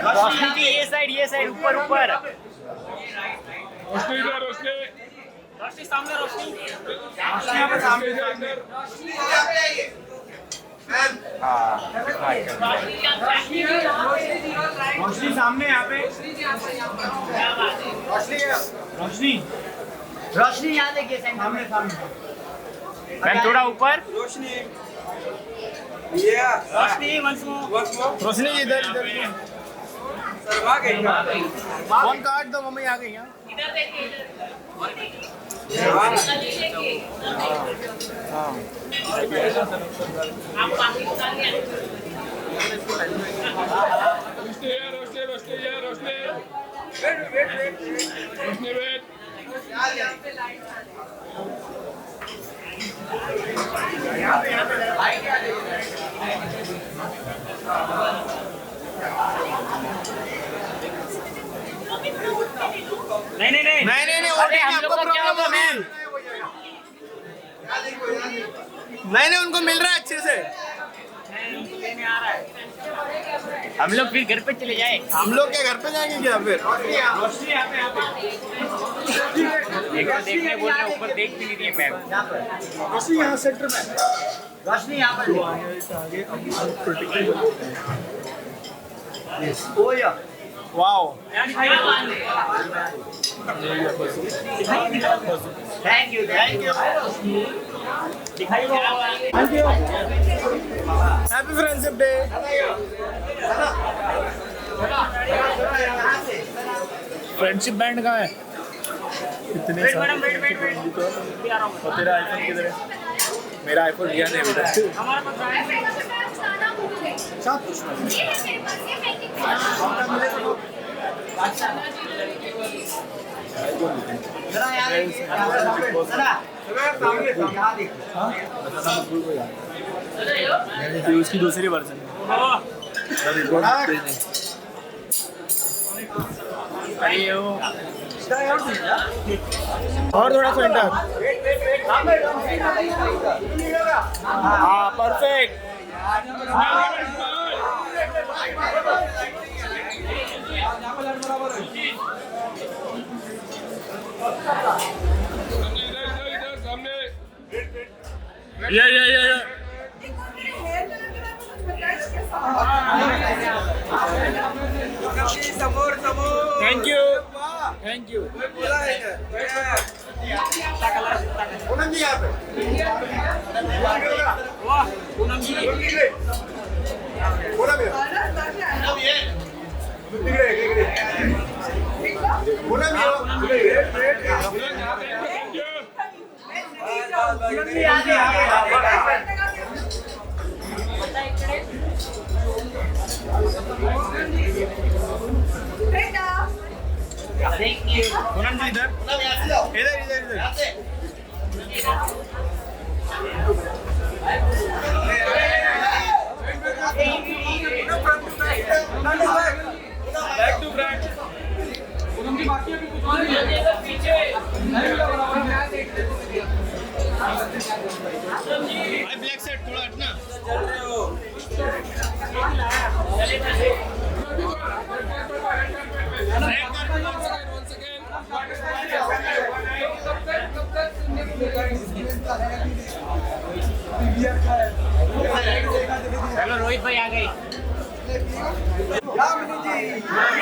रोशनी जी ये साइड ऊपर ऊपर। रोशनी इधर, रोशनी सामने रोशनी। रोशनी सामने यहाँ पे। रोशनी रोशनी यहाँ देखिए सामने सामने। मैम थोड़ा ऊपर। रोशनी रोशनी इधर इधर फोन काट दो, मम्मी आ गई। इधर देखिए रोशनी रोशनी वेट। नहीं अरे हम लोग का क्या होगा मैम? नहीं उनको मिल रहा है अच्छे से। हम लोग फिर घर पे चले जाए। हम लोग क्या घर पे जाएंगे क्या फिर? एक तो देखने बोल रहे ऊपर देख भी नहीं रही है मैम। रोशनी यहाँ सेंटर में। रोशनी यहाँ पर wow thank you happy friendship day. Friendship band कहाँ है? इतने सारे और तेरा आईफोन किधर है? मेरा आईफोन लिया नहीं अभी तक। साथ कुछ उसकी दूसरी वर्जन और थोड़ा सेंटर। हाँ परफेक्ट। ये थैंक यू। पूनम जी यहाँ पे। पूनम जी इधर बैक टू फ्रंट। पूनम जी बाकी अभी कुछ पीछे ब्लैक सेट थोड़ा हटना। चल रहे हो चलो रोहित भाई आ गए।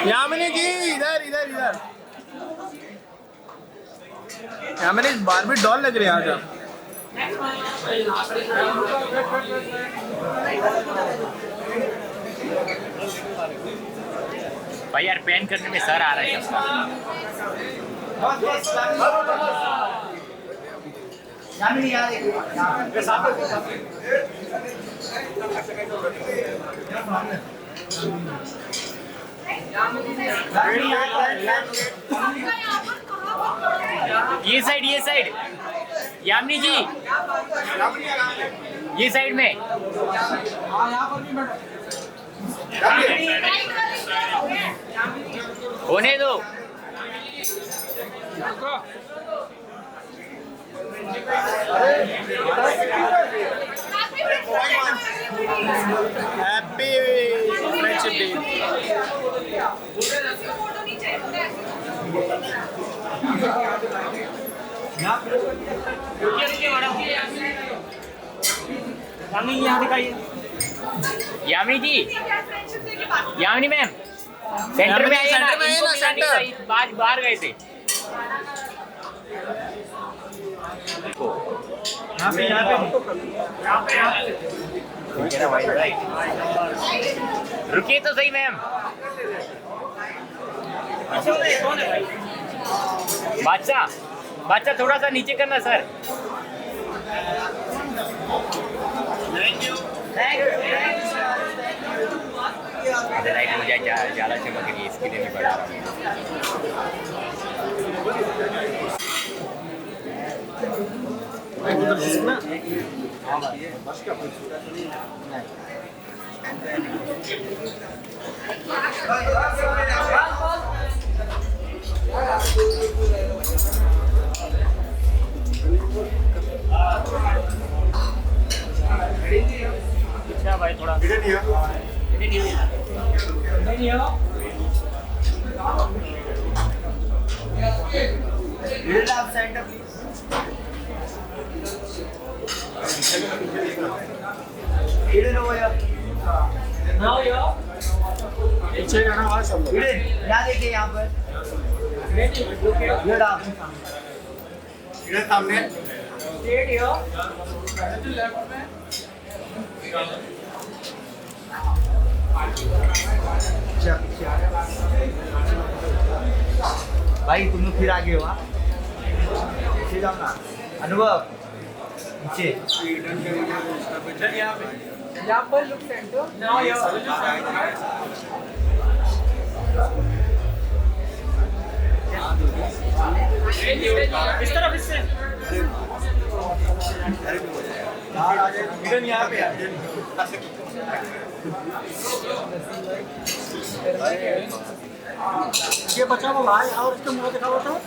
यामिनी जी इधर इधर इधर। यामिनी बारबी डॉल लग रही है आज आप। भाई यार पेन करने में सर आ रहा है सबका। ये साइड यामिनी जी ये साइड में। होने दो। Happy friendship day. Yamini ji, Yamini ma'am centre में आइए ना, इनको भी लाने का, बाहर बाहर गए थे। रुकिए तो सही मैम। बादशाह बादशाह थोड़ा सा नीचे करना सर। लाइट हो जाए ज्यादा चमक रही है, इसके लिए नहीं बढ़ा रहा अच्छा भाई थोड़ा पीछे रहना वाला सब लोग। यहाँ देखिए यहाँ पर इधर सामने भाई तुम लोग फिर आगे हो हाँ? नीचे जाओ ना अनुभव नीचे यहाँ पर लुक सेंटर नाउ इस तरफ इससे यहाँ पे ये बच्चा वो भाई और इसका मुंह दिखाओ तो।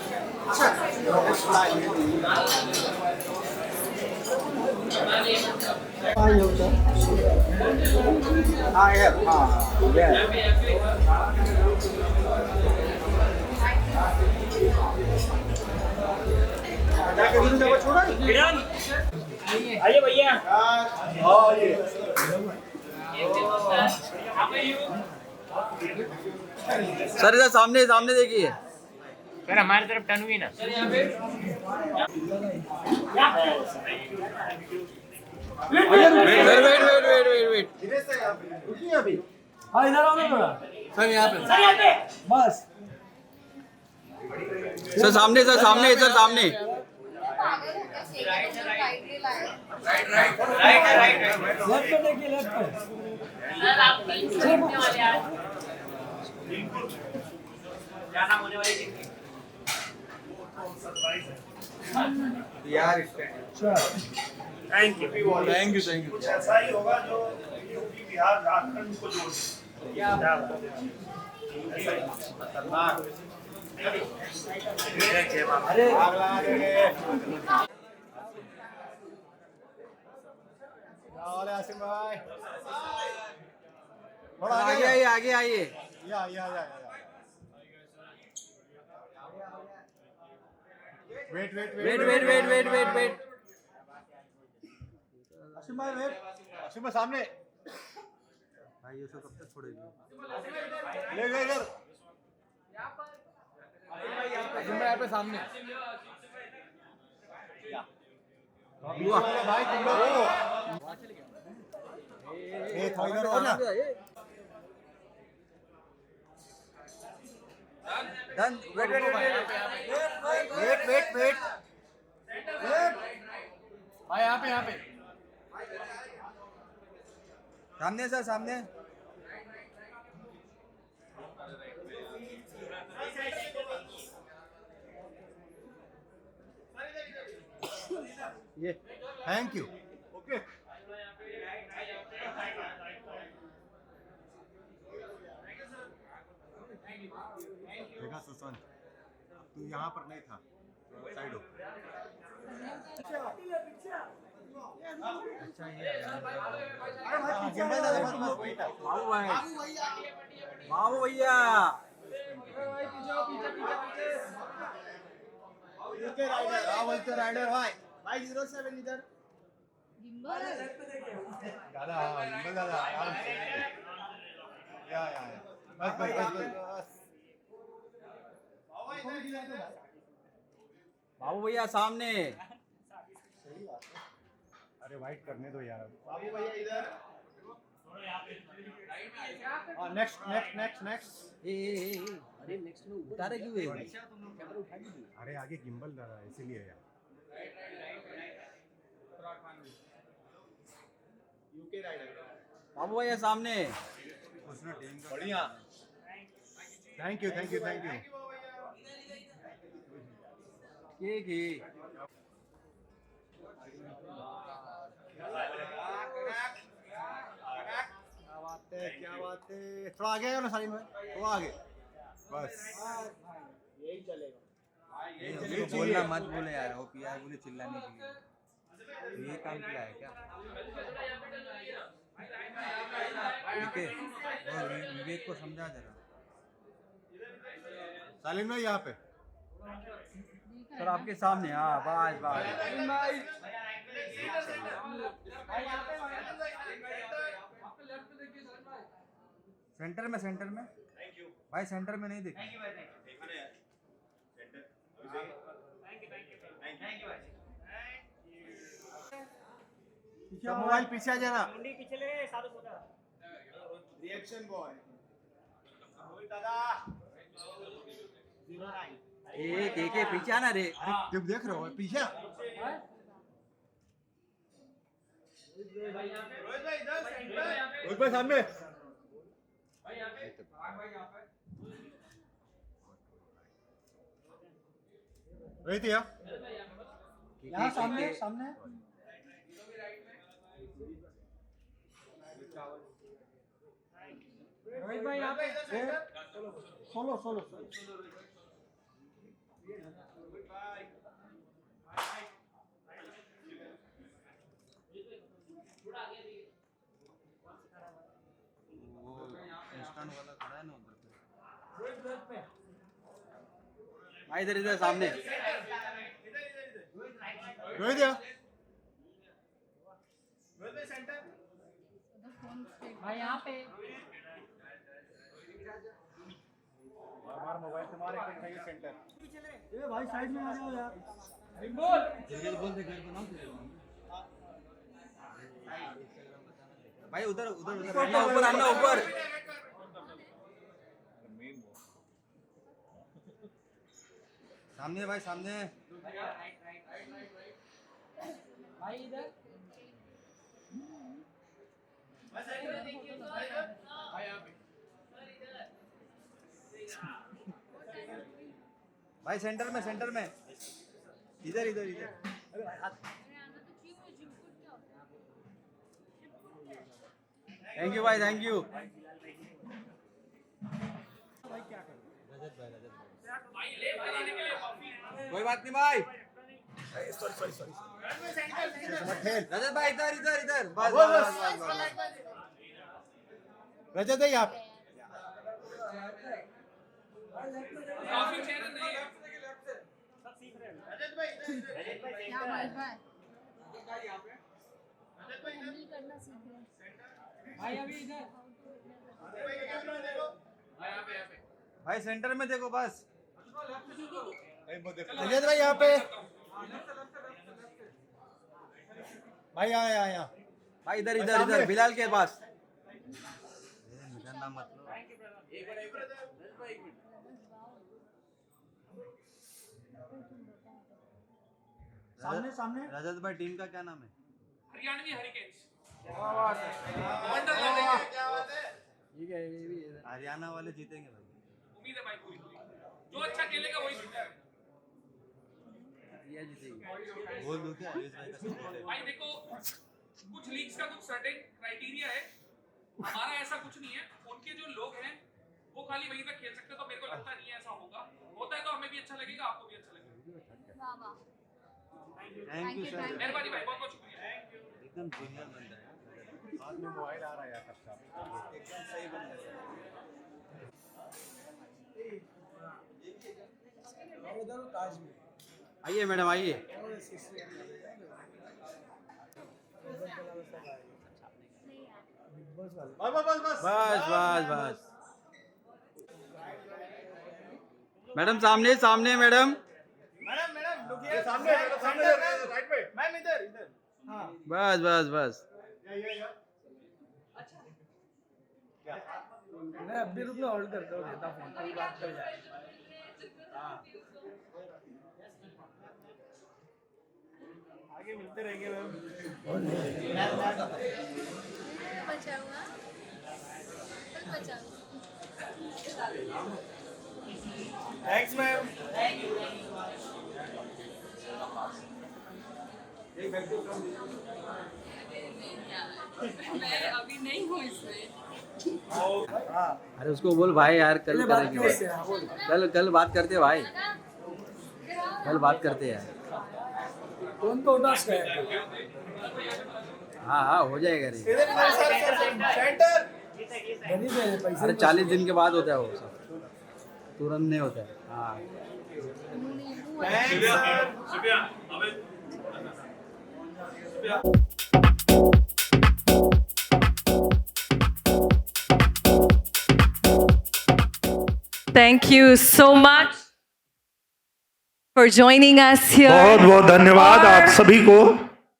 आइए भैया। सर इधर सामने सामने देखिए सर हमारी तरफ टर्न हुई ना। वेट रुकिए अभी। हाँ इधर आओ ना थोड़ा। सर यहाँ पे बस सर सामने सर सामने लेफ्ट पे देखिए लेफ्ट पे। यार थैंक यू। कुछ ऐसा ही होगा जो यूपी बिहार झारखंड को जोड़ दे। आसिम भाई आगे आइए या वेट आसिम भाई वेट। आसिम भाई सामने भाई ये सब कब तक छोड़ेगी ले इधर। आसिम भाई यहाँ पे सामने भाई तुम लोग ये थोड़ा इधर हो ना। डन वेट भाई यहाँ पे सामने सर सामने ये थैंक यू। ओके देखा सुशांत तू यहाँ पर नहीं था, साइड हो। बाबू भैया राइडर भाई 07 इधर दादा हिंबल दादा आराम से या बस बस बस बस बाबू भैया सामने अरे वाइट करने दो यार बाबू भैया इधर नेक्स्ट नेक्स्ट नेक्स्ट नेक्स्ट अरे नेक्स्ट में उतारे क्यों है अरे आगे गिम्बल दादा इसीलिए यार यूके राइडर बाबू भैया सामने बढ़िया thank you thank you thank you की क्या बात है थोड़ा आगे आयो ना सालिन भाई थोड़ा आगे बस यही चलेगा। बोलना मत बोले यार वो पीआर बोले चिल्लाने के लिए ये काम किया है क्या ठीक है और विवेक को समझा जरा सालिन भाई यहाँ पे सर आपके सामने हाँ बस बस सेंटर में भाई सेंटर में नहीं देखा मोबाइल पीछे आ जाना रिएक्शन बॉय दादा 09 एक पीछे आना रे जब देख रहे हो पीछे रोहित भाई सामने रोहित यहाँ सामने सामने रोहित भाई यहाँ पे सोलो वो इंस्टांट वाला खड़ा है ना उधर पे भाई इधर सामने रोहित भाई यहाँ पे हमारा मोबाइल तुम्हारे सेंटर ये भाई साइड में आ जाओ यार बोलते घर बनाओ भाई उधर ऊपर सामने भाई सामने भाई इधर भाई सेंटर में इधर थैंक यू भाई थैंक यू कोई बात नहीं भाई रजत भाई इधर बस रजत है यहाँ पे क्या वाईफाई नहीं करना सीख रहे हैं। भाई अभी इधर भाई सेंटर में देखो बस रजत भाई यहाँ पे भाई यहाँ भाई इधर बिलाल के पास निकलना मत लो सामने रजत भाई टीम का क्या नाम है हरियाणवी हरिकेन्स ठीक है ये भी इधर हरियाणा वाले जीतेंगे भाई उम्मीद है भाई पूरी जो अच्छा खेलेगा वही जीतेगा ये जीतेगी बोल दो क्या आयुष भाई का सपोर्ट है भाई देखो कुछ लीग्स का कुछ सर्टेन क्राइटेरिया है हमारा ऐसा कुछ नहीं है उनके जो लोग हैं वो खाली वहीं तक खेल सकते हैं तो मेरे को लगता नहीं है ऐसा होगा होता है तो हमें भी अच्छा लगेगा आपको भी अच्छा लगेगा वाह वाह थैंक यू सर। मेहरबानी भाई, बहुत बहुत शुक्रिया। एकदम जूनियर बंदा है, हाथ में मोबाइल आ रहा है यार कब का। एकदम सही बंदा है। आइए मैडम आइए। बस बस बस। मैडम सामने सामने मैडम। बस बस बस। मैं अभी रुक होल्ड करता हूँ, देता फोन कोई बात कर जाए। आगे मिलते रहेंगे मैम। बचाऊंगा, कल बचाऊंगा। Thanks ma'am. मैं अभी नहीं हूँ इसमें। अरे उसको बोल भाई यार, कल करेंगे, कल कल बात करते हैं भाई, कल बात करते हैं। कौन तो उदास है? हाँ हाँ हो जाएगा रे। सेंटर पैसे। अरे 40 दिन के बाद होता है वो सब, तुरंत नहीं होता है। हाँ Thank you so much for joining us here. बहुत बहुत धन्यवाद आप सभी को।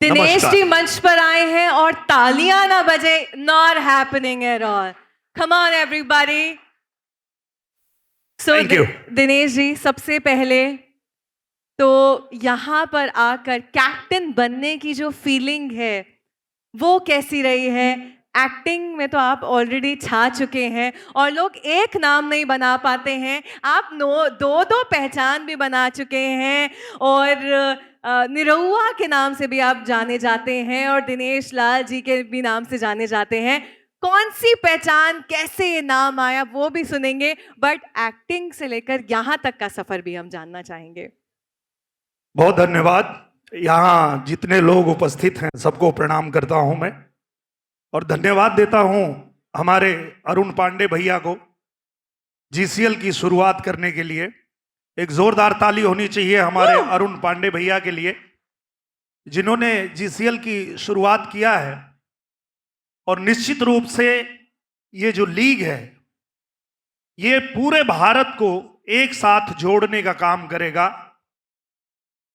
दिनेश जी मंच पर आए हैं और तालियां ना बजे, not happening at all. Come on everybody. So Thank you. Dinesh ji, सबसे पहले तो यहाँ पर आकर कैप्टन बनने की जो फीलिंग है वो कैसी रही है? एक्टिंग में तो आप ऑलरेडी छा चुके हैं और लोग एक नाम नहीं बना पाते हैं, आप दो पहचान भी बना चुके हैं और निरहुआ के नाम से भी आप जाने जाते हैं और दिनेश लाल जी के भी नाम से जाने जाते हैं। कौन सी पहचान, कैसे ये नाम आया वो भी सुनेंगे, बट एक्टिंग से लेकर यहाँ तक का सफर भी हम जानना चाहेंगे। बहुत धन्यवाद। यहाँ जितने लोग उपस्थित हैं सबको प्रणाम करता हूं मैं और धन्यवाद देता हूं हमारे अरुण पांडे भैया को जीसीएल की शुरुआत करने के लिए। एक जोरदार ताली होनी चाहिए हमारे अरुण पांडे भैया के लिए, जिन्होंने जीसीएल की शुरुआत किया है। और निश्चित रूप से ये जो लीग है ये पूरे भारत को एक साथ जोड़ने का काम करेगा।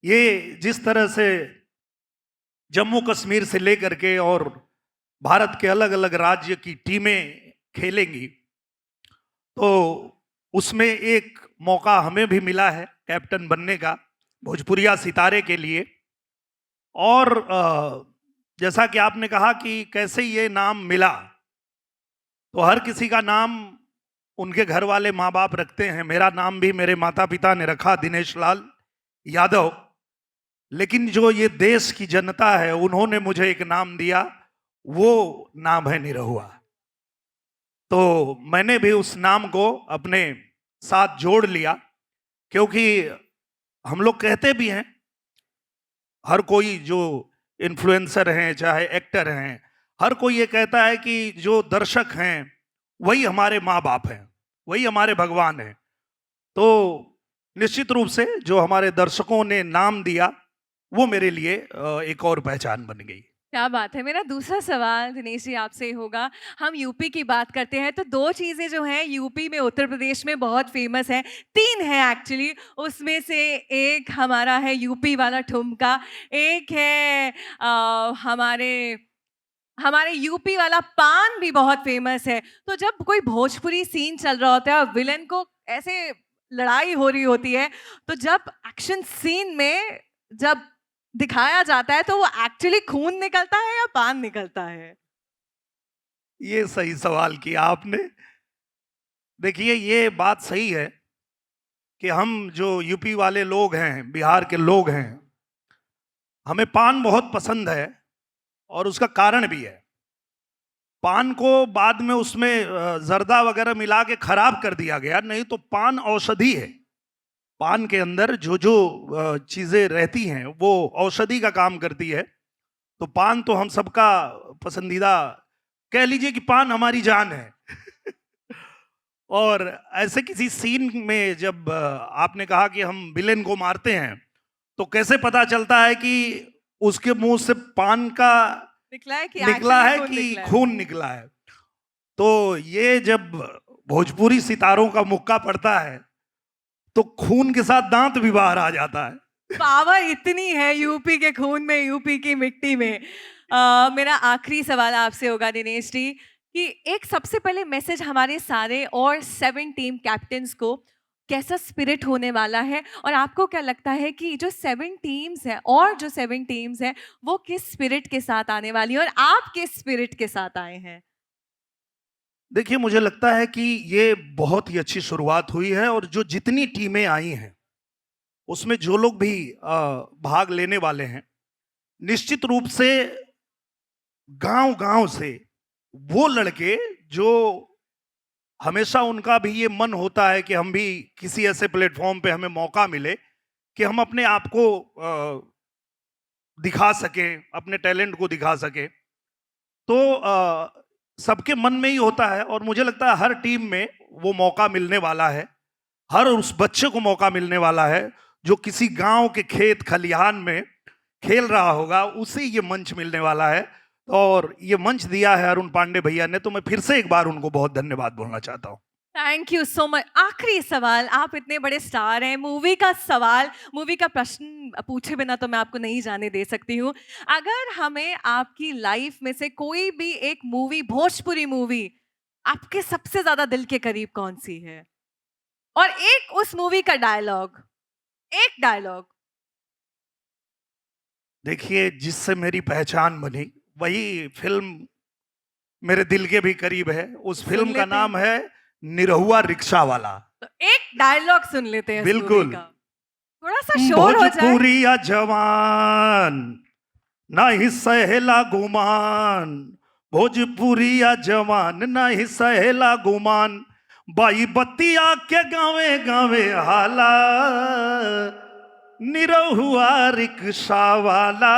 ये जिस तरह से जम्मू कश्मीर से लेकर के और भारत के अलग अलग राज्य की टीमें खेलेंगी, तो उसमें एक मौका हमें भी मिला है कैप्टन बनने का भोजपुरिया सितारे के लिए। और जैसा कि आपने कहा कि कैसे ये नाम मिला, तो हर किसी का नाम उनके घर वाले माँ बाप रखते हैं। मेरा नाम भी मेरे माता पिता ने रखा, दिनेश लाल यादव। लेकिन जो ये देश की जनता है उन्होंने मुझे एक नाम दिया, वो नाम है निरहुआ। तो मैंने भी उस नाम को अपने साथ जोड़ लिया, क्योंकि हम लोग कहते भी हैं, हर कोई जो इन्फ्लुएंसर हैं चाहे एक्टर हैं, हर कोई ये कहता है कि जो दर्शक हैं वही हमारे माँ बाप हैं, वही हमारे भगवान हैं। तो निश्चित रूप से जो हमारे दर्शकों ने नाम दिया वो मेरे लिए एक और पहचान बन गई। क्या बात है। मेरा दूसरा सवाल दिनेश जी आपसे होगा, हम यूपी की बात करते हैं तो दो चीज़ें जो हैं यूपी में, उत्तर प्रदेश में बहुत फेमस हैं, तीन हैं एक्चुअली। उसमें से एक हमारा है यूपी वाला ठुमका, एक है हमारे यूपी वाला पान भी बहुत फेमस है। तो जब कोई भोजपुरी सीन चल रहा होता है और विलन को ऐसे लड़ाई हो रही होती है, तो जब एक्शन सीन में जब दिखाया जाता है तो वो एक्चुअली खून निकलता है या पान निकलता है? ये सही सवाल किया आपने। देखिए ये बात सही है कि हम जो यूपी वाले लोग हैं, बिहार के लोग हैं, हमें पान बहुत पसंद है और उसका कारण भी है। पान को बाद में उसमें जर्दा वगैरह मिला के खराब कर दिया गया, नहीं तो पान औषधि है। पान के अंदर जो जो चीजें रहती हैं वो औषधि का काम करती है। तो पान तो हम सबका पसंदीदा, कह लीजिए कि पान हमारी जान है। और ऐसे किसी सीन में जब आपने कहा कि हम विलेन को मारते हैं, तो कैसे पता चलता है कि उसके मुंह से पान का निकला है कि निकला है actually कि निकला है? खून निकला है। तो ये जब भोजपुरी सितारों का मुक्का पड़ता है तो खून के साथ दांत भी बाहर आ जाता है। पावर इतनी है यूपी के खून में, यूपी की मिट्टी में। मेरा आखिरी सवाल आपसे होगा दिनेश जी कि एक सबसे पहले मैसेज हमारे सारे और 7 टीम कैप्टन्स को, कैसा स्पिरिट होने वाला है और आपको क्या लगता है कि जो 7 टीम्स हैं और जो 7 टीम्स हैं वो किस स्पिरिट के साथ आने वाली है और आप किस स्पिरिट के साथ आए हैं? देखिए, मुझे लगता है कि ये बहुत ही अच्छी शुरुआत हुई है और जो जितनी टीमें आई हैं उसमें जो लोग भी भाग लेने वाले हैं, निश्चित रूप से गांव-गांव से वो लड़के जो हमेशा उनका भी ये मन होता है कि हम भी किसी ऐसे प्लेटफॉर्म पे हमें मौका मिले कि हम अपने आप को दिखा सकें, अपने टैलेंट को दिखा सकें। तो सबके मन में ही होता है और मुझे लगता है हर टीम में वो मौका मिलने वाला है। हर उस बच्चे को मौका मिलने वाला है जो किसी गांव के खेत खलिहान में खेल रहा होगा, उसे ये मंच मिलने वाला है। और ये मंच दिया है अरुण पांडे भैया ने, तो मैं फिर से एक बार उनको बहुत धन्यवाद बोलना चाहता हूँ। Thank you so much. आखिरी सवाल, आप इतने बड़े स्टार हैं, मूवी का सवाल, मूवी का प्रश्न पूछे बिना तो मैं आपको नहीं जाने दे सकती हूँ। अगर हमें आपकी लाइफ में से कोई भी एक मूवी, भोजपुरी मूवी, आपके सबसे ज्यादा दिल के करीब कौन सी है और एक उस मूवी का डायलॉग, एक डायलॉग। देखिए, जिससे मेरी पहचान बनी वही फिल्म मेरे दिल के भी करीब है। उस फिल्म का नाम है निरहुआ रिक्शा वाला। तो एक डायलॉग सुन लेते हैं। बिल्कुल। थोड़ा सा शोर हो जाए। भोजपुरिया जवान नहीं सहेला गुमान, भोजपुरिया जवान नहीं सहेला गुमान, बाई बत्तिया के गावे गावे हाला, निरहुआ रिक्शा वाला,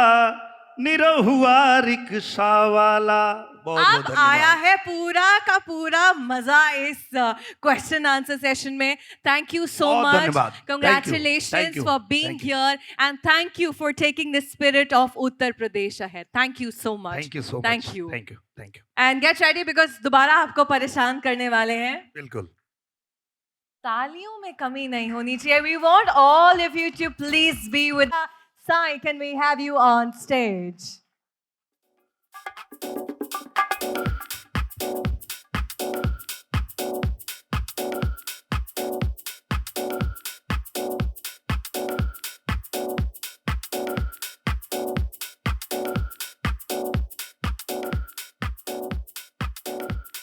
निरहुआ रिक्शा वाला। बहुत बहुत अब धन्यवाद। आया है पूरा का पूरा मजा इस क्वेश्चन आंसर सेशन में। थैंक यू सो बहुत मच, धन्यवाद। Thank congratulations you. For being here and thank you for taking the spirit of Uttar Pradesh ahead. Thank you so much. Thank you so much. Thank you. Thank you. Thank you. And get ready because दोबारा आपको परेशान करने वाले हैं। बिल्कुल। तालियों में कमी नहीं होनी चाहिए। We want all of you to please be with us. Sai, can we have you on stage?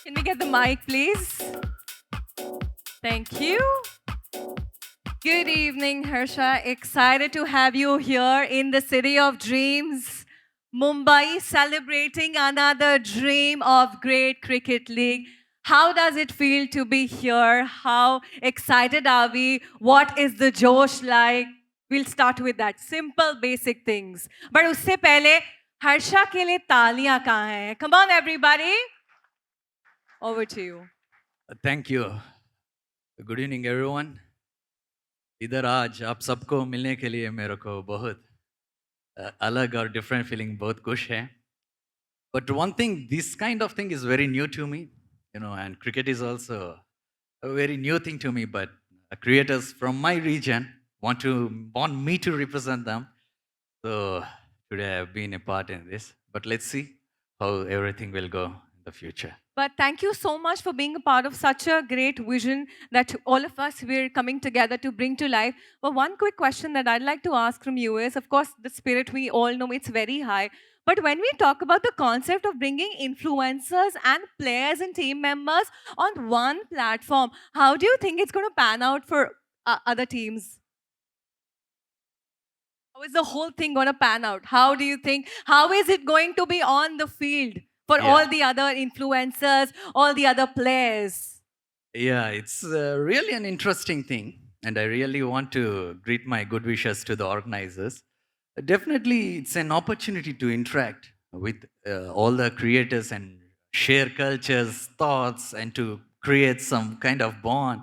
Can we get the mic, please? Thank you. Good evening, Harsha. Excited to have you here in the city of dreams, Mumbai, celebrating another dream of great cricket league. How does it feel to be here? How excited are we? What is the josh like? We'll start with that. Simple, basic things. But usse pehle, Harsha ke liye taaliyan kahan hain? Come on, everybody. Over to you. Thank you. Good evening everyone. इधर आज आप सबको मिलने के लिए मेरे को बहुत अलग और डिफरेंट फीलिंग, बहुत खुश है। But one thing, this kind of thing is very new to me, you know, and cricket is also a very new thing to me, but creators from my region want me to represent them. So today I have been a part in this, but let's see how everything will go in the future. But thank you so much for being a part of such a great vision that all of us, we're coming together to bring to life. But one quick question that I'd like to ask from you is, of course, the spirit, we all know it's very high. But when we talk about the concept of bringing influencers and players and team members on one platform, how do you think it's going to pan out for other teams? How is the whole thing going to pan out? How do you think, how is it going to be on the field for all the other influencers, all the other players? Yeah, it's really an interesting thing. and I really want to greet my good wishes to the organizers. Definitely, it's an opportunity to interact with all the creators and share cultures, thoughts, and to create some kind of bond.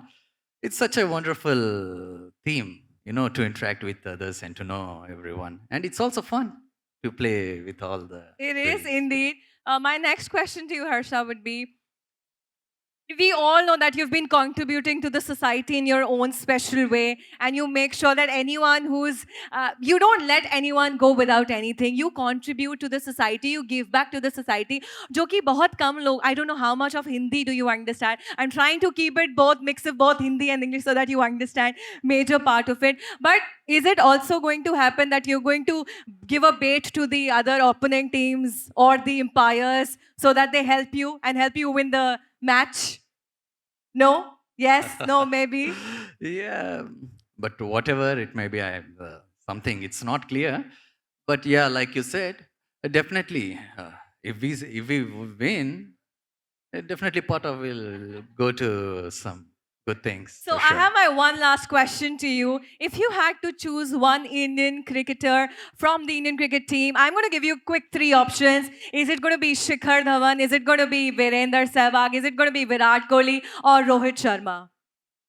It's such a wonderful theme, to interact with others and to know everyone. And it's also fun to play with all the. It is indeed. My next question to you, Harsha, would be, we all know that you've been contributing to the society in your own special way, and you make sure that anyone who's, you don't let anyone go without anything. You contribute to the society, you give back to the society. जो कि बहुत कम लोग, I don't know how much of Hindi do you understand. I'm trying to keep it both, mix of both Hindi and English so that you understand major part of it. But is it also going to happen that you're going to give a bait to the other opponent teams or the umpires so that they help you and help you win the match? No? Yes? No? Maybe? Yeah, but whatever it may be, something, it's not clear. But yeah, like you said, definitely, if we win, definitely part of will go to some good things. So for sure. I have my one last question to you. If you had to choose one Indian cricketer from the Indian cricket team, I'm going to give you quick 3 options. Is it going to be Shikhar Dhawan? Is it going to be Virender Sehwag? Is it going to be Virat Kohli or Rohit Sharma?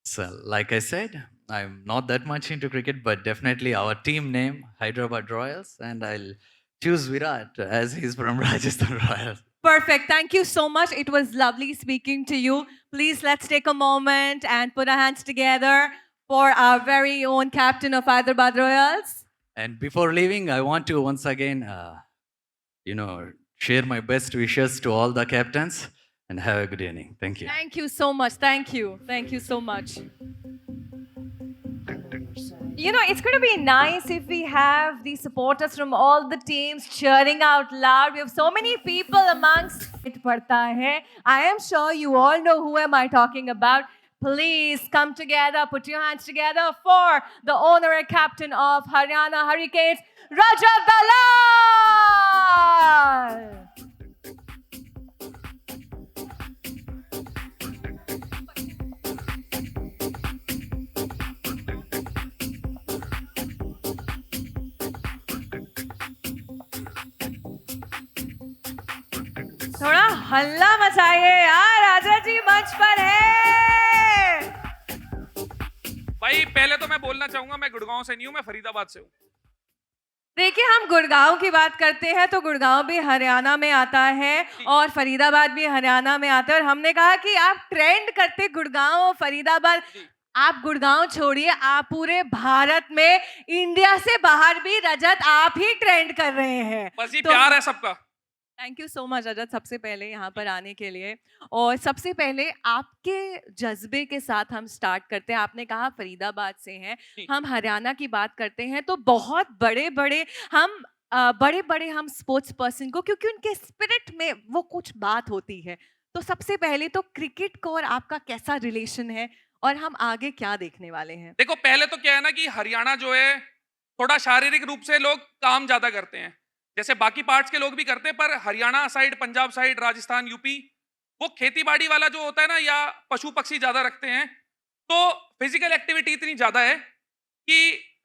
So, like I said, I'm not that much into cricket, but definitely our team name, Hyderabad Royals, and I'll choose Virat as he's from Rajasthan Royals. Perfect. Thank you so much. It was lovely speaking to you. Please, let's take a moment and put our hands together for our very own captain of Hyderabad Royals. And before leaving, I want to once again, share my best wishes to all the captains and have a good evening. Thank you. Thank you so much. Thank you. Thank you so much. It's going to be nice if we have the supporters from all the teams cheering out loud. We have so many people amongst it. I am sure you all know who am I talking about. Please come together, put your hands together for the owner and captain of Haryana Hurricanes, Rajat Dalal. थोड़ा हल्ला मचाइए यार, राजा जी मंच पर है। भाई पहले तो मैं बोलना चाहूंगा, मैं गुड़गांव से नहीं हूं, मैं फरीदाबाद से हूं। देखिए, हम गुड़गांव की बात करते हैं तो गुड़गांव भी हरियाणा में आता है और फरीदाबाद भी हरियाणा में आता है। और हमने कहा कि आप ट्रेंड करते गुड़गांव और फरीदाबाद, आप गुड़गांव छोड़िए, आप पूरे भारत में, इंडिया से बाहर भी रजत आप ही ट्रेंड कर रहे हैं। बस ये प्यार है सबका। थैंक यू सो मच रजत, सबसे पहले यहाँ पर आने के लिए। और सबसे पहले आपके जज्बे के साथ हम स्टार्ट करते हैं। आपने कहा फरीदाबाद से हैं, हम हरियाणा की बात करते हैं तो बहुत बड़े बड़े हम स्पोर्ट्स पर्सन को, क्योंकि उनके स्पिरिट में वो कुछ बात होती है। तो सबसे पहले तो क्रिकेट को और आपका कैसा रिलेशन है और हम आगे क्या देखने वाले हैं? देखो, पहले तो क्या है ना कि हरियाणा जो है थोड़ा शारीरिक रूप से लोग काम ज्यादा करते हैं, जैसे बाकी पार्ट्स के लोग भी करते हैं, पर Haryana side, Punjab side, Rajasthan, UP, वो खेतीबाड़ी वाला जो होता है ना, या पशु पक्षी ज्यादा रखते हैं, तो फिजिकल एक्टिविटी इतनी ज्यादा है कि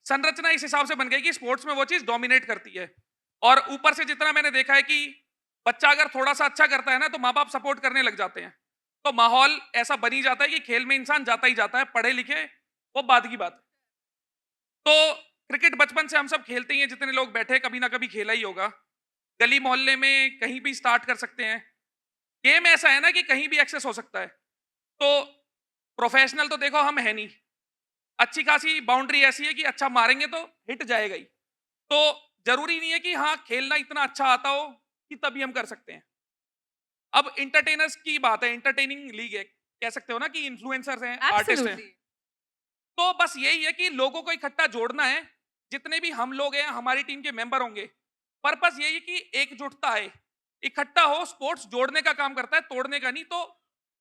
संरचना इस हिसाब से बन गई कि स्पोर्ट्स में वो चीज डोमिनेट करती है। और ऊपर से जितना मैंने देखा है कि बच्चा अगर थोड़ा सा अच्छा करता है ना, तो माँ बाप सपोर्ट करने लग जाते हैं, तो माहौल ऐसा बन ही जाता है कि खेल में इंसान जाता ही जाता है, पढ़े लिखे वो बाद की बात। तो क्रिकेट बचपन से हम सब खेलते ही हैं, जितने लोग बैठे कभी ना कभी खेला ही होगा, गली मोहल्ले में कहीं भी स्टार्ट कर सकते हैं। गेम ऐसा है ना कि कहीं भी एक्सेस हो सकता है, तो प्रोफेशनल तो देखो हम है नहीं, अच्छी खासी बाउंड्री ऐसी है कि अच्छा मारेंगे तो हिट जाएगा ही, तो जरूरी नहीं है कि हाँ खेलना इतना अच्छा आता हो कि तभी हम कर सकते हैं। अब इंटरटेनर्स की बात है, इंटरटेनिंग लीग है, कह सकते हो ना कि इन्फ्लुएंसर्स हैं, आर्टिस्ट हैं, तो बस यही है कि लोगों को इकट्ठा जोड़ना है। जितने भी हम लोग हैं, हमारी टीम के मेंबर होंगे, पर्पस यही है कि एकजुटता है, इकट्ठा हो, स्पोर्ट्स जोड़ने का काम करता है, तोड़ने का नहीं। तो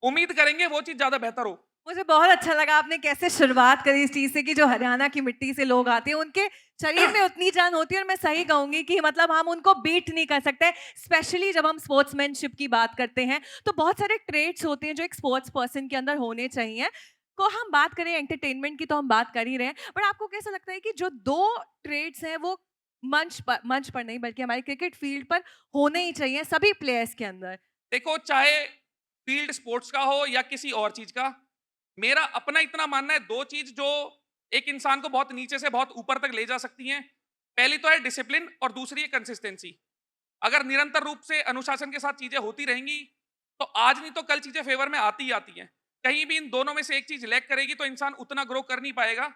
उम्मीद करेंगे वो चीज ज्यादा बेहतर हो। मुझे बहुत अच्छा लगा आपने कैसे शुरुआत करी इस चीज से कि जो हरियाणा की मिट्टी से लोग आते हैं उनके शरीर में उतनी जान होती है, और मैं सही कहूंगी कि मतलब हम उनको बीट नहीं कर सकते। स्पेशली जब हम स्पोर्ट्समैनशिप की बात करते हैं तो बहुत सारे ट्रेड्स होते हैं जो एक स्पोर्ट्स पर्सन के अंदर होने चाहिए। को हम बात करें एंटरटेनमेंट की तो हम बात कर ही रहे हैं, बट आपको कैसा लगता है कि जो 2 ट्रेड्स हैं वो मंच पर नहीं बल्कि हमारे क्रिकेट फील्ड पर होने ही चाहिए सभी प्लेयर्स के अंदर? देखो, चाहे फील्ड स्पोर्ट्स का हो या किसी और चीज का, मेरा अपना इतना मानना है, 2 चीज जो एक इंसान को बहुत नीचे से बहुत ऊपर तक ले जा सकती हैं। पहली तो है डिसिप्लिन और दूसरी है कंसिस्टेंसी। अगर निरंतर रूप से अनुशासन के साथ चीजें होती रहेंगी तो आज नहीं तो कल चीजें फेवर में आती ही आती हैं। कहीं भी इन दोनों में से एक चीज लैक करेगी तो इंसान उतना ग्रो कर नहीं पाएगा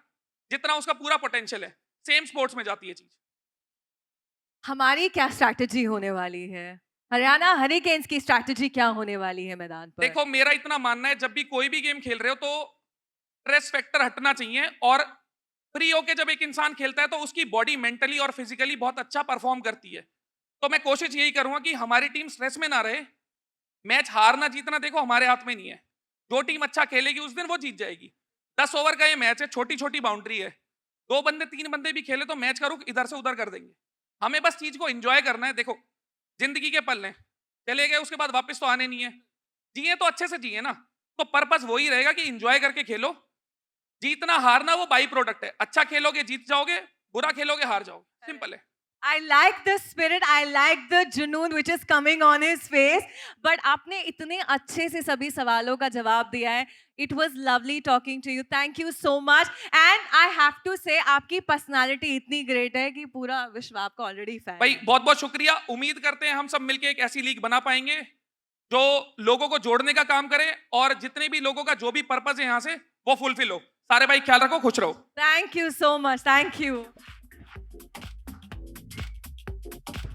जितना उसका पूरा पोटेंशियल है। सेम स्पोर्ट्स में जाती है चीज। हमारी क्या स्ट्रैटेजी होने वाली है? हरियाणा हरिकेन्स की स्ट्रैटेजी क्या होने वाली है मैदान पर? देखो, मेरा इतना मानना है, जब भी कोई भी गेम खेल रहे हो तो स्ट्रेस फैक्टर हटना चाहिए, और फ्री होके जब एक इंसान खेलता है तो उसकी बॉडी मेंटली और फिजिकली बहुत अच्छा परफॉर्म करती है। तो मैं कोशिश यही करूंगा कि हमारी टीम स्ट्रेस में ना रहे। मैच हारना जीतना देखो हमारे हाथ में नहीं है, जो टीम अच्छा खेलेगी उस दिन वो जीत जाएगी। 10 ओवर का ये मैच है, छोटी छोटी बाउंड्री है, 2 बंदे 3 बंदे भी खेले तो मैच का रुख इधर से उधर कर देंगे। हमें बस चीज को एंजॉय करना है। देखो, जिंदगी के पल हैं, चले गए उसके बाद वापस तो आने नहीं है। जिए तो अच्छे से जिए ना, तो पर्पस वही रहेगा कि एंजॉय करके खेलो। जीतना हारना वो बाई प्रोडक्ट है। अच्छा खेलोगे जीत जाओगे, बुरा खेलोगे हार जाओगे, सिंपल है। I like the spirit, I like the जुनून which is coming on his face. But आपने इतने अच्छे से सभी सवालों का जवाब दिया है. It was lovely talking to you. Thank you so much. And I have to say, आपकी personality इतनी great है कि पूरा विश्व आपका already fan भाई है. बहुत बहुत शुक्रिया। उम्मीद करते हैं हम सब मिलके एक ऐसी लीग बना पाएंगे जो लोगों को जोड़ने का काम करे, और जितने भी लोगों का जो भी पर्पस है यहाँ से वो फुलफिल हो। सारे भाई ख्याल रखो, खुश रहो। Thank you so much. Thank you.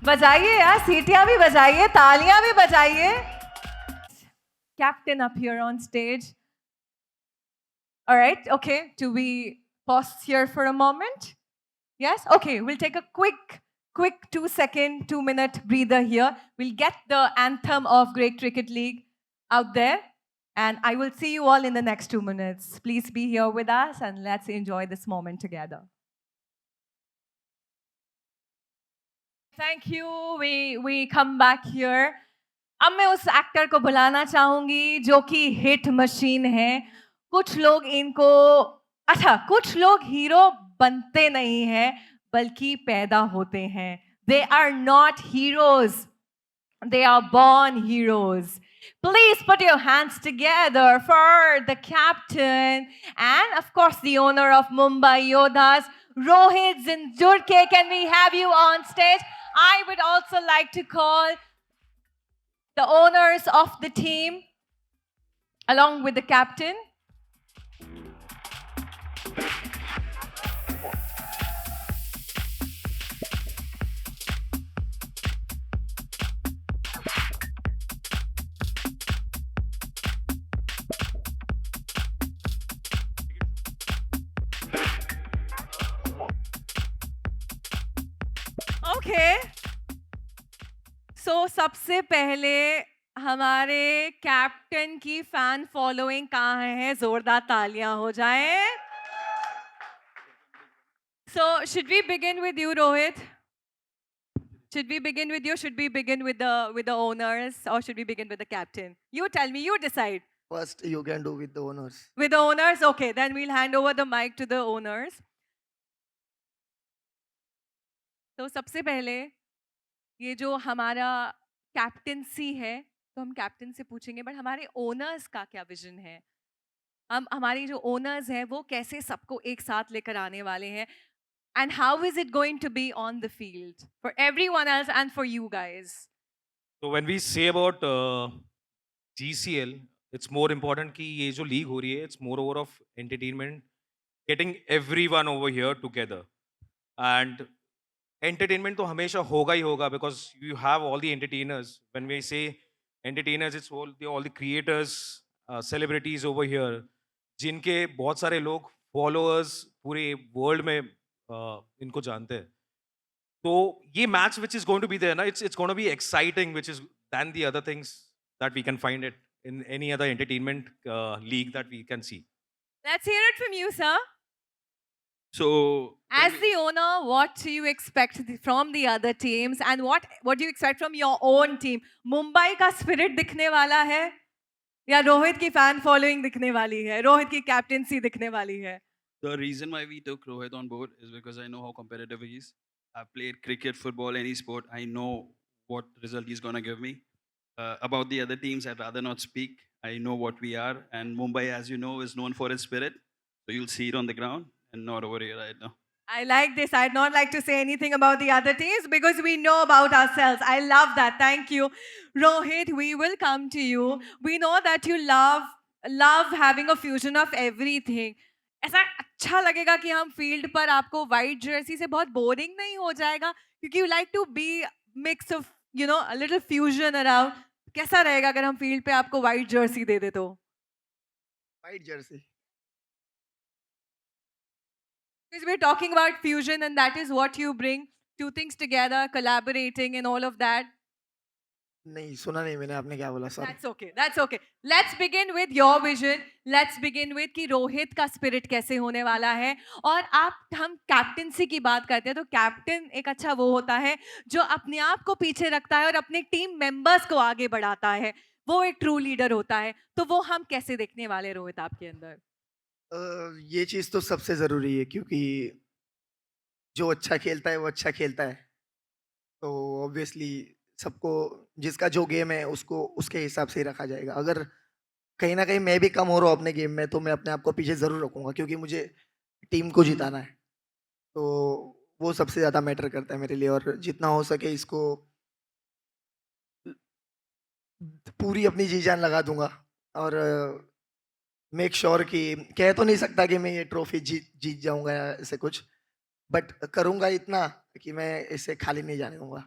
बजाइए यार, सीटियां भी बजाइए, तालियां भी बजाइए. Captain up here on stage. All right, okay. Do we pause here for a moment? Yes? Okay, we'll take a quick 2-second, 2-minute breather here. We'll get the anthem of Great Cricket League out there. And I will see you all in the next 2 minutes. Please be here with us and let's enjoy this moment together. Thank you. We come back here. अब मैं उस actor को बुलाना चाहूंगी जो कि hit machine है. कुछ लोग कुछ लोग हीरो बनते नहीं हैं बल्कि पैदा होते हैं. They are not heroes. They are born heroes. Please put your hands together for the captain and of course the owner of Mumbai Yodhas, Rohit Zinjurke. Can we have you on stage? I would also like to call the owners of the team along with the captain. Okay. So सबसे पहले हमारे captain की fan following कहाँ है? जोरदार तालियां हो जाएं. So should we begin with you, Rohit? Should we begin with you? Should we begin with the owners, or should we begin with the captain? You tell me. You decide. First, you can do with the owners. With the owners, okay. Then we'll hand over the mic to the owners. तो सबसे पहले ये जो हमारा captaincy है तो हम captain से पूछेंगे, बट हमारे ओनर्स का क्या विजन है? हमारी जो ओनर्स हैं वो कैसे सबको एक साथ लेकर आने वाले हैं? And how is it going to be on the field for everyone else and for you guys? So when we say about GCL, it's more important कि ये जो league हो रही है, it's more over of entertainment, getting everyone over here together. And entertainment तो हमेशा होगा ही होगा, because you have all the entertainers. When we say entertainers, it's all the creators, celebrities over here, जिनके बहुत सारे लोग followers पूरे world में इनको जानते हैं. तो ये match which is going to be there ना, it's going to be exciting, which is than the other things that we can find it in any other entertainment league that we can see. Let's hear it from you, sir. So, as the owner, what do you expect from the other teams, and what do you expect from your own team? Mumbai का spirit दिखने वाला है या रोहित की fan following दिखने वाली है, रोहित की कैप्टेंसी दिखने वाली है? The reason why we took Rohit on board is because I know how competitive he is. I've played cricket, football, any sport. I know what result he's going to give me. About the other teams, I'd rather not speak. I know what we are. And Mumbai, as you know, is known for its spirit. So you'll see it on the ground and not over here right now. I like this. I'd not like to say anything about the other teams because we know about ourselves. I love that. Thank you. Rohit, we will come to you. We know that you love having a fusion of everything. ऐसा अच्छा लगेगा कि हम field पर आपको white Jersey से बहुत boring नहीं हो जाएगा क्योंकि you like to be mix of a little fusion around. कैसा रहेगा अगर हम फील्ड पे आपको वाइट जर्सी दे दे तो? White Jersey. Because we're talking about fusion and that is what you bring, two things together, collaborating and all of that. नहीं सुना नहीं मैंने आपने क्या बोला. Sorry. That's okay. That's okay. Let's begin with your vision. Let's begin with कि रोहित का spirit कैसे होने वाला है. और हम कैप्टेंसी की बात करते हैं तो कैप्टन एक अच्छा वो होता है जो अपने आप को पीछे रखता है और अपने टीम मेंबर्स को आगे बढ़ाता है. वो एक ट्रू लीडर होता है. तो वो हम कैसे देखने वाले रोहित आपके अंदर? ये चीज़ तो सबसे ज़रूरी है क्योंकि जो अच्छा खेलता है वो अच्छा खेलता है. तो ऑब्वियसली सबको जिसका जो गेम है उसको उसके हिसाब से ही रखा जाएगा. अगर कहीं ना कहीं मैं भी कम हो रहा हूँ अपने गेम में तो मैं अपने आप को पीछे ज़रूर रखूँगा क्योंकि मुझे टीम को जिताना है. तो वो सबसे ज़्यादा मैटर करता है मेरे लिए और जितना हो सके इसको पूरी अपनी जी जान लगा दूंगा और मेक श्योर कि कह तो नहीं सकता कि मैं ये ट्रॉफी जीत जाऊंगा या ऐसे कुछ, बट करूंगा इतना कि मैं इसे खाली नहीं जाने दूंगा.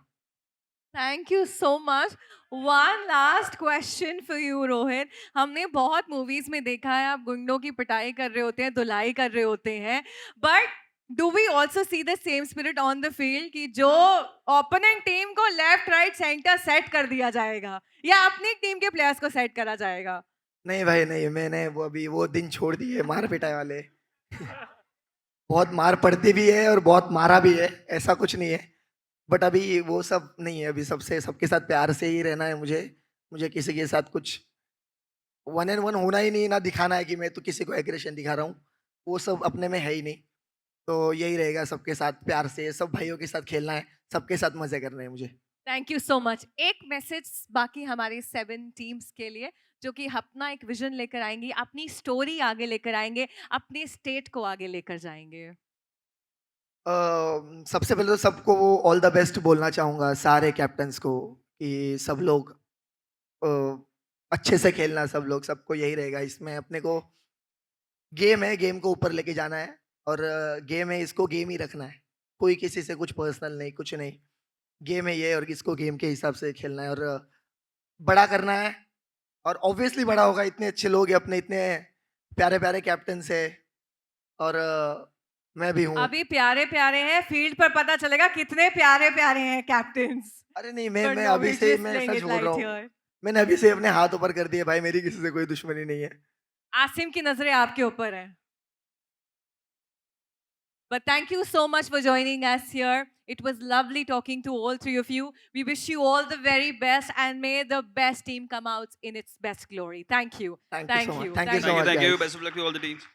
Thank you so much. One last question for you, Rohit. हमने बहुत मूवीज में देखा है आप गुंडों की पिटाई कर रहे होते हैं, धुलाई कर रहे होते हैं, but do we also see the same spirit on the field कि जो ओपोनेंट टीम को लेफ्ट राइट सेंटर सेट कर दिया जाएगा या अपनी टीम के प्लेयर्स को सेट करा जाएगा? नहीं भाई नहीं, मैंने वो अभी वो दिन छोड़ दिए मार पिटाई वाले. बहुत मार पड़ती भी है और बहुत मारा भी है, ऐसा कुछ नहीं है, बट अभी वो सब नहीं है. अभी सबके साथ प्यार से ही रहना है मुझे किसी के साथ कुछ 1-on-1 होना ही नहीं, ना दिखाना है कि मैं तो किसी को एग्रेशन दिखा रहा हूँ, वो सब अपने में है ही नहीं. तो यही रहेगा, सबके साथ प्यार से सब भाइयों के साथ खेलना है, सबके साथ मजे करने हैं मुझे. Thank you so much. एक मैसेज बाकी हमारे 7 टीम्स के लिए जो कि अपना एक विजन लेकर आएंगी, अपनी स्टोरी आगे लेकर आएंगे, अपने स्टेट को आगे लेकर जाएंगे. सबसे पहले तो सबको ऑल द बेस्ट बोलना चाहूँगा सारे कैप्टन्स को कि सब लोग अच्छे से खेलना, सब लोग, सबको यही रहेगा. इसमें अपने को गेम है, गेम को ऊपर लेके जाना है और गेम है, इसको गेम ही रखना है. कोई किसी से कुछ पर्सनल नहीं, कुछ नहीं. गेम है ये और इसको गेम के हिसाब से खेलना है और बड़ा करना है. और ऑब्वियसली बड़ा होगा, इतने अच्छे लोग हैं अपने, इतने प्यारे प्यारे कैप्टन्स है और मैं भी हूँ. अभी प्यारे प्यारे हैं, फील्ड पर पता चलेगा कितने प्यारे प्यारे हैं कैप्टन्स. अरे नहीं, मैं अभी से मैं सच बोल रहा हूँ, मैंने अभी से अपने हाथ ऊपर कर दिए भाई, मेरी किसी से कोई दुश्मनी नहीं है. आसिम की नजरें आपके ऊपर हैं. But thank you so much for joining us here. It was lovely talking to all 3 of you. We wish you all the very best and may the best team come out in its best glory. Thank you. Thank you so much. Thank you. Best of luck to all the teams.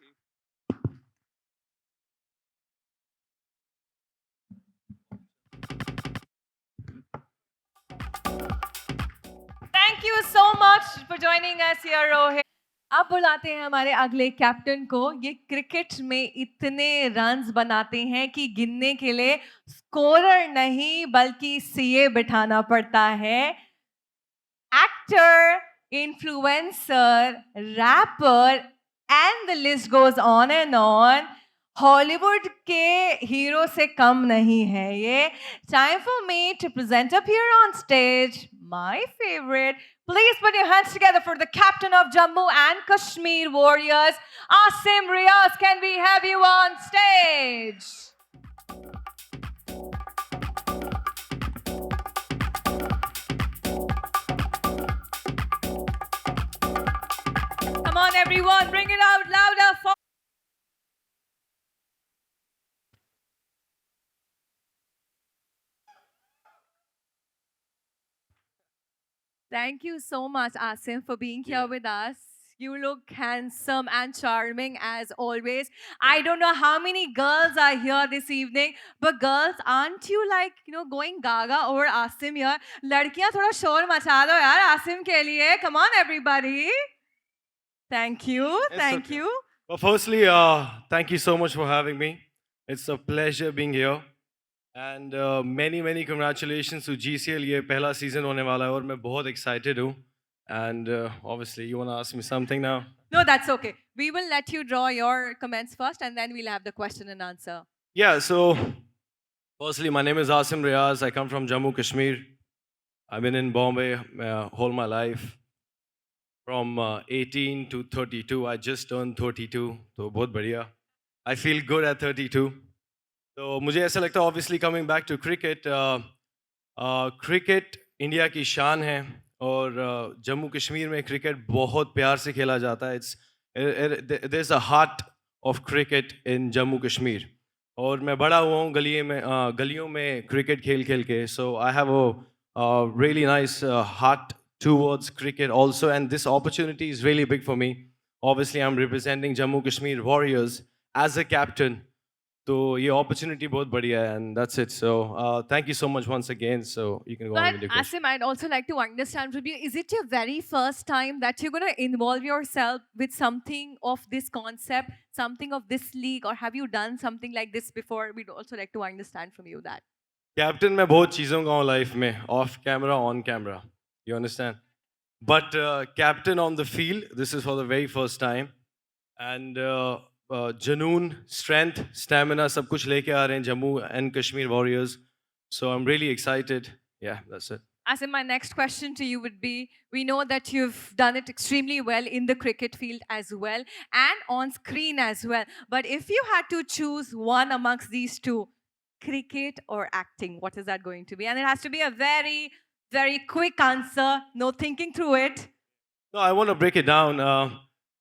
Thank you so much for joining us here, Rohit. अब बुलाते हैं हमारे अगले captain को. ये cricket में इतने runs बनाते हैं कि गिनने के लिए स्कोरर नहीं बल्कि सीए बिठाना पड़ता है. Actor, influencer, rapper and the list goes on and on. Hollywood के हीरो से कम नहीं है ये. Time for me to present up here on stage my favorite. Please put your hands together for the captain of Jammu and Kashmir Warriors, Asim Riaz. Can we have you on stage? Come on everyone, bring it out louder for Thank you so much, Asim, for being here with us. You look handsome and charming as always. I don't know how many girls are here this evening, but girls, aren't you like, going gaga over Asim here? लड़कियां थोड़ा शोर मचा दो यार Asim के लिए. Come on, everybody. Thank you. Thank you. Well, firstly, thank you so much for having me. It's a pleasure being here. And many congratulations to GCL. ये पहला season होने वाला है और मैं बहुत excited हूँ. And obviously, you want to ask me something now? No, that's okay. We will let you draw your comments first, and then we'll have the question and answer. Yeah, so firstly, my name is Asim Riaz. I come from Jammu, Kashmir. I've been in Bombay whole my life. From 18 to 32, I just turned 32. So बहुत बढ़िया. I feel good at 32. So मुझे ऐसा लगता है, obviously coming back to cricket, cricket India की शान है और जम्मू कश्मीर में cricket बहुत प्यार से खेला जाता है. There's a heart of cricket in Jammu Kashmir. और मैं बड़ा हुआ हूँ गलियों में cricket खेल के. So I have a really nice heart towards cricket also, and this opportunity is really big for me. Obviously, I'm representing Jammu Kashmir Warriors as a captain. So, ये opportunity बहुत बढ़िया है, and that's it. So, thank you so much once again. So, you can go on with your question. Asim, I'd also like to understand from you, is it your very first time that you're going to involve yourself with something of this concept, something of this league, or have you done something like this before? We'd also like to understand from you that. Captain मैं बहुत चीज़ों का हूँ life में, off camera, on camera. You understand? But captain on the field, this is for the very first time. And Janoon, strength, stamina, सब कुछ लेके आ रहे हैं Jammu and Kashmir Warriors. So I'm really excited. Yeah, that's it. Asim, my next question to you would be, we know that you've done it extremely well in the cricket field as well and on screen as well. But if you had to choose one amongst these two, cricket or acting, what is that going to be? And it has to be a very quick answer, no thinking through it. No, I want to break it down.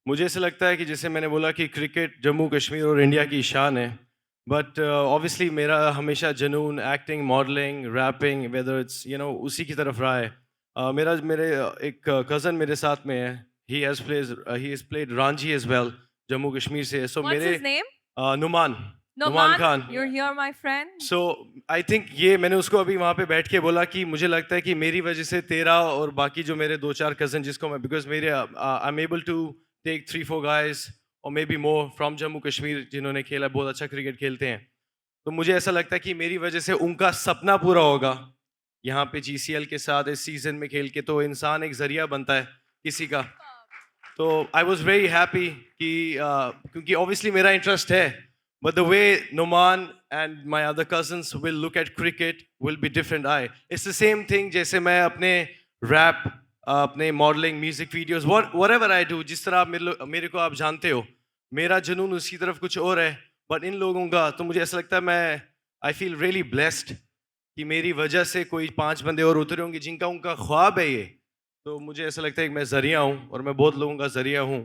मुझे ऐसा लगता है कि जैसे मैंने बोला कि cricket Jammu Kashmir और इंडिया की शान है, बट ऑब्वियसली मेरा हमेशा जनून acting, modelling, rapping, whether it's उसी की तरफ रहा है. मेरे एक कज़न मेरे साथ में है, he has played Ranji as well, Jammu Kashmir से. सो मेरे Numan Khan, you're here, my friend. So I think ये मैंने उसको अभी वहाँ पे बैठ के बोला कि मुझे लगता है कि मेरी वजह से तेरा और बाकी जो मेरे 2-4 कज़न जिसको मैं, because मेरे I'm able to take 3-4 guys or maybe more from Jammu Kashmir जिन्होंने खेला, बहुत अच्छा क्रिकेट खेलते हैं. तो मुझे ऐसा लगता है कि मेरी वजह से उनका सपना पूरा होगा यहाँ पे GCL के साथ इस सीज़न में खेल के. तो इंसान एक ज़रिया बनता है किसी का. तो I was very happy कि क्योंकि obviously मेरा इंटरेस्ट है. But the way Numan and my other cousins will look at cricket will be different. It's the same thing जैसे मैं अपने rap, अपने modeling, music videos, whatever I do, जिस तरह आप मेरे को आप जानते हो, मेरा जुनून उसी तरफ कुछ और है. But इन लोगों का तो मुझे ऐसा लगता है I feel really blessed कि मेरी वजह से कोई 5 बंदे और उतरे होंगे जिनका उनका ख्वाब है ये. तो मुझे ऐसा लगता है कि मैं ज़रिया हूँ और मैं बहुत लोगों का ज़रिया हूँ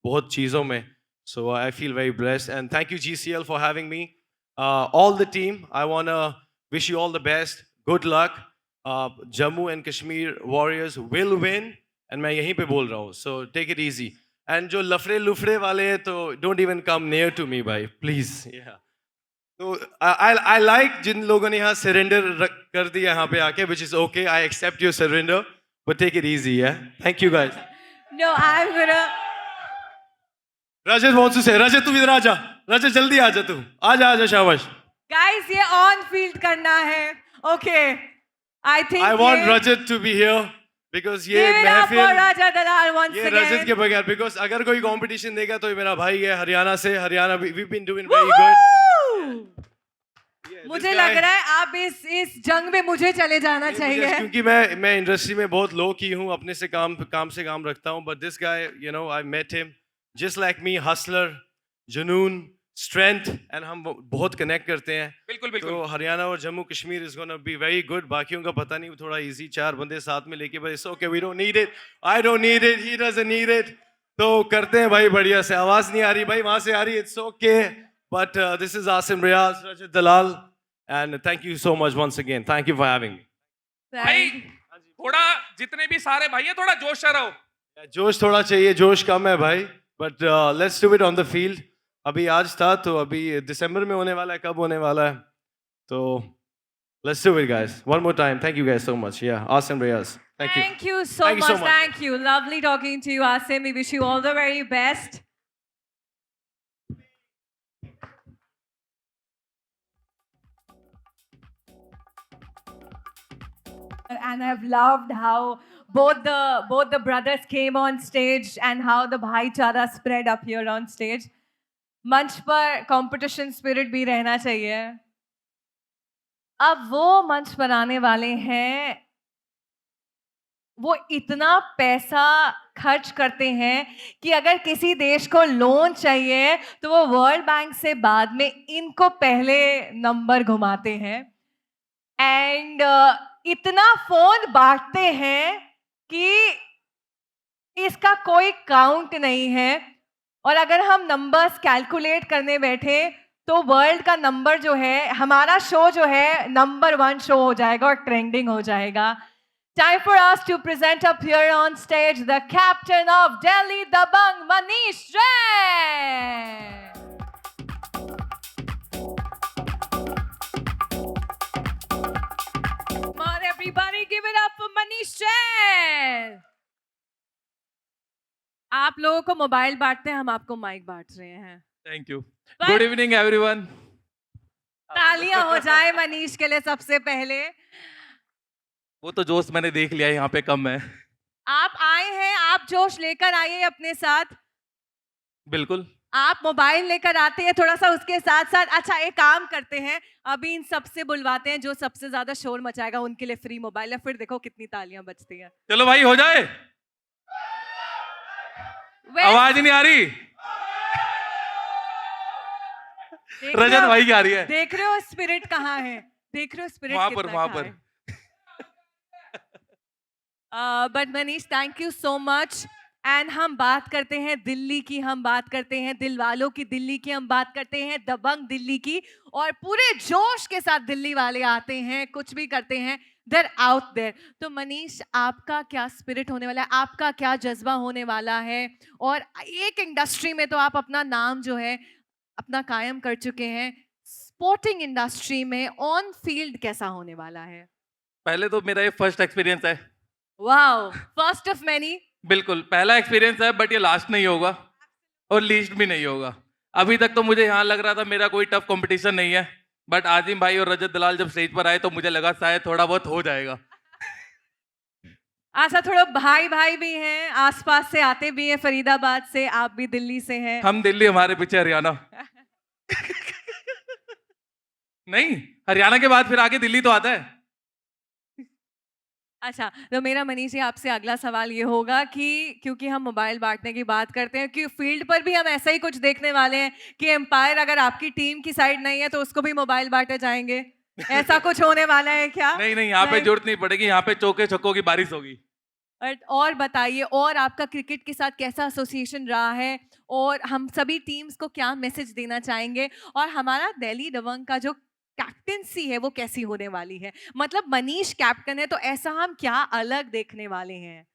बहुत चीज़ों में. So I feel very blessed, and thank you GCL for having me. All the team, I want to wish you all the best. Good luck. Jammu and Kashmir Warriors will win, and मैं यहीं पे बोल रहा हूँ. So take it easy. And जो लफड़े लुफड़े वाले हैं तो don't even come near to me, भाई, please. Yeah. So I like जिन लोगों ने यहाँ surrender कर दिया यहाँ पे आके, which is okay. I accept your surrender, but take it easy, yeah. Thank you guys. No, I'm gonna. Rajat wants to say, रजत तू इधर आजा, रजत जल्दी आजा तू, आजा शाबाश. Guys, ये on field करना है. Okay, I think. I want Rajat to be here because ये महफिल. Give it up for Rajat Dalal once ये again. रजत के बगैर, because अगर कोई competition देगा तो ये मेरा भाई है हरियाणा से. Haryana we've been doing very good. मुझे लग रहा है आप इस जंग में मुझे चले जाना चाहिए. क्योंकि मैं इंडस्ट्री में बहुत लो की हूँ, अपने से काम रखता हूँ. But this guy, I met him. Just like me, hustler, जुनून, strength, and हम बहुत connect करते हैं. बिल्कुल. तो हरियाणा और Jammu Kashmir is gonna be very good. बाकियों का पता नहीं, थोड़ा easy 4 बंदे साथ में लेके, but it's okay, we don't need it. I don't need it, he doesn't need it. तो करते हैं भाई बढ़िया से. आवाज़ नहीं आ रही भाई, वहाँ से आ रही, it's okay. But this is Asim Riaz, Rajat Dalal, and thank you so much once again. Thank you for having me. भाई थोड़ा जितने भी सारे भाई हैं थोड़ा जोश से रहो. जोश थोड़ा चाहिए, जोश कम है भाई, but let's do it on the field. अभी आज था तो अभी दिसंबर में होने वाला है, कब होने वाला है, तो let's do it guys. One more time. Thank you guys so much. Yeah, Asim Reyes. Thank you. Thank you so much. Thank you. Lovely talking to you, Asim. We wish you all the very best. And I've loved how both the brothers came on stage and how the bhaichara spread up here on stage. मंच पर competition spirit भी रहना चाहिए. अब वो मंच पर आने वाले हैं, वो इतना पैसा खर्च करते हैं कि अगर किसी देश को लोन चाहिए तो वो वर्ल्ड बैंक से बाद में इनको पहले नंबर घुमाते हैं. एंड इतना फोन बांटते हैं कि इसका कोई काउंट नहीं है. और अगर हम नंबर्स कैलकुलेट करने बैठे तो वर्ल्ड का नंबर जो है, हमारा शो जो है नंबर 1 शो हो जाएगा और ट्रेंडिंग हो जाएगा. Time for us to present up here on stage the captain of Delhi Dabang, Manish Jain. Come on everybody, give it up for Manish Jain. आप लोगों को मोबाइल बांटते हैं, हम आपको माइक बांट रहे हैं. Thank you. Good evening everyone. तालियां हो जाए मनीष के लिए सबसे पहले. वो तो जोश मैंने देख लिया यहाँ पे कम है. आप आए हैं, आप जोश लेकर आइए अपने साथ. बिल्कुल. आप मोबाइल लेकर आते हैं थोड़ा सा उसके साथ साथ. अच्छा एक काम करते हैं, अभी इन सबसे बुलवाते हैं, जो सबसे ज्यादा शोर मचाएगा उनके लिए फ्री मोबाइल है. फिर देखो कितनी तालियां बजती हैं. चलो भाई हो जाए. आवाज नहीं आ रही. रजत भाई की आ रही है. देख रहे हो स्पिरिट कहाँ है, देख रहे हो स्पिरिट वहां पर. But Manish thank you so much. And हम बात करते हैं दिल्ली की, हम बात करते हैं दिल वालों की दिल्ली की, हम बात करते हैं दबंग दिल्ली की. और पूरे जोश के साथ दिल्ली वाले आते हैं, कुछ भी करते हैं, they're out there. तो मनीष आपका क्या स्पिरिट होने वाला है, आपका क्या जज्बा होने वाला है? और एक इंडस्ट्री में तो आप अपना नाम जो है अपना कायम कर चुके हैं, स्पोर्टिंग इंडस्ट्री में ऑन फील्ड कैसा होने वाला है? पहले तो मेरा ये फर्स्ट एक्सपीरियंस है. Wow, first of many. बिल्कुल पहला एक्सपीरियंस है, बट ये लास्ट नहीं होगा और लीस्ट भी नहीं होगा. अभी तक तो मुझे यहाँ लग रहा था मेरा कोई टफ कंपटीशन नहीं है, बट आजिम भाई और रजत दलाल जब स्टेज पर आए तो मुझे लगा शायद थोड़ा बहुत हो जाएगा. ऐसा थोड़ा भाई भाई भी हैं, आसपास से आते भी हैं, फरीदाबाद से, आप भी दिल्ली से हैं. हम दिल्ली, हमारे पीछे हरियाणा. नहीं, हरियाणा के बाद फिर आगे दिल्ली तो आता है. अच्छा, तो मेरा मनीष जी आपसे अगला सवाल ये होगा कि क्योंकि हम मोबाइल बांटने की बात करते हैं, कि फील्ड पर भी हम ऐसा ही कुछ देखने वाले हैं कि एम्पायर अगर आपकी टीम की साइड नहीं है तो उसको भी मोबाइल बांटे जाएंगे. ऐसा कुछ होने वाला है क्या? नहीं, यहाँ पे जरूरत नहीं पड़ेगी, यहाँ पे चौके छक्कों की बारिश होगी. और बताइए, और आपका क्रिकेट के साथ कैसा एसोसिएशन रहा है, और हम सभी टीम्स को क्या मैसेज देना चाहेंगे, और हमारा दिल्ली दबंग का जो कैप्टेंसी है वो कैसी होने वाली है? मतलब मनीष कैप्टन है तो ऐसा हम क्या अलग देखने वाले हैं?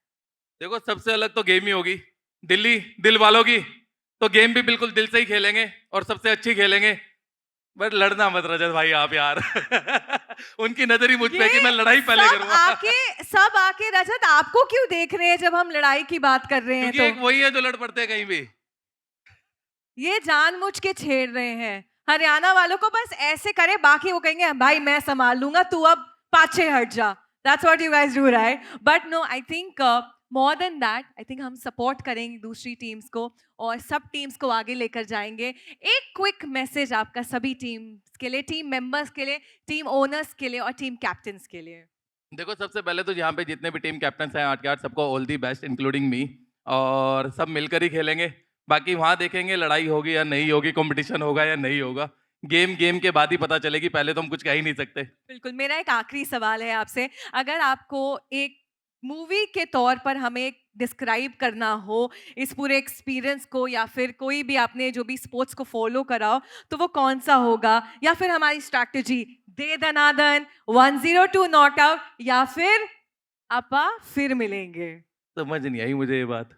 देखो सबसे अलग तो गेम ही होगी. दिल्ली दिल वालों की तो गेम भी बिल्कुल दिल से ही खेलेंगे और सबसे अच्छी खेलेंगे. बट लड़ना मत रजत भाई आप यार. उनकी नजर ही मुझ पे कि मैं लड़ाई पहले करूंगा. सब आके रजत आपको क्यों देख रहे हैं जब हम लड़ाई की बात कर रहे हैं? तो एक वही है जो लड़ पड़ते हैं कहीं भी. ये जानबूझ के छेड़ रहे हैं. हरियाणा वालों को बस ऐसे करे, बाकी वो कहेंगे भाई मैं संभाल लूंगा, तू अब पाछे हट जा. That's what you guys do, right? But no, I think more than that, I think हम सपोर्ट करेंगे दूसरी टीम्स को और सब टीम्स को आगे लेकर जाएंगे. एक क्विक मैसेज आपका सभी टीम्स के लिए, टीम मेंबर्स के लिए, टीम ओनर्स के लिए और टीम कैप्टन्स के लिए. देखो सबसे पहले तो यहाँ पे जितने भी टीम कैप्टन हैं 8 के 8, सबको all the best including me. और सब मिलकर ही खेलेंगे. बाकी वहाँ देखेंगे लड़ाई होगी या नहीं होगी, कंपटीशन होगा या नहीं होगा. गेम के बाद ही पता चलेगी, पहले तो हम कुछ कह ही नहीं सकते. बिल्कुल. मेरा एक आखिरी सवाल है आपसे, अगर आपको एक मूवी के तौर पर हमें डिस्क्राइब करना हो इस पूरे एक्सपीरियंस को, या फिर कोई भी आपने जो भी स्पोर्ट्स को फॉलो करा हो, तो वो कौन सा होगा? या फिर हमारी strategy they Dana Dan, 102 not out, या फिर आपा फिर मिलेंगे। समझ नहीं आई मुझे ये बात।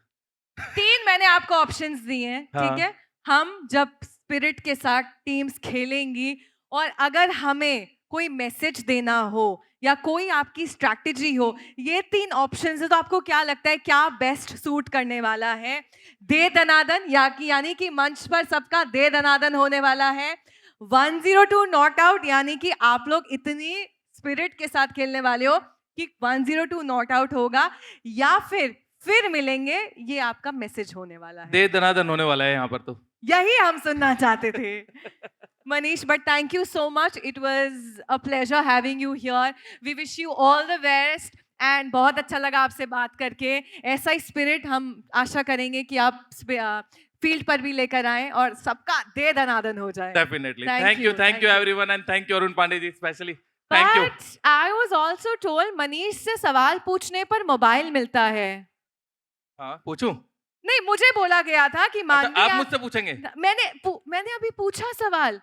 3 मैंने आपको ऑप्शंस दिए हैं, हाँ। ठीक है? हम जब स्पिरिट के साथ टीम्स खेलेंगी और अगर हमें कोई मैसेज देना हो या कोई आपकी स्ट्रैटेजी हो, ये 3 ऑप्शंस है, तो आपको क्या लगता है क्या बेस्ट सूट करने वाला है? दे दनादन यानी कि मंच पर सबका दे दनादन होने वाला है। 102 नॉट आउट यानी कि आप लोग इतनी स्पिरिट के साथ खेलने वाले हो कि 102 नॉट आउट होगा, या फिर मिलेंगे, ये आपका मैसेज होने वाला है। दे दनादन होने वाला है यहाँ पर तो। यही हम सुनना चाहते थे। Manish, but thank you so much. It was a pleasure having you here. We wish you all the best. And बहुत अच्छा लगा आपसे बात करके। ऐसा ही स्पिरिट हम आशा करेंगे कि आप फील्ड पर भी लेकर आएं और सबका दे दनादन हो जाए। Definitely. Thank you everyone, and thank you Arun Pandey ji especially. Thank you. But I was also told Manish से सवाल पूछने पर मोबाइल मिलता है। हाँ, पूछूं? नहीं, मुझे बोला गया था कि मानवी आप मुझसे पूछेंगे? मैंने अभी पूछा सवाल।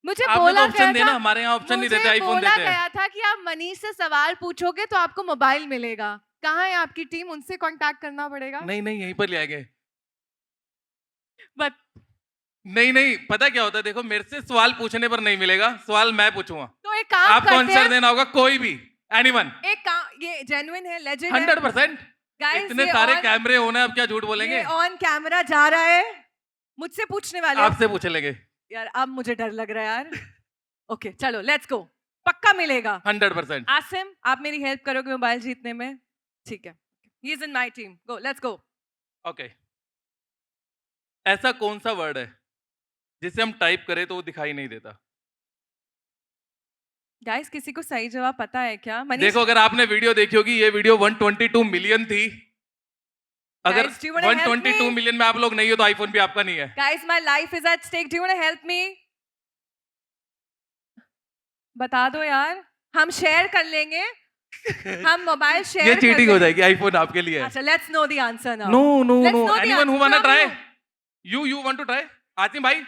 मुझे आपने बोला तो ऑप्शन गया देना, था, हमारे यहाँ ऑप्शन नहीं देते, मुझे आईफोन बोला देते हैं। गया था कि आप मनीष से सवाल पूछोगे तो आपको मोबाइल मिलेगा। कहाँ है आपकी टीम? उनसे कांटेक्ट करना पड़ेगा। नहीं यहीं पर ले आएंगे। बट नहीं, पता क्या होता है, देखो मेरे से सवाल पूछने पर नहीं मिलेगा, सवाल मैं पूछूंगा। तो एक काम आपको करते आंसर हैं, देना होगा, कोई भी, एनीवन। एक काम, ये जेन्युइन है, लेजेंड है। 100%। गाइस, इतने सारे कैमरे होने, अब क्या झूठ बोलेंगे? ये ऑन कैमरा जा रहा है, मुझसे पूछने वाले। आपसे पूछ लेंगे यार, अब मुझे डर लग रहा है यार। ओके, चलो लेट्स गो, पक्का मिलेगा। 100%। आसिम, आप मेरी हेल्प करोगे मोबाइल जीतने में? ठीक है, he is in my team, go, let's go. Okay, ऐसा कौन सा वर्ड है जिसे हम टाइप करें तो वो दिखाई नहीं देता? गाइस, किसी को सही जवाब पता है क्या? देखो, अगर आपने वीडियो देखी होगी, ये वीडियो 122 मिलियन थी। अगर Guys, do you wanna help 122 me? Million में आप लोग नहीं हो तो आईफोन भी आपका नहीं है। Guys, my life is at stake, do you want to help me? बता दो यार, हम शेयर कर लेंगे। हम मोबाइल शेयर ये चीटिंग हो जाएगी, आईफोन आपके लिए है। अच्छा, let's know the answer now. No, Let's know the anyone who answer want to from try? you. You want to try? Asim भाई,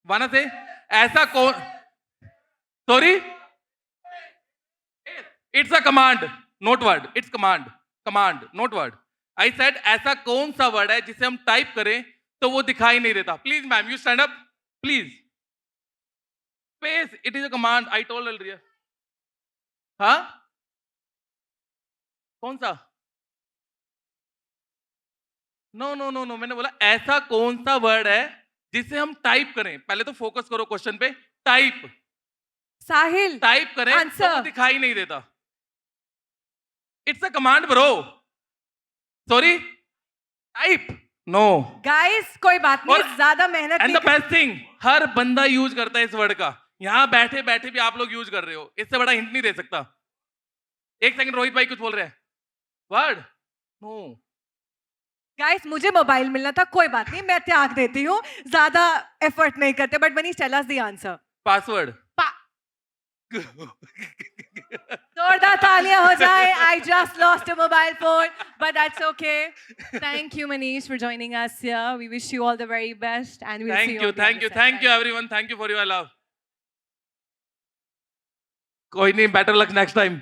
वाना से ऐसा कौन, sorry, it's a command, not word, it's command, not word. I said ऐसा कौन सा word है जिसे हम type करें तो वो दिखाई नहीं देता? Please ma'am, you stand up please. Space, it is a command, I told earlier. हाँ, कौन सा? नो, मैंने बोला ऐसा कौन सा वर्ड है जिसे हम टाइप करें। पहले तो फोकस करो क्वेश्चन पे। टाइप, साहिल, टाइप करें आंसर तो वो दिखाई नहीं देता। It's a command bro, sorry, type, no. Guys, कोई बात नहीं, ज्यादा मेहनत एंड नहीं द बेस्ट थिंग, हर बंदा यूज करता है इस वर्ड का। यहां बैठे बैठे भी आप लोग यूज कर रहे हो, इससे बड़ा हिंट नहीं दे सकता। एक सेकंड, रोहित भाई कुछ बोल रहे हैं। Word, no. गाइस, मुझे मोबाइल मिलना था, कोई बात नहीं, मैं त्याग देती हूँ, ज्यादा एफर्ट नहीं करते। But Manish, tell us the answer. Password. जोरदार तालियां हो जाए। I just lost a mobile phone, but that's okay. Thank you, Manish, for joining us here. We wish you all the very best, and we'll see you. Thank you everyone. Thank you for your love. कोई नहीं, better luck next time.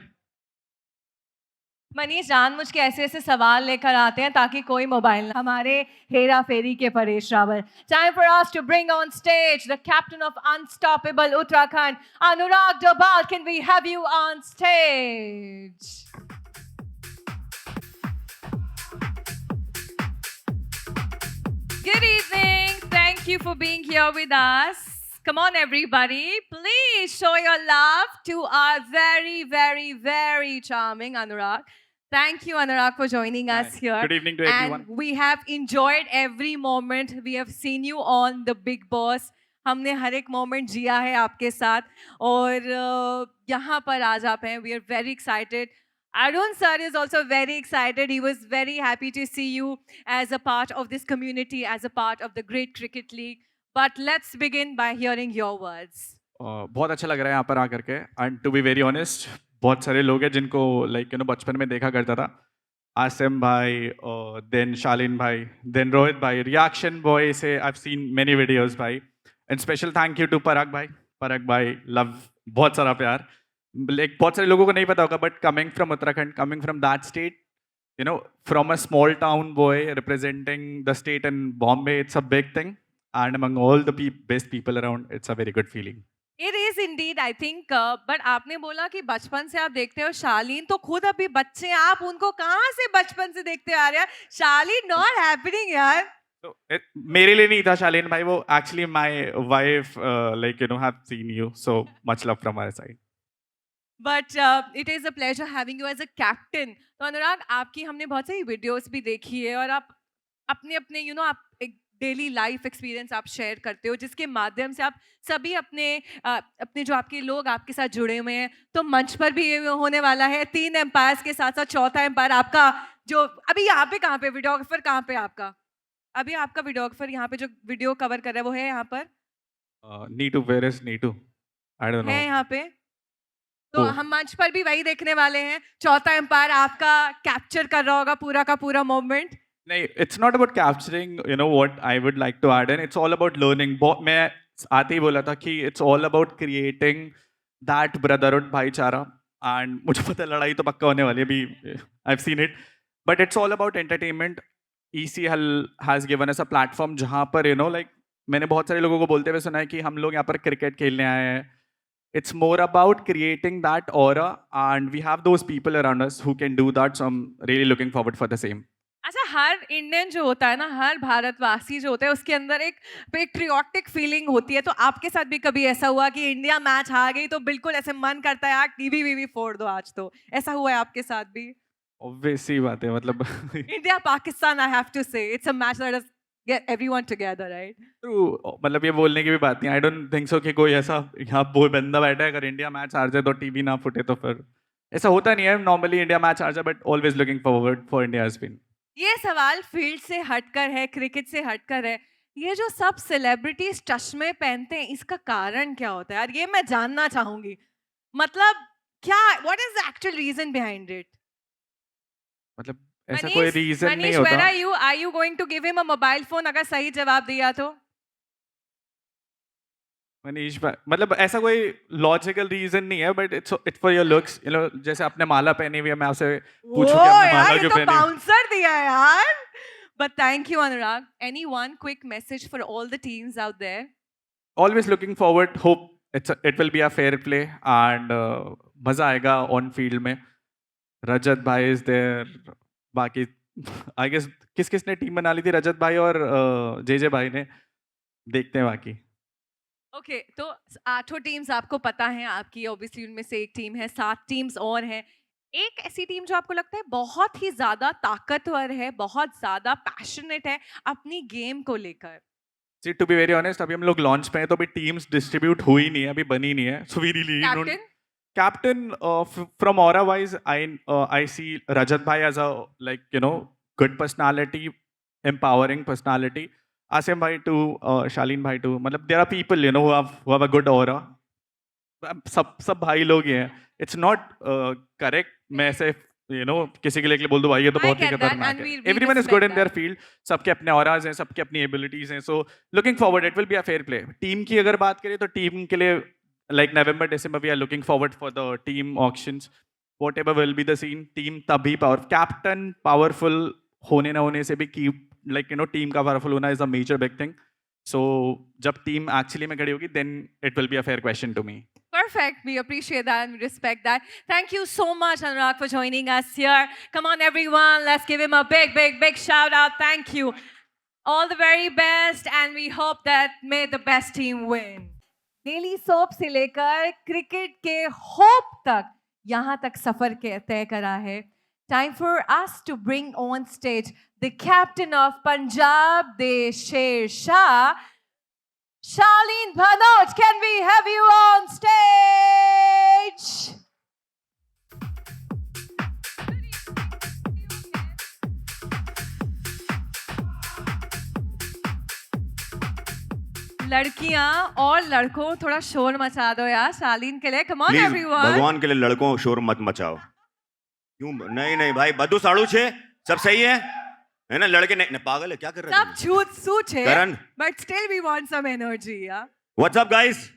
Manish जानबूझ के ऐसे ऐसे सवाल लेकर आते हैं ताकि कोई मोबाइल, हमारे हेरा फेरी के Paresh Rawal. Time for us to bring on stage the captain of Unstoppable Uttarakhand, Anurag Dobal. Can we have you on stage? Good evening. Thank you for being here with us. Come on, everybody. Please show your love to our very, very, very charming Anurag. Thank you, Anurag, for joining us here. Good evening to everyone. And we have enjoyed every moment. We have seen you on The Big Boss. हमने हर एक moment जिया है आपके साथ और यहाँ पर आज आप हैं. We are very excited. Arun sir is also very excited. He was very happy to see you as a part of this community, as a part of the Great Cricket League. But let's begin by hearing your words. बहुत अच्छा लग रहा है यहाँ पर आकर के. And to be very honest, बहुत सारे लोग हैं जिनको like you know बचपन में देखा करता था. आसिम भाई, then शालीन भाई, then रोहित भाई, reaction boy से I've seen many videos भाई. And special thank you to पराग भाई. पराग भाई, love, बहुत सारा प्यार. लाइक बहुत सारे लोगों को नहीं पता होगा, but coming from Uttarakhand, coming from that state, you know, from a small town boy representing the state in Bombay, it's a big thing. And among all the best people around, it's a very good feeling. It is indeed, I think. But आपने बोला कि बचपन से आप देखते हो, शालीन तो खुद अभी बच्चे हैं, आप उनको कहाँ से बचपन से देखते आ रहे हैं? शालीन not happening यार. So, मेरे लिए नहीं था शालीन भाई, वो actually my wife, like you know, have seen you. So much love from our side. But it is a pleasure having you as a captain. तो अनुराग, आपकी हमने बहुत सारी वीडियोस भी देखी है और आप अपने अपने you know, आप एक डेली लाइफ एक्सपीरियंस आप शेयर करते हो, जिसके माध्यम से आप सभी अपने जो आपके लोग आपके साथ जुड़े हुए हैं. तो मंच पर भी ये होने वाला है 3 एम्पायर्स के साथ साथ चौथा एम्पायर आपका, जो अभी यहाँ पे कहाँ पे वीडियोग्राफर कहाँ पे आपका, अभी आपका वीडियोग्राफर यहाँ पे जो वीडियो कवर कर रहा है वो है यहाँ पर, Neetu, where is Neetu? I don't know. है यहाँ पे. तो हम मंच पर भी वही देखने वाले हैं. चौथा एम्पायर आपका कैप्चर कर रहा होगा पूरा का पूरा मोमेंट. नहीं, it's not about capturing, you know, what I would like to add in. It's all about learning. मैं आते ही बोला था कि it's all about creating that brotherhood भाईचारा. And मुझे पता है लड़ाई तो पक्का होने वाली है अभी. I've seen it. But it's all about entertainment. ECL has given us a platform जहाँ पर, you know, like मैंने बहुत सारे लोगों को बोलते हुए सुना है कि हम लोग यहाँ पर क्रिकेट खेलने आए हैं. It's more about creating that aura, and we have those people around us who can do that. So I'm really looking forward for the same. अच्छा, हर इंडियन जो होता है ना, हर भारतवासी जो होता है, उसके अंदर एक पेट्रियोटिक फीलिंग होती है. तो आपके साथ भी कभी ऐसा हुआ कि इंडिया मैच हार गई तो बिल्कुल ऐसे मन करता है यार टीवी वीवी फोड़ दो आज? तो ऐसा हुआ है आपके साथ भी? Obvious ही बात है, मतलब India Pakistan, I have to say it's a match that is get everyone together, right? True. मतलब ये बोलने की भी बात नहीं. I don't think so कि कोई ऐसा यहाँ वो बंदा बैठा है अगर इंडिया मैच हार जाए तो टीवी ना फूटे, तो फिर ऐसा होता नहीं है. नॉर्मली इंडिया मैच हार जाए, but always looking forward for India has been. ये सवाल फील्ड से हटकर है, क्रिकेट से हटकर है. ये जो सब सेलिब्रिटीज चश्मे पहनते हैं, इसका कारण क्या होता है यार? ये मैं जानना चाहूंगी. मतलब क्या, what is the actual reason behind it? मतलब ऐसा कोई रीजन नहीं होता. Where are you? Are you going to give him a mobile phone अगर सही जवाब दिया तो? मनीष भाई, मतलब ऐसा कोई लॉजिकल रीजन नहीं है, but it's for your looks. You know, जैसे आपने माला पहनी हुई है, मैं आपसे पूछूं कि आपने माला क्यों पहनी? बाउंसर दिया है यार. But thank you, Anurag. Any one quick message for all the teams out there? Always looking forward. Hope it will be a fair play and मजा आएगा ऑन फील्ड में. रजत भाई इज देयर. बाकी आई गेस किसने team बना ली थी? रजत भाई और जे भाई ने. देखते हैं बाकी. ओके, तो 8 टीम्स आपको पता है आपकी, ऑब्वियसली उनमें से एक टीम है, 7 टीम्स और हैं. एक ऐसी टीम जो आपको लगता है बहुत ही ज्यादा ताकतवर है, बहुत ज्यादा पैशनेट है अपनी गेम को लेकर? सी, टू बी वेरी ऑनेस्ट, अभी हम लोग लॉन्च पे हैं तो अभी टीम्स डिस्ट्रीब्यूट हुई नहीं है, अभी बनी नहीं है. So we really don't. Captain, from aura wise, I see Rajat bhai as a, like, you know, good personality, empowering personality. Asim bhai too, Shaleen bhai too. मतलब there are people, you know, who have a good aura. सब भाई लोग ही हैं. It's not correct. मैं ऐसे, you know, किसी के लिए बोल दूं भाई ये तो बहुत ही खतरनाक है. Everyone is good in their field. सबके अपने auras हैं, सबके अपनी abilities हैं. So looking forward, it will be a fair play. Team की अगर बात करें तो टीम के लिए like November, December, we are looking forward for the team auctions. Whatever will be the scene, team तभी power, captain powerful होने ना होने से भी keep, like, you know, team का powerful होना is a major big thing. So जब team actually में खड़ी होगी, then it will be a fair question to me. Perfect. We appreciate that and we respect that. Thank you so much, Anurag, for joining us here. Come on, everyone. Let's give him a big, big, big shout out. Thank you. All the very best, and we hope that may the best team win. Daily soap से लेकर cricket के hope तक यहाँ तक सफर के तय करा है. Time for us to bring on stage the captain of Punjab, the Sher Shah, Shalin Bhanot. Can we have you on stage? लड़कियां और लड़कों, थोड़ा शोर मचा दो यार शालीन के लिए. Come on everyone. भगवान के लिए लड़कों शोर मत मचाओ. क्यों? नहीं भाई, બધું સારું છે, सब सही है ना? लड़के नहीं पागल है, क्या कर रहे हैं? सब छूत सूच है, Karan, but still we want some energy. Yeah what's up guys?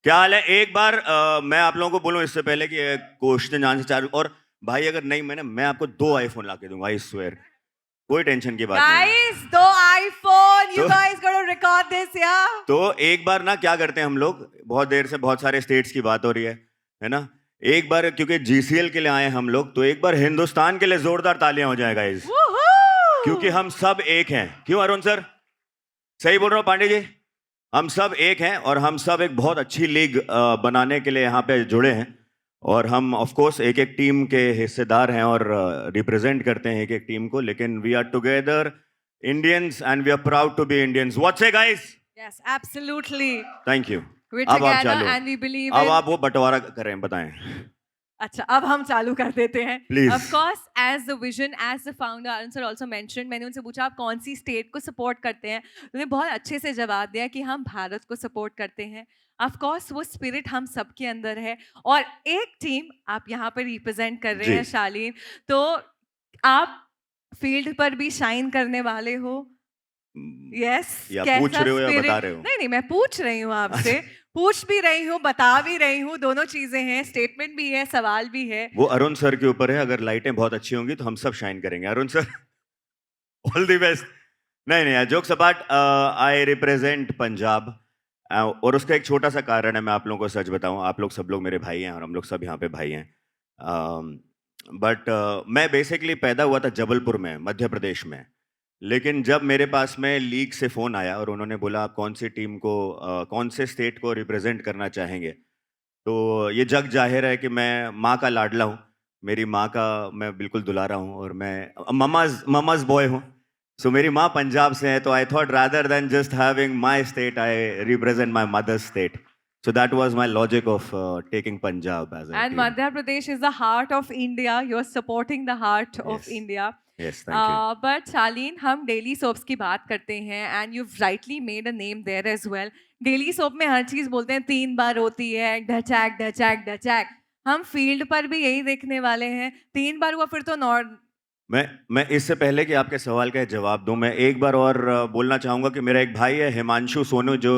क्या हाल है? एक बार मैं आप लोगों को बोलूं इससे पहले कि क्वेश्चन आंसर चालू, और भाई अगर नहीं मैं आपको 2 आईफोन ला के दूंगा, आई स्वेयर, कोई टेंशन की बात नहीं। Guys, 2 iPhone. You तो- guys got to record this, yeah? तो एक बार ना क्या करते हैं हम लोग, बहुत देर से बहुत सारे स्टेट्स की बात हो रही है ना, एक बार क्योंकि जीसीएल के लिए आए हम लोग, तो एक बार हिंदुस्तान के लिए जोरदार तालियां हो जाए गाइस, क्योंकि हम सब एक हैं। क्यों अरुण सर, सही बोल रहा हूँ पांडे जी? हम सब एक हैं और हम सब एक बहुत अच्छी लीग बनाने के लिए यहाँ पे जुड़े हैं, और हम ऑफ कोर्स एक एक टीम के हिस्सेदार हैं और रिप्रेजेंट करते हैं एक एक टीम को, लेकिन we are together Indians and we are proud to be Indians. What's it guys? Yes, absolutely. Thank you. We're अब आप together चालू, and we believe अब in. आप वो बंटवारा करें, बताएं। अच्छा, अब हम चालू कर देते हैं। Please. Of course, as the vision, as the founder, Arun sir also mentioned, मैंने उनसे पूछा आप कौन सी स्टेट को सपोर्ट करते हैं, उन्होंने बहुत अच्छे से जवाब दिया कि हम भारत को सपोर्ट करते हैं। Of course, वो स्पिरिट हम सबके अंदर है, और एक टीम आप यहाँ पर रिप्रेजेंट कर रहे हैं शालीन, तो आप फील्ड पर भी शाइन करने वाले हो। यस, या पूछ रहे हो या बता रहे हो? नहीं नहीं, मैं पूछ रही हूँ आपसे, पूछ भी रही हूँ, बता भी रही हूँ, दोनों चीजें हैं, स्टेटमेंट भी है, सवाल भी है। वो अरुण सर के ऊपर है, अगर लाइटें बहुत अच्छी होंगी तो हम सब शाइन करेंगे। Arun sir, all the best. नहीं, jokes apart, I represent Punjab, और उसका एक छोटा सा कारण है, मैं आप लोगों को सच बताऊं, आप लोग सब लोग मेरे भाई हैं और हम लोग सब यहाँ पे भाई हैं, बट मैं बेसिकली पैदा हुआ था जबलपुर में, मध्य प्रदेश में, लेकिन जब मेरे पास में लीग से फ़ोन आया और उन्होंने बोला आप कौन सी टीम को, कौन से स्टेट को रिप्रेजेंट करना चाहेंगे, तो ये जग जाहिर है कि मैं माँ का लाडला हूँ, मेरी माँ का मैं बिल्कुल दुलारा हूँ, और मैं ममाज बॉय हूँ। सो मेरी माँ पंजाब से है, तो I thought rather than just having my state, I represent my mother's state, so that was my logic of taking Punjab as a And team. Madhya Pradesh is the heart of India. You're supporting the heart of Yes. India. Yes, thank you. But Shaleen, हम daily soaps की बात करते हैं, and you've rightly made a name there as well. Daily soap में हर चीज बोलते हैं 3 बार होती है, ढचैक ढचैक ढचैक। हम फील्ड पर भी यही देखने वाले हैं, 3 बार हुआ फिर तो मैं इससे पहले कि आपके सवाल का जवाब दूं, मैं एक बार और बोलना चाहूँगा कि मेरा एक भाई है हिमांशु सोनू, जो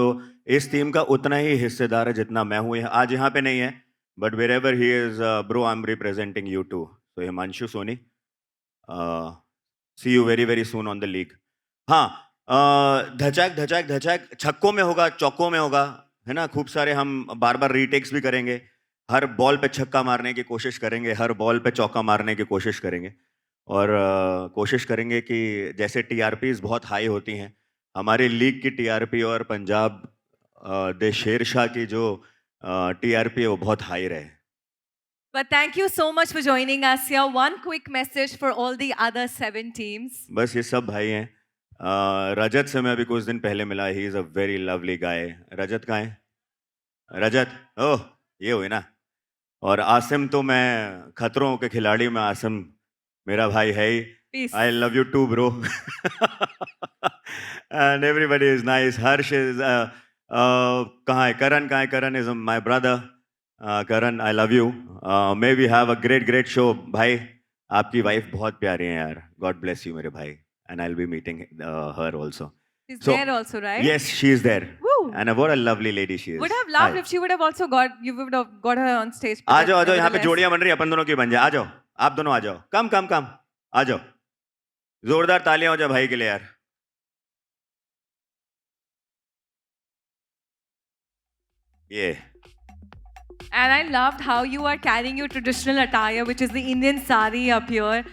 इस टीम का उतना ही हिस्सेदार है जितना मैं हूँ। आज यहाँ पे नहीं है, but wherever he is bro, I am representing you too. So Himanshu Soni, see you very very soon on the league. हाँ, धचैक धचैक धचैक छक्कों में होगा, चौकों में होगा, है ना, खूब सारे हम बार बार रीटेक्स भी करेंगे, हर बॉल पे छक्का मारने की कोशिश करेंगे, हर बॉल पे चौका मारने की कोशिश करेंगे, और कोशिश करेंगे कि जैसे टीआरपीज बहुत हाई होती हैं, हमारी लीग की टीआरपी और पंजाब दे शेर शाह की जो टीआरपी है वो बहुत हाई रहे। But thank you so much for joining us here. One quick message for all the other 7 teams. बस ये सब भाई हैं। रजत से मैं अभी कुछ दिन पहले मिला, he is a very lovely guy. Rajat कहाँ है? रजत, ओह ये हुई ना। और आसिम तो मैं खतरों के खिलाड़ी में, आसिम मेरा भाई है ही। I love you too bro. And everybody is nice. Harsh is कहाँ है? करण कहाँ है? Karan is my brother. Karan I love you. May we have a great show. भाई आपकी वाइफ बहुत प्यारी है यार, गॉड ब्लेस यू मेरे भाई, and I will be meeting her also. She's there also, right? Yes, she is there. Woo! And what a lovely lady she is. Would have loved Hi. if she would have also you would have got her on stage. आ जाओ यहाँ पे Nevertheless. जोड़ियां बन रही है, अपन दोनों की बन जाए। आ जाओ, आप दोनों आ जाओ, कम आ जाओ। जोरदार तालियां हो जाए भाई के लिए यार। ये And I loved how you are carrying your traditional attire, which is the Indian sari up here.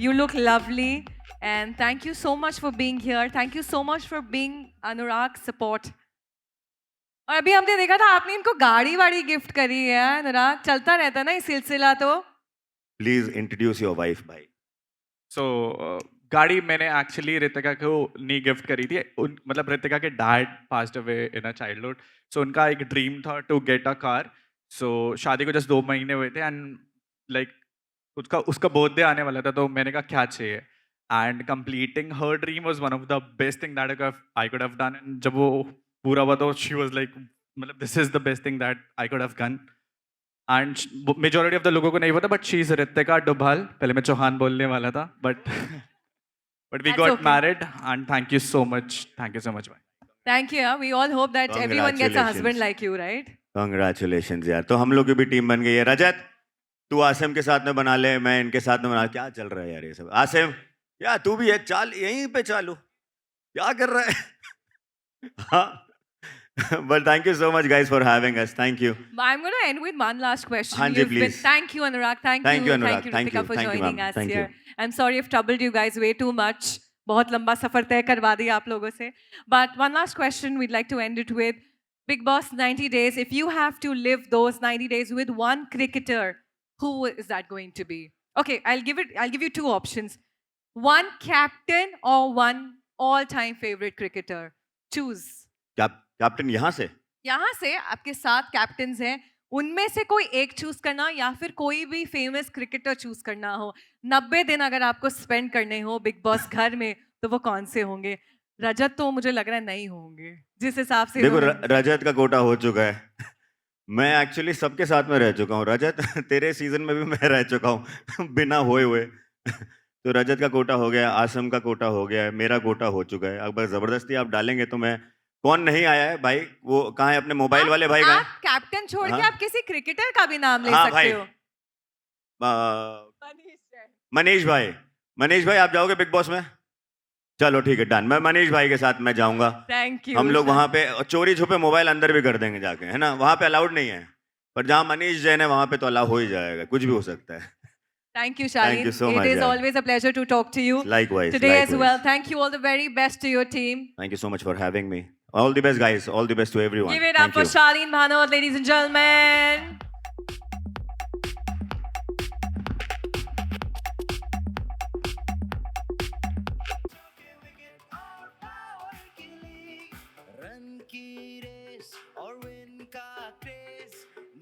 You look lovely. And thank you so much for being here. Thank you so much for being Anurag support. और अभी हमने देखा था आपने इनको गाड़ी वाड़ी gift करी है अनुराग, चलता रहता ना ये सिलसिला तो। प्लीज इंट्रोड्यूस योर वाइफ भाई। सो गाड़ी मैंने एक्चुअली रितिका को नहीं गिफ्ट करी थी, मतलब रितिका के dad passed away in a childhood, so उनका एक ड्रीम था to get a car. So शादी को जस्ट 2 महीने हुए थे, एंड लाइक उसका बर्थडे आने वाला था, तो मैंने कहा क्या चाहिए, and completing her dream was one of the best thing that I could have done. And जब वो पूरा हुआ तो शी वाज लाइक, मतलब this is the best thing that I could have done. And majority of the लोगों को नहीं पता, बट शी इज रितिका डुभाल। पहले मैं चौहान बोलने वाला था, but we got married, and thank you so much. Thank you so much, bye. Thank you. We all hope that everyone gets a husband like you, right? Congratulations यार, तो हम लोग की भी टीम बन गई है। रजत, तू आसिम के साथ में बना ले, मैं इनके साथ में बना। क्या चल रहा है यार ये सब? आसिम, यार तू भी एक चाल यहीं पे चालू, क्या कर रहा है? हाँ, but thank you so much guys for having us. Thank you. I'm going to end with one last question. हाँ जी, You've been, please. thank you, Anurag. Thank Thank you, you, Anurag. Thank Ritika, you. for Thank you, joining ma'am. us Thank here. you. I'm sorry if troubled you guys way too much. बहुत लंबा सफर तय करवा दिया आप लोगों से. But one last question we'd like to end it with. Big Boss 90 days. If you have to live those 90 days with one cricketer, who is that going to be? Okay, I'll give you two options. One captain or one all-time favorite cricketer. Choose. Captain यहाँ से? यहाँ से आपके 7 captains हैं, उनमें से कोई एक चूज करना या फिर कोई भी फेमस क्रिकेटर चूज करना हो। 90 दिन अगर आपको स्पेंड करने हो बिग बॉस घर में, तो वो कौन से होंगे? रजत तो मुझे लग रहा है नहीं होंगे, जिस हिसाब से देखो इन्होंने- रजत का कोटा हो चुका है। मैं एक्चुअली सबके साथ में रह चुका हूँ। रजत, तेरे सीजन में भी मैं रह चुका हूँ बिना होए हुए। तो रजत का कोटा हो गया, आसम का कोटा हो गया है, मेरा कोटा हो चुका है। अगर जबरदस्ती आप डालेंगे तो मैं, कौन नहीं आया है भाई? वो कहाँ है अपने मोबाइल वाले भाई? आप कैप्टन छोड़ के हाँ? आप किसी क्रिकेटर का भी नाम ले हाँ सकते भाई, हो। मनीष भाई, मनीष भाई आप जाओगे बिग बॉस में? चलो ठीक है, डन। मैं मनीष भाई के साथ मैं जाऊंगा। Thank you, हम लोग sir. वहां पे चोरी छुपे मोबाइल अंदर भी कर देंगे जाके, है ना? वहां पे अलाउड नहीं है, पर जहाँ मनीष जैन है वहां पे तो अलाउ हो ही जाएगा, कुछ भी हो सकता है। Thank you, Shalin. Thank you so it much, is guys. always a pleasure to talk to you. Likewise, Today as likewise. well. Thank you. All the very best to your team. Thank you so much for having me. All the best guys, all the best to everyone. Give it up Thank for you. Shalin Bhanot, ladies and gentlemen. Run की race और win का craze,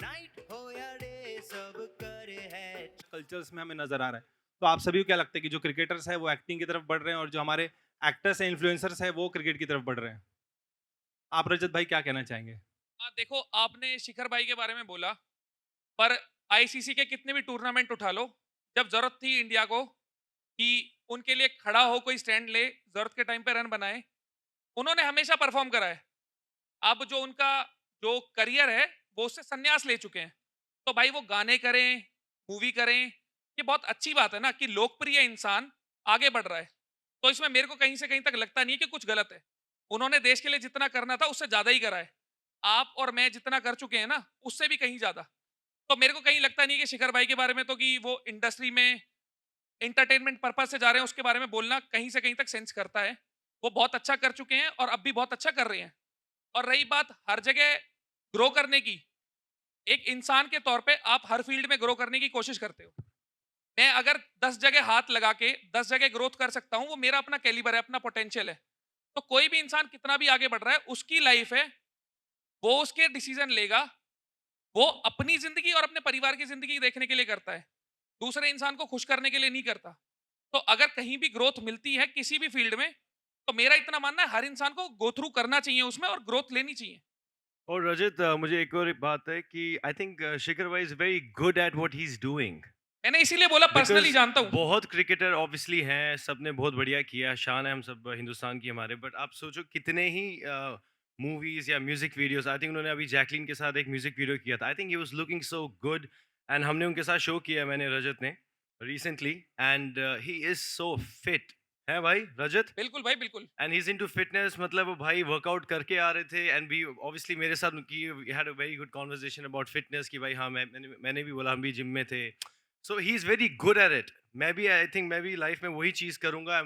night हो या day सब कर है। Cultures में हमें नजर आ रहा है। तो आप सभी को क्या लगता है कि जो क्रिकेटर्स है वो एक्टिंग की तरफ बढ़ रहे हैं और जो हमारे एक्टर्स हैं, इन्फ्लुएंसर्स हैं, वो क्रिकेट की तरफ बढ़ रहे हैं? आप रजत भाई क्या कहना चाहेंगे? हाँ, देखो आपने शिखर भाई के बारे में बोला, पर आईसीसी के कितने भी टूर्नामेंट उठा लो, जब जरूरत थी इंडिया को कि उनके लिए खड़ा हो, कोई स्टैंड ले, जरूरत के टाइम पे रन बनाए, उन्होंने हमेशा परफॉर्म करा है। अब जो उनका जो करियर है वो उससे संन्यास ले चुके हैं, तो भाई वो गाने करें, मूवी करें, ये बहुत अच्छी बात है ना कि लोकप्रिय इंसान आगे बढ़ रहा है। तो इसमें मेरे को कहीं से कहीं तक लगता नहीं है कि कुछ गलत है। उन्होंने देश के लिए जितना करना था उससे ज्यादा ही करा है। आप और मैं जितना कर चुके हैं ना, उससे भी कहीं ज्यादा। तो मेरे को कहीं लगता नहीं है कि शिखर भाई के बारे में तो कि वो इंडस्ट्री में एंटरटेनमेंट पर्पज से जा रहे हैं, उसके बारे में बोलना कहीं से कहीं तक सेंस करता है। वो बहुत अच्छा कर चुके हैं और अब भी बहुत अच्छा कर रहे हैं। और रही बात हर जगह ग्रो करने की, एक इंसान के तौर पे आप हर फील्ड में ग्रो करने की कोशिश करते हो। मैं अगर 10 जगह हाथ लगा के 10 जगह ग्रोथ कर सकता हूं, वो मेरा अपना कैलिबर है, अपना पोटेंशियल है। तो कोई भी इंसान कितना भी आगे बढ़ रहा है, उसकी लाइफ है, वो उसके डिसीजन लेगा। वो अपनी जिंदगी और अपने परिवार की जिंदगी देखने के लिए करता है, दूसरे इंसान को खुश करने के लिए नहीं करता। तो अगर कहीं भी ग्रोथ मिलती है किसी भी फील्ड में, तो मेरा इतना मानना है हर इंसान को गो थ्रू करना चाहिए उसमें और ग्रोथ लेनी चाहिए। और रजत, मुझे एक और बात है कि आई थिंक शिखर भाई is very good at what he is doing. मैंने इसीलिए बोला पर्सनली जानता हूँ। बहुत क्रिकेटर ऑब्वियसली हैं, सबने बहुत बढ़िया किया, शान है हम सब हिंदुस्तान की हमारे, बट आप सोचो कितने ही मूवीज या म्यूजिक वीडियोस। आई थिंक उन्होंने अभी जैकलिन के साथ एक म्यूजिक वीडियो किया था। I think he was looking so good and हमने उनके साथ शो किया, मैंने रजत ने recently, and he is so fit है भाई रजत। बिल्कुल भाई, बिल्कुल। And he is into fitness, मतलब वो भाई वर्कआउट करके आ रहे थे एंड भी ऑब्वियसली मेरे साथ की we had a very good conversation about fitness कि भाई हाँ मैंने भी बोला हम भी जिम में थे। So he is very good at it. मैं भी आई थिंक मैं भी लाइफ में वही चीज़ करूंगा।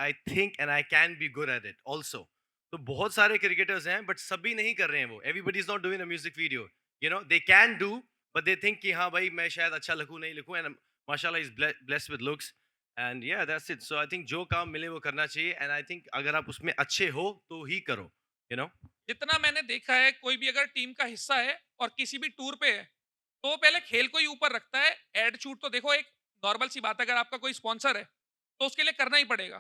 I think and I can be good at it also. तो बहुत सारे क्रिकेटर्स हैं बट सभी नहीं कर रहे हैं वो। Everybody is not doing a music video, you know they can do but they think कि हाँ भाई मैं शायद अच्छा लिखूँ नहीं लिखूँ, एंड माशाल्लाह is blessed with looks and yeah that's it. So I think जो काम मिले वो करना चाहिए, एंड आई थिंक अगर आप उसमें अच्छे हो तो ही करो, यू नो। जितना मैंने देखा है, कोई भी अगर टीम का हिस्सा है और किसी भी टूर पे है, तो वो पहले खेल को ही ऊपर रखता है। एड शूट तो देखो एक नॉर्मल सी बात है, अगर आपका कोई स्पॉन्सर है तो उसके लिए करना ही पड़ेगा।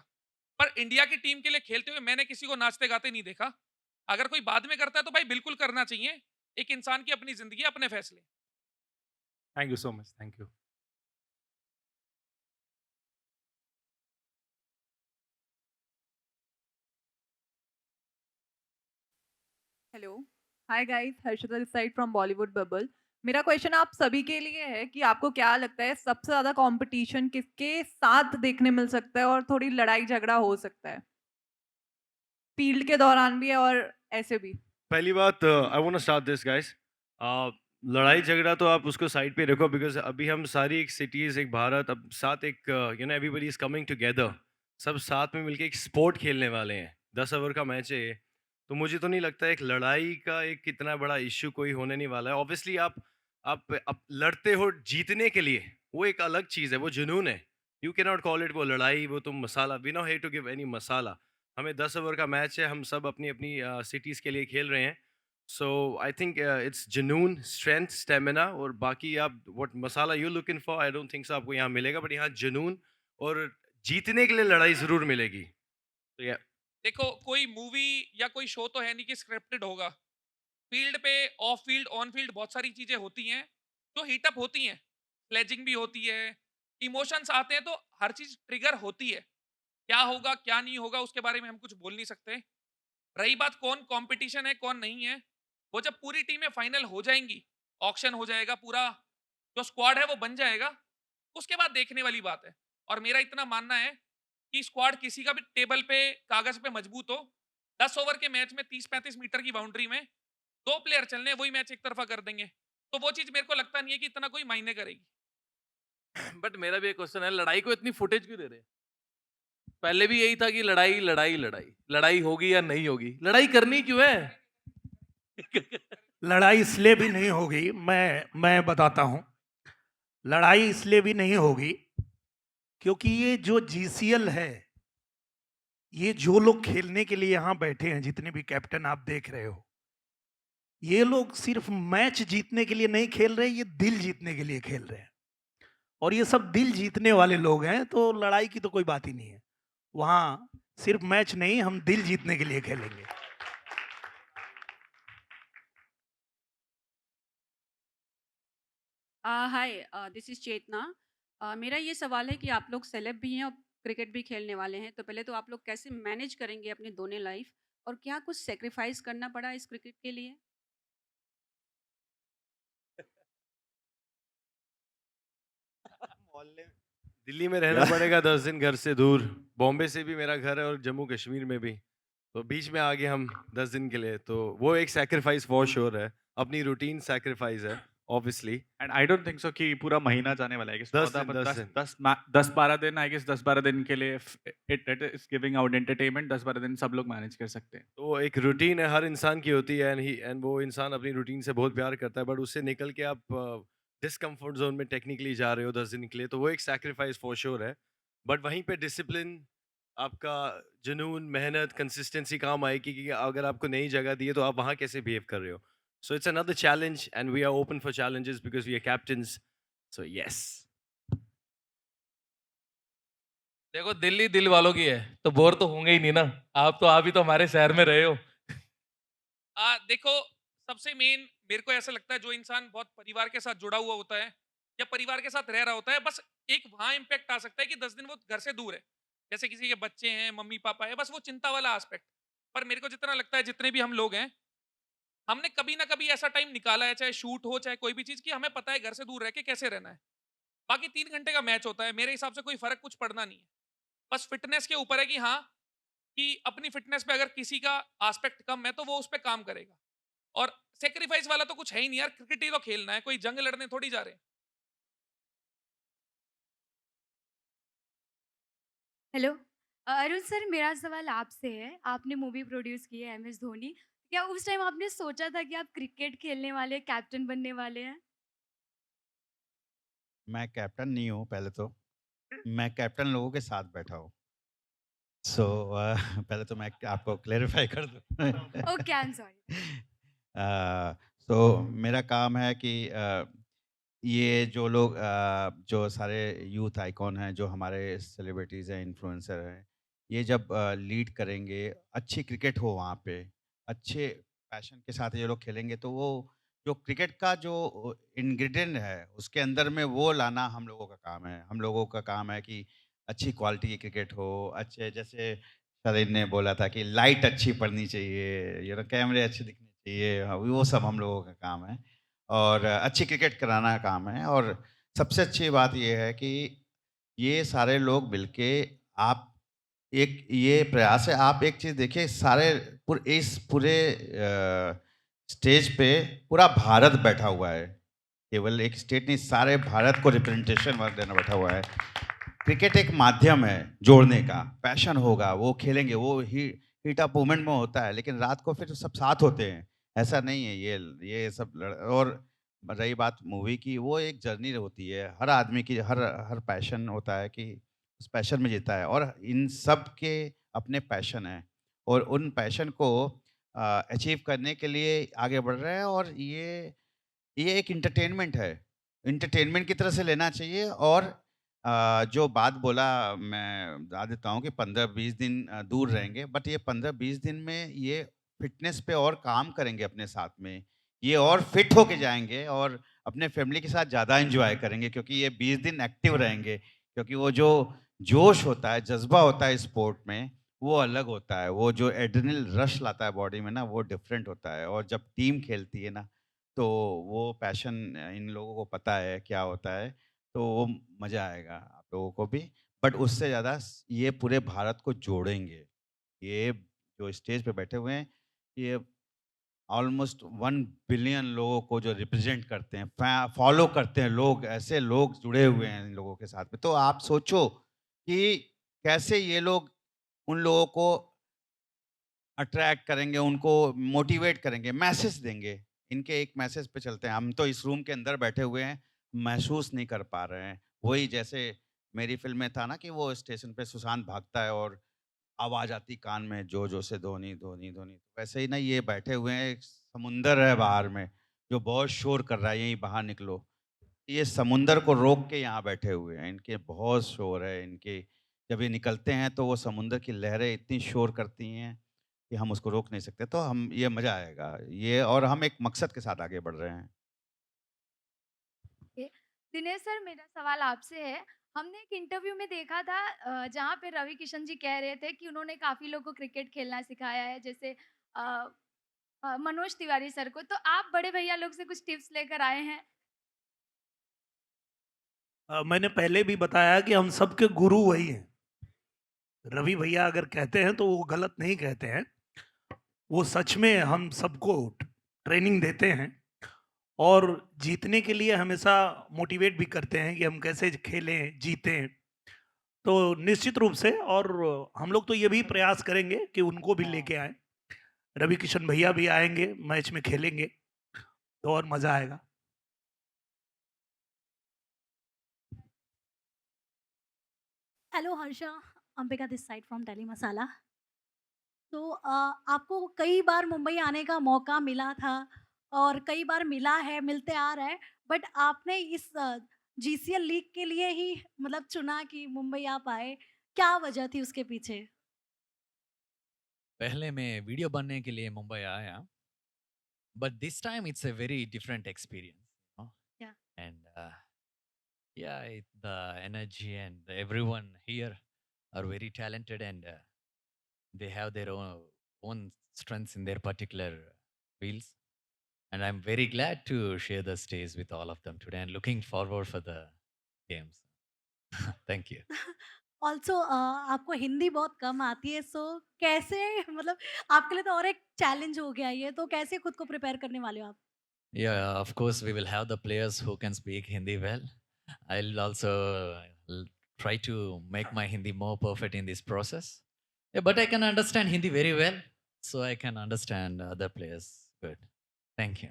पर इंडिया की टीम के लिए खेलते हुए मैंने किसी को नाचते गाते नहीं देखा। अगर कोई बाद में करता है तो भाई बिल्कुल करना चाहिए। एक इंसान की अपनी जिंदगी, अपने फैसले। Thank you so much, thank you. Hello, hi guys, Harshita this side from Bollywood bubble. मेरा क्वेश्चन आप सभी के लिए है कि आपको क्या लगता है सबसे ज्यादा कंपटीशन किसके साथ देखने मिल सकता है और थोड़ी लड़ाई झगड़ा हो सकता है, फील्ड के दौरान भी है और ऐसे भी? पहली बात I want to start this guys. लड़ाई झगड़ा तो आप उसको साइड पे रखो, बिकॉज अभी हम सारी एक सिटीज़, एक भारत, अब साथ एक you know everybody is coming together, सब साथ में मिलके एक स्पोर्ट खेलने वाले हैं। 10 ओवर का मैच है ये, तो मुझे तो नहीं लगता एक लड़ाई का एक कितना बड़ा इश्यू कोई होने नहीं वाला है। ऑब्वियसली आप लड़ते हो जीतने के लिए, वो एक अलग चीज़ है, वो जुनून है। You can not call it वो लड़ाई, वो तुम मसाला। We know hate to give any masala. हमें 10 ओवर का मैच है, हम सब अपनी अपनी सिटीज़ के लिए खेल रहे हैं। सो आई थिंक इट्स जुनून, स्ट्रेंथ, स्टेमिना, और बाकी आप what masala you looking for, I don't think so आपको यहाँ मिलेगा, बट यहाँ जुनून और जीतने के लिए लड़ाई ज़रूर मिलेगी। तो या देखो, कोई मूवी या कोई शो तो है नहीं कि स्क्रिप्टेड होगा। फील्ड पे, ऑफ फील्ड, ऑन फील्ड बहुत सारी चीजें होती हैं जो हीटअप होती हैं, स्लेजिंग भी होती है, इमोशंस आते हैं, तो हर चीज ट्रिगर होती है। क्या होगा क्या नहीं होगा उसके बारे में हम कुछ बोल नहीं सकते। रही बात कौन कंपटीशन है कौन नहीं है, वो जब पूरी टीमें फाइनल हो जाएंगी, ऑक्शन हो जाएगा, पूरा जो स्क्वाड है वो बन जाएगा, उसके बाद देखने वाली बात है। और मेरा इतना मानना है कि स्क्वाड किसी का भी टेबल पे, कागज पे मजबूत हो, 10 ओवर के मैच में 30-35 मीटर की बाउंड्री में 2 प्लेयर चलने, वही मैच एक तरफा कर देंगे, तो वो चीज मेरे को लगता नहीं है कि इतना कोई मायने करेगी। बट मेरा भी एक क्वेश्चन है, लड़ाई को इतनी फुटेज क्यों दे रहे हैं? पहले भी यही था कि लड़ाई लड़ाई लड़ाई लड़ाई होगी या नहीं होगी, लड़ाई करनी क्यों है? लड़ाई इसलिए भी नहीं होगी, मैं बताता हूं। लड़ाई इसलिए भी नहीं होगी क्योंकि ये जो जीसीएल है, ये जो लोग खेलने के लिए यहाँ बैठे हैं, जितने भी कैप्टन आप देख रहे हो, ये लोग सिर्फ मैच जीतने के लिए नहीं खेल रहे, ये दिल जीतने के लिए खेल रहे हैं। और ये सब दिल जीतने वाले लोग हैं, तो लड़ाई की तो कोई बात ही नहीं है। वहाँ सिर्फ मैच नहीं, हम दिल जीतने के लिए खेलेंगे। हाय, दिस इज चेतना। मेरा ये सवाल है कि आप लोग सेलेब भी हैं और क्रिकेट भी खेलने वाले हैं, तो पहले तो आप लोग कैसे मैनेज करेंगे अपनी दोनों लाइफ, और क्या कुछ सेक्रीफाइस करना पड़ा इस क्रिकेट के लिए? दिल्ली में रहना पड़ेगा 10 दिन घर से दूर, बॉम्बे से भी मेरा घर है और जम्मू कश्मीर में भी, तो बीच में आ गए हम 10 दिन के लिए, तो वो एक सैक्रिफाइस फॉर श्योर है, अपनी रूटीन सैक्रिफाइस है obviously. And I don't think so कि पूरा महीना जाने वाला है कि 10-12 दिन, आई गेस 10-12 दिन के लिए it is giving out entertainment. 10-12 दिन सब लोग मैनेज कर सकते हैं। तो एक रूटीन है, हर इंसान की होती है, एंड वो इंसान अपनी रूटीन से बहुत प्यार करता है, बट उससे निकल के आप डिसकम्फर्ट जोन में टेक्निकली जा रहे हो 10 दिन के लिए, तो वो एक सैक्रिफाइस फॉर श्योर है। बट वहीं पे डिसिप्लिन, आपका जुनून, मेहनत, कंसिस्टेंसी काम आएगी कि अगर आपको नई जगह दी है तो आप वहाँ कैसे बिहेव कर रहे हो। So it's another challenge and we are open for challenges because we are captains. So yes, देखो दिल्ली दिल वालों की है, तो बोर तो होंगे ही नहीं ना। आप ही तो हमारे शहर में रहे हो। देखो, सबसे मेन मेरे को ऐसा लगता है, जो इंसान बहुत परिवार के साथ जुड़ा हुआ होता है या परिवार के साथ रह रहा होता है, बस एक वहां इम्पैक्ट आ सकता है कि 10 दिन वो घर से दूर है, जैसे किसी के बच्चे हैं, मम्मी पापा है, बस वो चिंता वाला एस्पेक्ट। पर मेरे को जितना लगता है, जितने भी हम लोग हैं, हमने कभी ना कभी ऐसा टाइम निकाला है, चाहे शूट हो चाहे कोई भी चीज, की हमें पता है घर से दूर रह के कैसे रहना है। बाकी 3 घंटे का मैच होता है, मेरे हिसाब से कोई फर्क कुछ पड़ना नहीं है। बस फिटनेस के ऊपर है कि हाँ, कि अपनी फिटनेस पे अगर किसी का एस्पेक्ट कम है तो वो उस पर काम करेगा। और सेक्रीफाइस वाला तो कुछ है ही नहीं यार, क्रिकेट ही तो खेलना है, कोई जंग लड़ने थोड़ी जा रहे हैं। हेलो अरुण सर, मेरा सवाल आपसे है। आपने मूवी प्रोड्यूस की है MS धोनी, क्या उस टाइम आपने सोचा था कि आप क्रिकेट खेलने वाले, कैप्टन बनने वाले हैं? मैं कैप्टन नहीं हूँ, पहले तो मैं कैप्टन लोगों के साथ बैठा हूँ। सो पहले तो मैं आपको क्लेरिफाई कर दूँ। Okay, I am sorry. तो मेरा काम है कि ये जो लोग जो सारे यूथ आइकॉन हैं, जो हमारे सेलिब्रिटीज़ हैं, इन्फ्लुएंसर हैं, ये जब लीड करेंगे, अच्छी क्रिकेट हो वहाँ पे, अच्छे पैशन के साथ ये लोग खेलेंगे, तो वो जो क्रिकेट का जो इंग्रेडिएंट है उसके अंदर में वो लाना हम लोगों का काम है। हम लोगों का काम है कि अच्छी क्वालिटी की क्रिकेट हो, अच्छे, जैसे शरीर ने बोला था कि लाइट अच्छी पड़नी चाहिए, कैमरे अच्छे दिखने ये वो सब हम लोगों का काम है और अच्छी क्रिकेट कराना काम है। और सबसे अच्छी बात ये है कि ये सारे लोग मिलके आप एक ये प्रयास है, आप एक चीज़ देखिए, सारे इस पूरे स्टेज पे पूरा भारत बैठा हुआ है, केवल एक स्टेट नहीं, सारे भारत को रिप्रेजेंटेशन देना बैठा हुआ है। क्रिकेट एक माध्यम है जोड़ने का, पैशन होगा वो खेलेंगे, वो हीट अप मूवमेंट में होता है, लेकिन रात को फिर सब साथ होते हैं, ऐसा नहीं है। ये सब और रही बात मूवी की, वो एक जर्नी होती है, हर आदमी की हर पैशन होता है कि उस पैशन में जीता है, और इन सब के अपने पैशन हैं और उन पैशन को अचीव करने के लिए आगे बढ़ रहे हैं। और ये एक इंटरटेनमेंट है, इंटरटेनमेंट की तरह से लेना चाहिए। और जो बात बोला, मैं बता देता हूँ कि 15-20 दिन दूर रहेंगे, बट ये 15-20 दिन में ये फिटनेस पे और काम करेंगे अपने साथ में, ये और फिट होके जाएंगे और अपने फैमिली के साथ ज़्यादा एंजॉय करेंगे, क्योंकि ये 20 दिन एक्टिव रहेंगे। क्योंकि वो जो जोश होता है, जज्बा होता है स्पोर्ट में, वो अलग होता है, वो जो एड्रेनल रश लाता है बॉडी में ना, वो डिफरेंट होता है। और जब टीम खेलती है ना, तो वो पैशन इन लोगों को पता है क्या होता है, तो वो मज़ा आएगा आप लोगों को भी। बट उससे ज़्यादा ये पूरे भारत को जोड़ेंगे। ये जो स्टेज पे बैठे हुए हैं, ये ऑलमोस्ट 1 बिलियन लोगों को जो रिप्रेजेंट करते हैं, फॉलो करते हैं लोग, ऐसे लोग जुड़े हुए हैं इन लोगों के साथ में। तो आप सोचो कि कैसे ये लोग उन लोगों को अट्रैक्ट करेंगे, उनको मोटिवेट करेंगे, मैसेज देंगे। इनके एक मैसेज पे चलते हैं। हम तो इस रूम के अंदर बैठे हुए हैं, महसूस नहीं कर पा रहे हैं। वही जैसे मेरी फिल्म में था ना कि वो स्टेशन पे सुशांत भागता है और आवाज़ आती कान में, जो जो से धोनी धोनी धोनी। वैसे ही ना, ये बैठे हुए हैं, एक समुंदर है बाहर में जो बहुत शोर कर रहा है, यहीं बाहर निकलो। ये समुंदर को रोक के यहाँ बैठे हुए हैं, इनके बहुत शोर है। इनके जब ये निकलते हैं तो वो समुंदर की लहरें इतनी शोर करती हैं कि हम उसको रोक नहीं सकते। तो हम ये मज़ा आएगा ये, और हम एक मकसद के साथ आगे बढ़ रहे हैं। दिनेश सर, मेरा सवाल आपसे है। हमने एक इंटरव्यू में देखा था जहाँ पे रवि किशन जी कह रहे थे कि उन्होंने काफ़ी लोगों को क्रिकेट खेलना सिखाया है, जैसे मनोज तिवारी सर को। तो आप बड़े भैया लोग से कुछ टिप्स लेकर आए हैं? मैंने पहले भी बताया कि हम सबके गुरु वही हैं। रवि भैया अगर कहते हैं तो वो गलत नहीं कहते हैं, वो सच में हम सबको ट्रेनिंग देते हैं और जीतने के लिए हमेशा मोटिवेट भी करते हैं कि हम कैसे खेलें, जीतें। तो निश्चित रूप से, और हम लोग तो ये भी प्रयास करेंगे कि उनको भी लेके आए। रवि किशन भैया भी आएंगे, मैच में खेलेंगे तो और मज़ा आएगा। Hello Harsha, Ambika this side from Delhi Masala. तो आपको कई बार मुंबई आने का मौका मिला था और कई बार मिला है, मिलते आ रहा है, बट आपने इस जीसीएल लीग के लिए ही मतलब चुना कि मुंबई आप आए, क्या वजह थी उसके पीछे? पहले मैं वीडियो बनने के लिए मुंबई आया, but this time it's a very different experience, you know? Yeah. And the energy and everyone here are very talented, and they have their own strengths in their particular fields. And I'm very glad to share the stage with all of them today, and looking forward for the games. Thank you. Also आपको हिंदी बहुत कम आती है, सो कैसे मतलब आपके लिए तो और एक चैलेंज हो गया ये, तो कैसे खुद को प्रिपेयर करने वाले हो आप? Yeah, of course, we will have the players who can speak Hindi well. I'll also try to make my Hindi more perfect in this process. Yeah, but I can understand Hindi very well, so I can understand other players good. Thank you.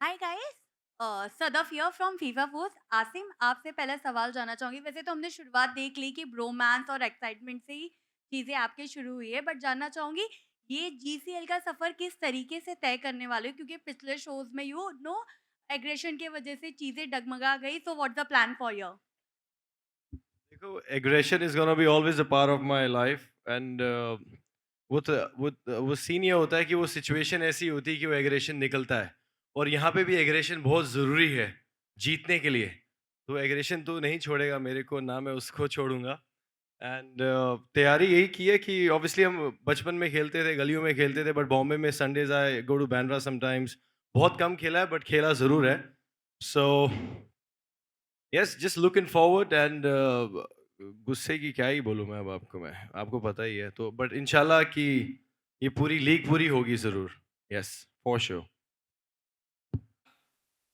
Hi guys, Sadaf here from FIFA foods. Asim, आपसे पहले सवाल जानना चाहूँगी। वैसे तो हमने शुरुआत देख ली कि ब्रोमांस और एक्साइटमेंट से ही चीज़ें आपके शुरू हुई है, बट जानना चाहूँगी ये जीसीएल का सफ़र किस तरीके से तय करने वाले हो? क्योंकि पिछले शोज़ में यू नो एग्रेशन की वजह से चीज़ें डगमगा गई। So what's the plan for your? देखो, aggression is gonna be always a part of my life, and वो सीन ये होता है कि वो सिचुएशन ऐसी होती है कि वो एग्रेशन निकलता है, और यहाँ पे भी एग्रेशन बहुत ज़रूरी है जीतने के लिए। तो एग्रेशन तो नहीं छोड़ेगा मेरे को, ना मैं उसको छोड़ूंगा। एंड तैयारी यही की है कि ऑब्वियसली हम बचपन में खेलते थे, गलियों में खेलते थे, बट बॉम्बे में Sundays I go to Bandra sometimes. बहुत कम खेला है बट खेला ज़रूर है। So yes, just looking forward and गुस्से की क्या ही बोलूँ मैं अब आपको पता ही है तो, बट इंशाल्लाह कि ये पूरी लीग पूरी होगी ज़रूर। Yes, for sure.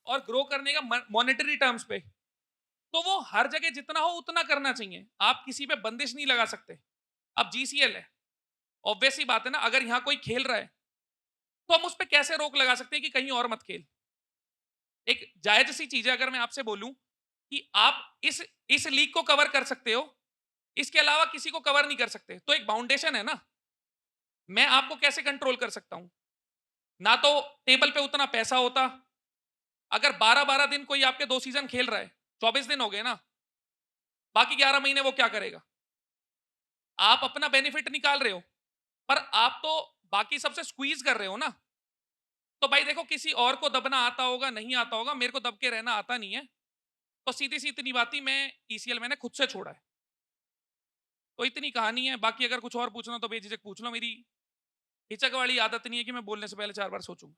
और ग्रो करने का मॉनेटरी टर्म्स पे, तो वो हर जगह जितना हो उतना करना चाहिए। आप किसी पे बंदिश नहीं लगा सकते। अब जीसीएल है, ऑब्वियस ही बात है ना, अगर यहाँ कोई खेल रहा है तो हम उस पर कैसे रोक लगा सकते हैं कि कहीं और मत खेल। एक जायज सी चीज है, अगर मैं आपसे बोलूं कि आप इस लीग को कवर कर सकते हो, इसके अलावा किसी को कवर नहीं कर सकते, तो एक बाउंडेशन है ना। मैं आपको कैसे कंट्रोल कर सकता हूं? ना तो टेबल पे उतना पैसा होता। अगर 12-12 दिन कोई आपके 2 सीजन खेल रहा है, 24 दिन हो गए ना, बाकी 11 महीने वो क्या करेगा? आप अपना बेनिफिट निकाल रहे हो, पर आप तो बाकी सबसे स्क्वीज कर रहे हो ना। तो भाई देखो, किसी और को दबना आता होगा, नहीं आता होगा, मेरे को दब के रहना आता नहीं है। तो सीधी सी इतनी बात ही, मैं ईसीएल मैंने खुद से छोड़ा है। तो इतनी कहानी है। बाकी अगर कुछ और पूछना तो बेझिझक पूछ लो। मेरी हिचक वाली आदत नहीं है कि मैं बोलने से पहले 4 बार सोचूं।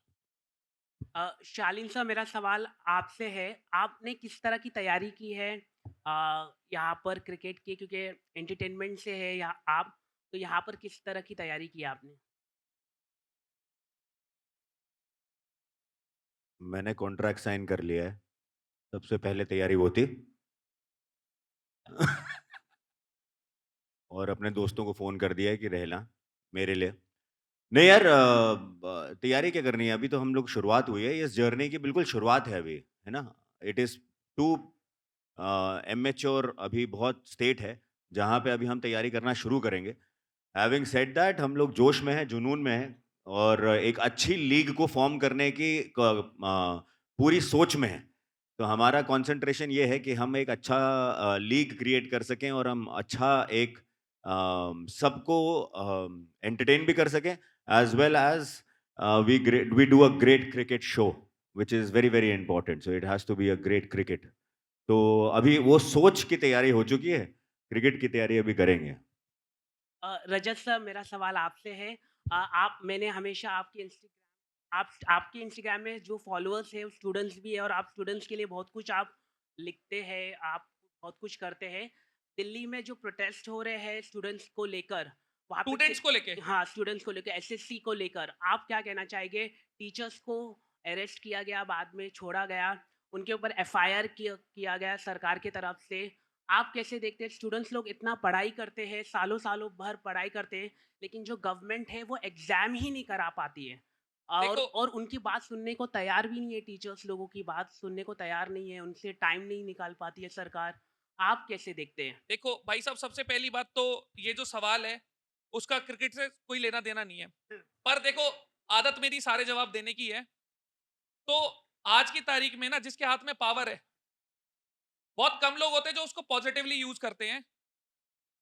शालीन सर, मेरा सवाल आपसे है, आपने किस तरह की तैयारी की है यहाँ पर क्रिकेट की, क्योंकि एंटरटेनमेंट से है या आप, तो यहाँ पर किस तरह की तैयारी की आपने? मैंने कॉन्ट्रैक्ट साइन कर लिया है, सबसे पहले तैयारी वो थी। और अपने दोस्तों को फ़ोन कर दिया है कि रहना मेरे लिए। नहीं यार, तैयारी क्या करनी है, अभी तो हम लोग शुरुआत हुई है, इस जर्नी की बिल्कुल शुरुआत है अभी, है ना। इट इज़ टू इमेच्योर, अभी बहुत स्टेट है जहाँ पे अभी हम तैयारी करना शुरू करेंगे। हैविंग सेड दैट, हम लोग जोश में हैं, जुनून में हैं, और एक अच्छी लीग को फॉर्म करने की पूरी सोच में है। तो हमारा कंसंट्रेशन ये है कि हम एक अच्छा लीग क्रिएट कर सकें, और हम अच्छा एक सबको एंटरटेन भी कर सकें, as well as we do a great cricket show, which is very very important. So it has to be a great cricket. तो अभी वो सोच की तैयारी हो चुकी है, क्रिकेट की तैयारी अभी करेंगे। रजत सर, मेरा सवाल आपसे है, मैंने हमेशा आपके इंस्टाग्राम में जो फॉलोअर्स है, स्टूडेंट्स भी है, और आप स्टूडेंट्स के लिए बहुत कुछ आप लिखते हैं, आप बहुत कुछ करते हैं। दिल्ली में जो प्रोटेस्ट हो रहे हैं स्टूडेंट्स को लेकर, वहाँ पे स्टूडेंट्स को लेके, हाँ, स्टूडेंट्स को लेकर, एसएससी को लेकर, आप क्या कहना चाहेंगे? टीचर्स को अरेस्ट किया गया, बाद में छोड़ा गया, उनके ऊपर एफआईआर किया गया सरकार की तरफ से। आप कैसे देखते हैं? स्टूडेंट्स लोग इतना पढ़ाई करते हैं, सालों सालों भर पढ़ाई करते हैं, लेकिन जो गवर्नमेंट है वो एग्जाम ही नहीं करा पाती है, और उनकी बात सुनने को तैयार भी नहीं है। टीचर्स लोगों की बात सुनने को तैयार नहीं है, उनसे टाइम नहीं निकाल पाती है सरकार। आप कैसे देखते हैं? देखो भाई साहब, सबसे पहली बात तो ये जो सवाल है उसका क्रिकेट से कोई लेना देना नहीं है। पर देखो, आदत मेरी सारे जवाब देने की है। तो आज की तारीख में ना, जिसके हाथ में पावर है, बहुत कम लोग होते हैं जो उसको पॉजिटिवली यूज करते हैं।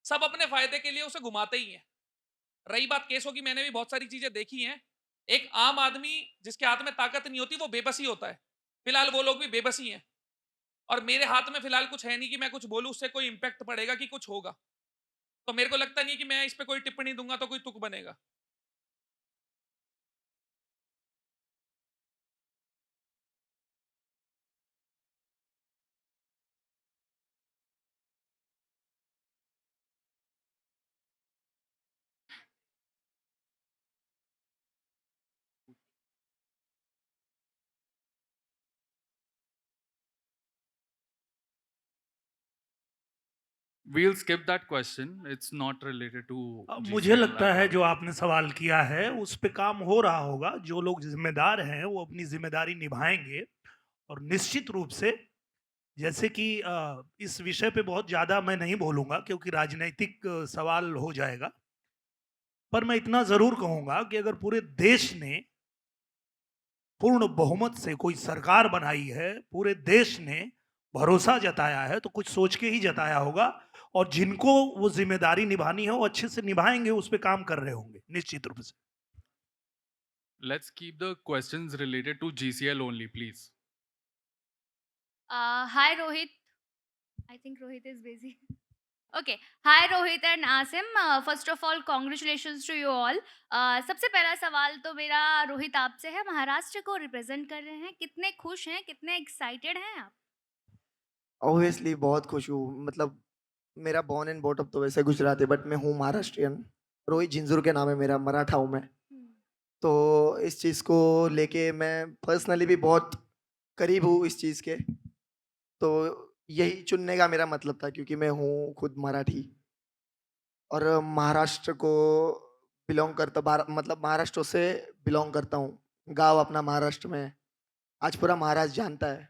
सब अपने फायदे के लिए उसे घुमाते ही हैं। रही बात केसों की, मैंने भी बहुत सारी चीजें देखी हैं। एक आम आदमी जिसके हाथ में ताकत नहीं होती, वो बेबसी होता है। फिलहाल वो लोग भी बेबसी हैं, और मेरे हाथ में फिलहाल कुछ है नहीं कि मैं कुछ बोलूं उससे कोई इंपैक्ट पड़ेगा कि कुछ होगा। तो मेरे को लगता नहीं है कि मैं इस पे कोई टिप्पणी दूंगा तो कोई तुक बनेगा। We'll skip that question. It's not related to मुझे GCL. लगता है जो आपने सवाल किया है उस पे काम हो रहा होगा। जो लोग जिम्मेदार हैं वो अपनी जिम्मेदारी निभाएंगे, और निश्चित रूप से, जैसे कि इस विषय पे बहुत ज़्यादा मैं नहीं बोलूँगा क्योंकि राजनैतिक सवाल हो जाएगा, पर मैं इतना ज़रूर कहूँगा कि अगर पूरे देश ने पूर्ण बहुमत से कोई सरकार बनाई है, पूरे देश ने भरोसा जताया है, तो कुछ सोच के ही जताया होगा, और जिनको वो जिम्मेदारी निभानी है वो अच्छे से निभाएंगे, उस पे काम कर रहे होंगे निश्चित रूप से। Let's keep the questions related to GCL only, please. Hi Rohit. I think Rohit is busy. Okay, hi Rohit and Asim, first of all congratulations to you all. सबसे पहला सवाल तो मेरा रोहित आपसे है, महाराष्ट्र को रिप्रेजेंट कर रहे हैं, कितने खुश हैं, कितने एक्साइटेड हैं आप? ऑब्वियसली बहुत खुश हूँ, मतलब मेरा बॉर्न एंड बॉट अप तो वैसे गुजरात है, बट मैं हूँ महाराष्ट्रियन। रोहित जिंजूर के नाम है मेरा, मराठा हूँ मैं। तो इस चीज़ को लेके मैं पर्सनली भी बहुत करीब हूँ इस चीज़ के। तो यही चुनने का मेरा मतलब था, क्योंकि मैं हूँ खुद मराठी और महाराष्ट्र को बिलोंग करता, मतलब महाराष्ट्र से बिलोंग करता हूँ। गाँव अपना महाराष्ट्र में है। आज पूरा महाराष्ट्र जानता है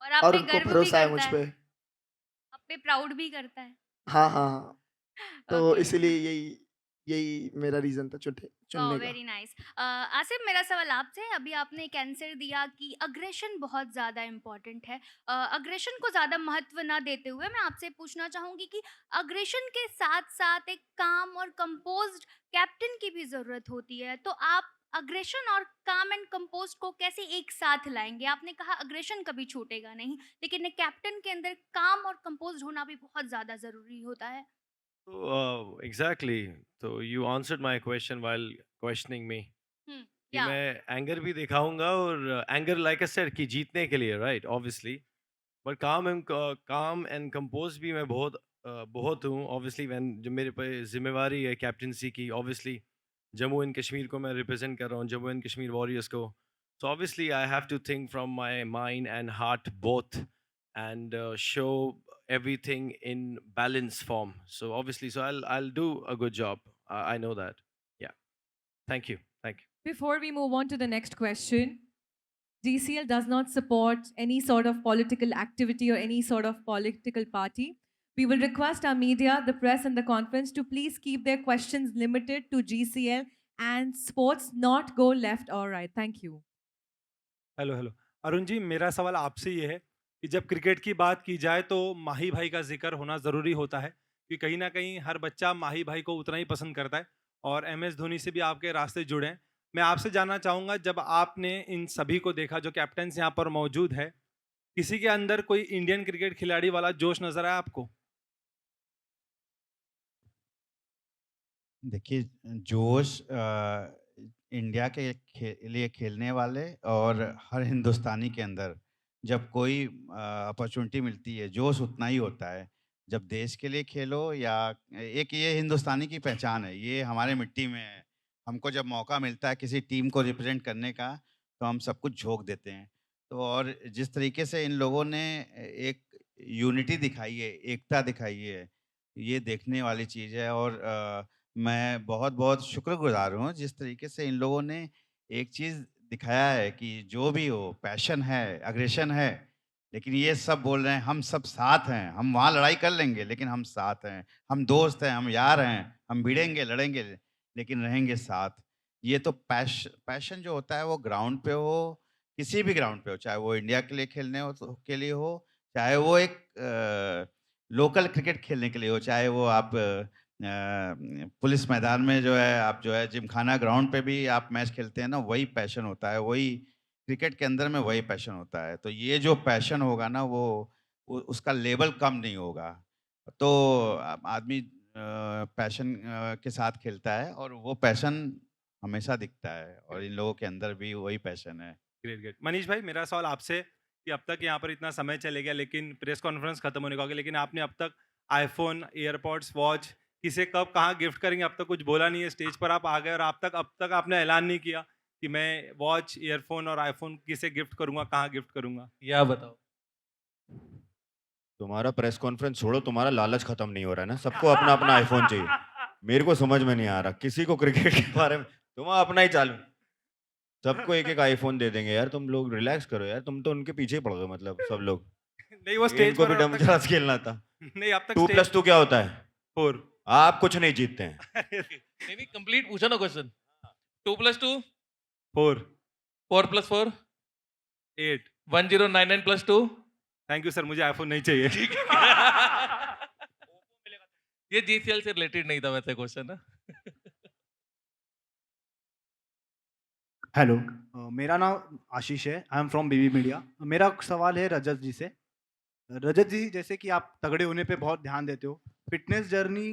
और आप और पे उनको गर्व भी भरोसा है करता मुझ है, पे। आप पे प्राउड भी करता है। हाँ, हाँ, हाँ। तो ओके, इसीलिए यही यही मेरा रीज़न था चुनने का। Very nice. आसिफ, मेरा सवाल आपसे है, अभी आपने एक आंसर दिया कि अग्रेशन बहुत ज़्यादा इम्पोर्टेंट है। अग्रेशन को ज़्यादा महत्व ना देते हुए मैं आपसे पूछना चाहूँगी कि अग्रेशन के साथ-साथ एक काम और कंपोज़्ड कैप्टन की भी ज़रूरत होती है। तो आप अग्रेशन और काम एंड कंपोज़्ड को कैसे एक साथ लाएँगे? आपने कहा अग्रेशन कभी छूटेगा नहीं, लेकिन एक कैप्टन के अंदर काम और कंपोज़्ड होना भी बहुत ज़्यादा ज़रूरी होता है। एग्जैक्टली, तो you answered my question while questioning me हुँ, कि या मैं एंगर भी दिखाऊंगा, और एंगर लाइक आई सेड कि जीतने के लिए, राइट, ऑब्वियसली। बट काम एंड कंपोज भी मैं बहुत हूँ, ऑब्वियसली। व्हेन जो मेरे पे जिम्मेवारी है कैप्टनसी की, ऑब्वियसली जम्मू एंड कश्मीर को मैं रिप्रेजेंट कर रहा हूँ, जम्मू एंड कश्मीर वॉरियर्स को। So obviously I have to think from my mind and heart both, and show everything in balance form. So obviously, so I'll do a good job. I know that. Yeah. Thank you. Thank you. Before we move on to the next question, GCL does not support any sort of political activity or any sort of political party. We will request our media, the press, and the conference to please keep their questions limited to GCL and sports, not go left or right. Thank you. Hello hello Arun ji, मेरा सवाल आपसे ये है कि जब cricket की बात की जाए तो माही भाई का जिक्र होना ज़रूरी होता है, कि कहीं ना कहीं हर बच्चा माही भाई को उतना ही पसंद करता है, और MS धोनी से भी आपके रास्ते जुड़े हैं। मैं आपसे जानना चाहूँगा, जब आपने इन सभी को देखा जो कैप्टन्स यहाँ पर मौजूद है, किसी के अंदर कोई इंडियन क्रिकेट खिलाड़ी वाला जोश नज़र आया आपको? देखिए, जोश इंडिया के लिए खेलने वाले और हर हिंदुस्तानी के अंदर जब कोई अपॉर्चुनिटी मिलती है, जोश उतना ही होता है। जब देश के लिए खेलो, या एक ये हिंदुस्तानी की पहचान है, ये हमारे मिट्टी में है। हमको जब मौका मिलता है किसी टीम को रिप्रेजेंट करने का, तो हम सब कुछ झोंक देते हैं। तो और जिस तरीके से इन लोगों ने एक यूनिटी दिखाई है, एकता दिखाई है, ये देखने वाली चीज़ है। और मैं बहुत-बहुत शुक्रगुज़ार हूँ जिस तरीके से इन लोगों ने एक चीज़ दिखाया है कि जो भी हो, पैशन है, एग्रेशन है, लेकिन ये सब बोल रहे हैं हम सब साथ हैं, हम वहाँ लड़ाई कर लेंगे लेकिन हम साथ हैं, हम दोस्त हैं, हम यार हैं, हम भिड़ेंगे, लड़ेंगे लेकिन रहेंगे साथ। ये तो पैशन जो होता है वो ग्राउंड पे हो, किसी भी ग्राउंड पे हो, चाहे वो इंडिया के लिए खेलने हो तो के लिए हो, चाहे वो एक लोकल क्रिकेट खेलने के लिए हो, चाहे वो आप पुलिस मैदान में जो है, आप जो है जिमखाना ग्राउंड पे भी आप मैच खेलते हैं ना, वही पैशन होता है, वही क्रिकेट के अंदर में वही पैशन होता है। तो ये जो पैशन होगा ना, वो उसका लेवल कम नहीं होगा। तो आदमी पैशन के साथ खेलता है और वो पैशन हमेशा दिखता है, और इन लोगों के अंदर भी वही पैशन है। Great great. मनीष भाई, मेरा सवाल आपसे कि अब तक यहाँ पर इतना समय चले गया, लेकिन प्रेस कॉन्फ्रेंस खत्म होने को आ गया, लेकिन आपने अब तक आईफोन, एयरपॉड्स, वॉच किसे कब कहाँ गिफ्ट करेंगे अब तक कुछ बोला नहीं है। स्टेज पर आप आ गए और अब तक आपने ऐलान नहीं किया कि मैं वॉच, ईयरफोन और आईफोन किसे गिफ्ट करूंगा, कहाँ गिफ्ट करूंगा, या बताओ। तुम्हारा प्रेस कॉन्फ्रेंस छोड़ो, तुम्हारा लालच खत्म नहीं हो रहा है ना। सबको अपना अपना आईफोन चाहिए। मेरे को समझ में नहीं आ रहा, किसी को क्रिकेट के बारे में, तुम्हारा अपना ही चालू, सबको एक एक आईफोन दे देंगे। यार तुम लोग रिलैक्स करो यार, तुम तो उनके पीछे पड़ गए, मतलब सब लोग। नहीं, वो स्टेज इनको पर भी अब तक डमचरास खेलना था। नहीं, अब तक 2+2 क्या होता है? 4। आप कुछ नहीं जीतते हैं। नहीं नहीं, कंप्लीट पूछा ना क्वेश्चन। 2+2 4, 4+4 8, 1099+2। थैंक यू सर, मुझे आईफोन नहीं चाहिए। ये GCL से रिलेटेड नहीं था वैसे क्वेश्चन ना। हेलो, मेरा नाम आशीष है। I am from BB media. मेरा सवाल है रजत जी से। रजत जी, जैसे कि आप तगड़े होने पे बहुत ध्यान देते हो, फिटनेस जर्नी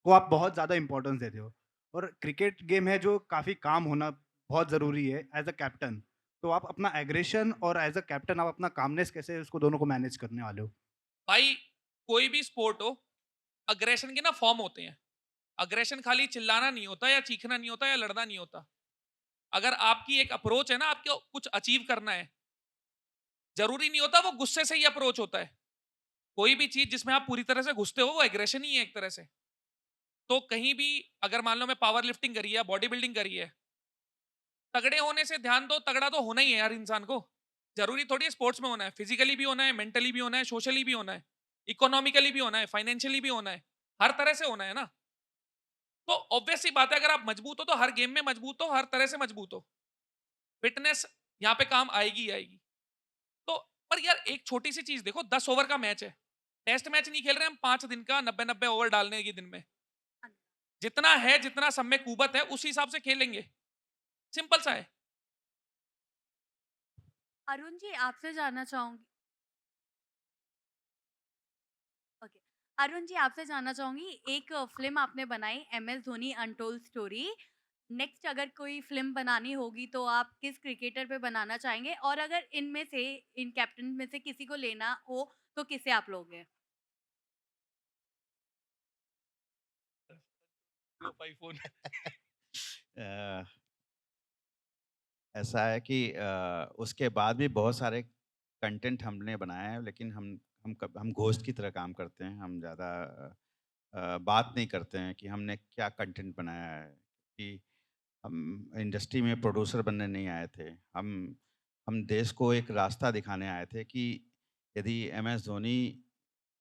को आप बहुत ज़्यादा इम्पोर्टेंस देते हो और क्रिकेट गेम है जो काफ़ी काम होना बहुत ज़रूरी है एज अ कैप्टन। तो आप अपना एग्रेशन और एज अ कैप्टन आप अपना कामनेस कैसे उसको दोनों को मैनेज करने वाले हो? भाई कोई भी स्पोर्ट हो, अग्रेशन के ना फॉर्म होते हैं। अग्रेशन खाली चिल्लाना नहीं होता या चीखना नहीं होता या लड़ना नहीं होता। अगर आपकी एक अप्रोच है ना, आपको कुछ अचीव करना है, जरूरी नहीं होता वो गुस्से से ही अप्रोच होता है। कोई भी चीज जिसमें आप पूरी तरह से घुसते हो वो एग्रेशन ही है एक तरह से। तो कहीं भी अगर मान लो मैं पावर लिफ्टिंग करी है, बॉडी बिल्डिंग करी है, तगड़े होने से ध्यान दो, तगड़ा तो होना ही है यार इंसान को। जरूरी थोड़ी है स्पोर्ट्स में होना है, फिजिकली भी होना है, मेंटली भी होना है, सोशली भी होना है, इकोनॉमिकली भी होना है, फाइनेंशियली भी होना है, हर तरह से होना है ना। तो ऑब्वियस सी बात है, अगर आप मजबूत हो तो हर गेम में मजबूत हो, हर तरह से मजबूत हो। फिटनेस यहाँ पे काम आएगी ही आएगी। तो पर यार एक छोटी सी चीज देखो, 10 ओवर का मैच है, टेस्ट मैच नहीं खेल रहे हम 5 दिन का, 90-90 ओवर डालने के दिन में। जितना है, जितना सब में कुवत है उस हिसाब से खेलेंगे, सिंपल सा है। अरुण जी आपसे जानना चाहूँगी ओके। अरुण जी आपसे जानना चाहूँगी एक फ़िल्म आपने बनाई MS Dhoni untold story. Next अगर कोई फ़िल्म बनानी होगी तो आप किस क्रिकेटर पे बनाना चाहेंगे? और अगर इनमें से इन कैप्टन में से किसी को लेना हो तो किसे आप लोगे? अ, ऐसा है कि उसके बाद भी बहुत सारे कंटेंट हमने बनाए हैं लेकिन हम घोस्ट की तरह काम करते हैं। हम ज़्यादा बात नहीं करते हैं कि हमने क्या कंटेंट बनाया है कि हम इंडस्ट्री में प्रोड्यूसर बनने नहीं आए थे। हम देश को एक रास्ता दिखाने आए थे कि यदि एमएस धोनी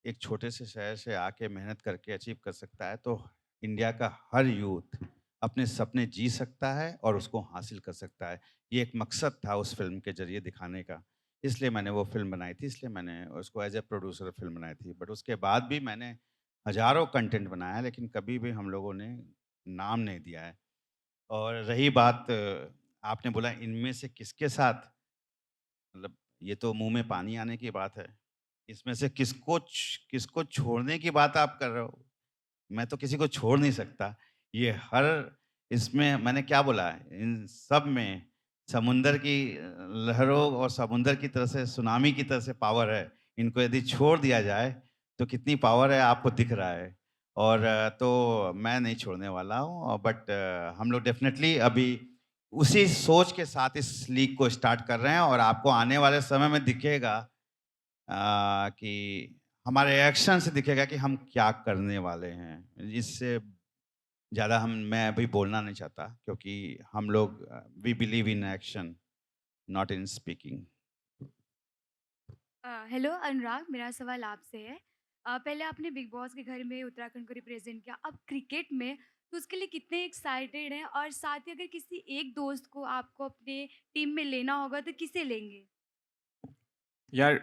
एक छोटे से शहर से आके मेहनत करके अचीव कर सकता है तो इंडिया का हर यूथ अपने सपने जी सकता है और उसको हासिल कर सकता है। ये एक मकसद था उस फ़िल्म के ज़रिए दिखाने का। इसलिए मैंने वो फ़िल्म बनाई थी, इसलिए मैंने उसको एज़ अ प्रोड्यूसर फ़िल्म बनाई थी। बट उसके बाद भी मैंने हज़ारों कंटेंट बनाया है लेकिन कभी भी हम लोगों ने नाम नहीं दिया है। और रही बात आपने बोला इनमें से किसके साथ, मतलब ये तो मुँह में पानी आने की बात है। इसमें से किसको छोड़ने की बात आप कर रहे हो? मैं तो किसी को छोड़ नहीं सकता। ये हर इसमें मैंने क्या बोला है, इन सब में समुंदर की लहरों और समुंदर की तरह से सुनामी की तरह से पावर है। इनको यदि छोड़ दिया जाए तो कितनी पावर है आपको दिख रहा है। और तो मैं नहीं छोड़ने वाला हूँ बट हम लोग डेफ़िनेटली अभी उसी सोच के साथ इस लीग को स्टार्ट कर रहे हैं और आपको आने वाले समय में दिखेगा कि हमारे एक्शन से दिखेगा कि हम क्या करने वाले हैं। इससे ज़्यादा मैं अभी बोलना नहीं चाहता क्योंकि हम लोग we believe in action not in speaking. Hello Anurag, मेरा सवाल आपसे है। पहले आपने बिग बॉस के घर में उत्तराखंड को रिप्रेजेंट किया, अब क्रिकेट में तो उसके लिए कितने एक्साइटेड हैं? और साथ ही अगर किसी एक दोस्त को आपको अपने टीम में लेना होगा तो किसे लेंगे? यार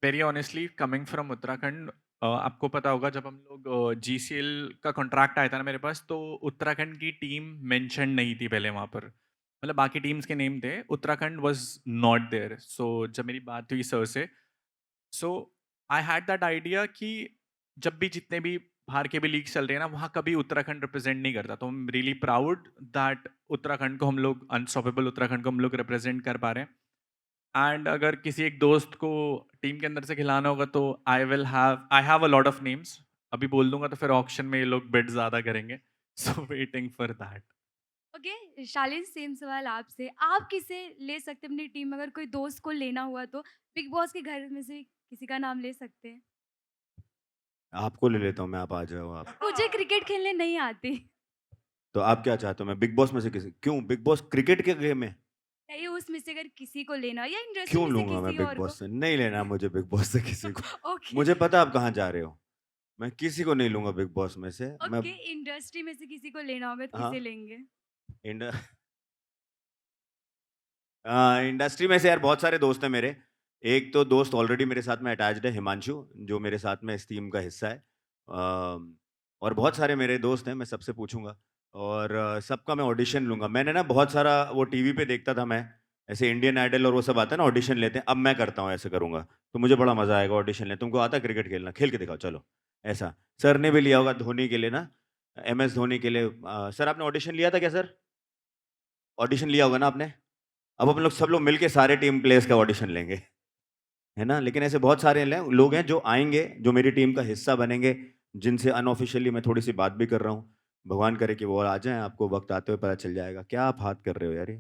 very honestly coming from Uttarakhand, आपको पता होगा जब हम लोग जीसीएल का कॉन्ट्रैक्ट आया था ना मेरे पास, तो उत्तराखंड की टीम मेंशन नहीं थी पहले वहाँ पर। मतलब बाकी टीम्स के नेम थे, उत्तराखंड वाज नॉट देयर। सो जब मेरी बात हुई सर से, सो आई हैड दैट आइडिया कि जब भी जितने भी बाहर के भी लीग चल रहे हैं ना, वहाँ कभी उत्तराखंड रिप्रेजेंट नहीं करता। तो I am really proud that Uttarakhand को हम लोग, अनस्टॉपेबल उत्तराखंड को हम लोग रिप्रेजेंट कर पा रहे हैं। एंड अगर किसी एक दोस्त को टीम के अंदर से खिलाना होगा तो I have a lot of names. अभी बोल दूंगा तो फिर ऑक्शन में ये लोग बिड ज़्यादा करेंगे। So waiting for that. Okay, Shaleen same सवाल आपसे। आप किसे ले सकते हैं अपनी टीम में अगर कोई दोस्त को लेना हुआ तो? बिग बॉस के घर में से किसी का नाम ले सकते हैं। आपको ले लेता हूँ मैं, आप आ जाओ आप। मुझे क्रिकेट खेलने नहीं आती। तो आप क्या चाहते हो, मैं बिग बॉस में से किसी, क्यों बिग बॉस क्रिकेट के गेम है? चाहिए उसमें से अगर किसी को लेना हो या इंडस्ट्री क्यों में से लूंगा मैं किसी बिग और बॉस को। से? नहीं लेना मुझे बिग बॉस से किसी को। ओके मुझे पता आप कहाँ जा रहे हो। मैं किसी को नहीं लूंगा बिग बॉस में से। मैं ओके, इंडस्ट्री में से किसी को लेना होगा तो हाँ किसे लेंगे? इंड इंडस्ट्री में से यार बहुत सारे दोस्त हैं मेरे। एक तो दोस्त ऑलरेडी मेरे साथ में अटैच्ड है, हिमांशु, जो मेरे साथ में इस टीम का हिस्सा है। और बहुत सारे मेरे दोस्त हैं, मैं सबसे पूछूंगा और सबका मैं ऑडिशन लूंगा। मैंने ना बहुत सारा वो टीवी पे देखता था मैं, ऐसे इंडियन आइडल और वो सब आता है ना, ऑडिशन लेते हैं। अब मैं करता हूँ, ऐसे करूंगा तो मुझे बड़ा मजा आएगा ऑडिशन ले। तुमको आता है क्रिकेट खेलना? खेल के दिखाओ चलो। ऐसा सर ने भी लिया होगा धोनी के लिए ना, MS धोनी के लिए। सर आपने ऑडिशन लिया था क्या सर? ऑडिशन लिया होगा ना आपने? अब अपन लोग सब लोग मिलके सारे टीम प्लेयर्स का ऑडिशन लेंगे, है ना? लेकिन ऐसे बहुत सारे लोग हैं जो आएंगे, जो मेरी टीम का हिस्सा बनेंगे, जिनसे अनऑफिशियली मैं थोड़ी सी बात भी कर रहा हूँ। भगवान करे कि वो आ जाएं, आपको वक्त आते हुए पता चल जाएगा। क्या आप हाथ कर रहे हो यार, ये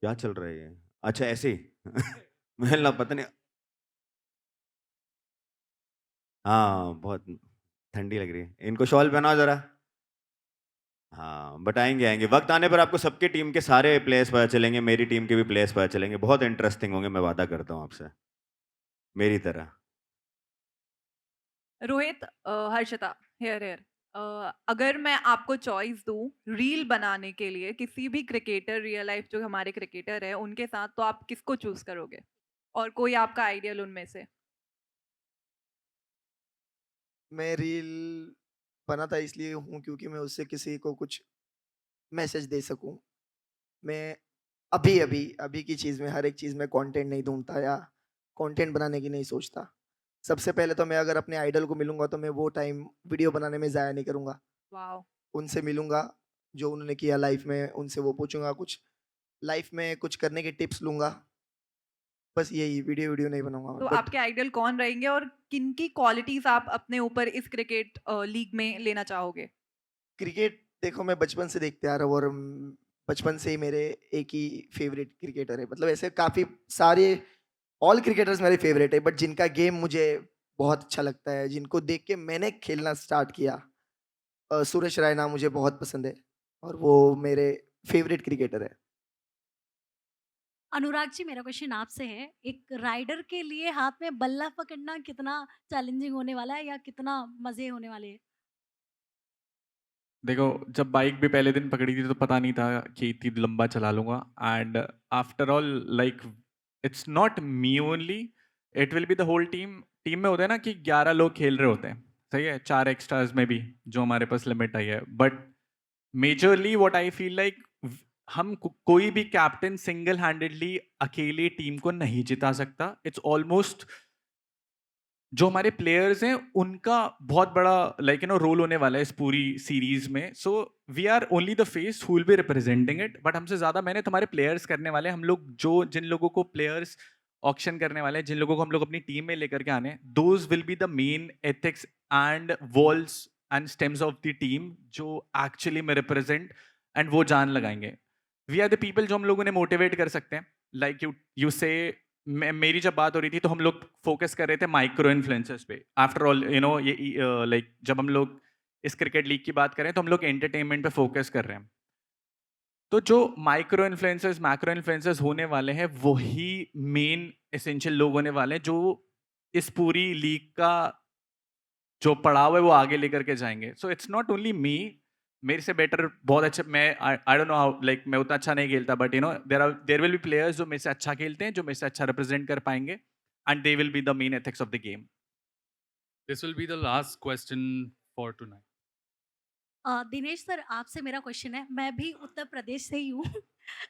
क्या चल रहा है ये? अच्छा ऐसे ही मैं ना पता नहीं। हाँ बहुत ठंडी लग रही है, इनको शॉल पहनाओ जरा। हाँ बट आएंगे आएंगे, वक्त आने पर आपको सबके टीम के सारे प्लेयर्स पता चलेंगे, मेरी टीम के भी प्लेयर्स पता चलेंगे। बहुत इंटरेस्टिंग होंगे, मैं वादा करता हूँ आपसे, मेरी तरह। रोहित, हर्षिता, हेयर अगर मैं आपको चॉइस दूं रील बनाने के लिए किसी भी क्रिकेटर, रियल लाइफ जो हमारे क्रिकेटर है उनके साथ, तो आप किसको चूज करोगे और कोई आपका आइडियल उनमें से? मैं रील बनाता इसलिए हूँ क्योंकि मैं उससे किसी को कुछ मैसेज दे सकूँ। मैं अभी अभी अभी की चीज़ में, हर एक चीज़ में कंटेंट नहीं ढूंढता या कंटेंट बनाने की नहीं सोचता। सबसे पहले तो मैं अगर अपने आइडल को मिलूंगा तो मैं वो टाइम वीडियो बनाने में ज़ाया नहीं करूँगा। वाओ, उनसे मिलूंगा, जो उन्होंने किया लाइफ में, उनसे वो पूछूंगा, कुछ लाइफ में कुछ करने के टिप्स लूंगा। बस यही, वीडियो वीडियो नहीं बनाऊंगा। तो बट आपके आइडल कौन रहेंगे और किन की क्वालिटीज आप अपने ऊपर इस क्रिकेट लीग में लेना चाहोगे? क्रिकेट देखो, मैं बचपन से देखते आ रहा हूँ और बचपन से ही मेरे एक ही फेवरेट क्रिकेटर है। मतलब ऐसे काफ़ी सारे ऑल क्रिकेटर्स मेरे फेवरेट है, बट जिनका गेम मुझे बहुत अच्छा लगता है, जिनको देख के मैंने खेलना स्टार्ट किया, सुरेश रैना मुझे बहुत पसंद है और वो मेरे फेवरेट क्रिकेटर है। अनुराग जी, मेरा क्वेश्चन आपसे है, एक राइडर के लिए हाथ में बल्ला पकड़ना कितना चैलेंजिंग होने वाला है या कितना मज़े होने वाले हैं? देखो, जब बाइक भी पहले दिन पकड़ी थी तो पता नहीं था कि इतनी लंबा चला लूँगा। And after all like it's not me only, it will be the whole team. Team में होता है ना कि 11 लोग खेल रहे होते हैं, सही है, 4 एक्स्ट्राज में भी जो हमारे पास लिमिट आई है। But majorly what I feel like, हम कोई भी कैप्टन सिंगल हैंडेडली अकेले टीम को नहीं जिता सकता। इट्स ऑलमोस्ट जो हमारे प्लेयर्स हैं उनका बहुत बड़ा रोल होने वाला है इस पूरी सीरीज में। So we are only the face who will be representing it, but हमसे ज़्यादा मेहनत हमारे प्लेयर्स करने वाले हैं। हम लोग जिन लोगों को प्लेयर्स ऑक्शन करने वाले हैं, जिन लोगों को हम लोग अपनी टीम में लेकर के आने, those will be the main ethics and walls and stems of the team जो एक्चुअली में रिप्रेजेंट, एंड वो जान लगाएंगे। वी आर द पीपल जो हम लोग उन्हें मोटिवेट कर सकते हैं। लाइक यू से, मेरी जब बात हो रही थी तो हम लोग फोकस कर रहे थे माइक्रो इन्फ्लुएंसर्स पे। आफ्टर ऑल ये जब हम लोग इस क्रिकेट लीग की बात करें तो हम लोग एंटरटेनमेंट पे फोकस कर रहे हैं। तो जो माइक्रो इन्फ्लुएंसर्स, मैक्रो इन्फ्लुएंसर्स होने वाले हैं, वही मेन एसेंशियल लोग होने वाले हैं जो इस पूरी लीग का जो पड़ाव है वो आगे लेकर के जाएंगे। So it's not only me, मेरे से बेटर बहुत अच्छे, मैं I don't know how, like मैं उतना अच्छा नहीं खेलता, but there will be players जो मेरे से अच्छा खेलते हैं, जो मेरे से अच्छा रिप्रेजेंट कर पाएंगे, and they will be the main ethics of the game. This will be the last question for tonight. Dinesh sir, आपसे मेरा क्वेश्चन है, मैं भी उत्तर प्रदेश से ही हूँ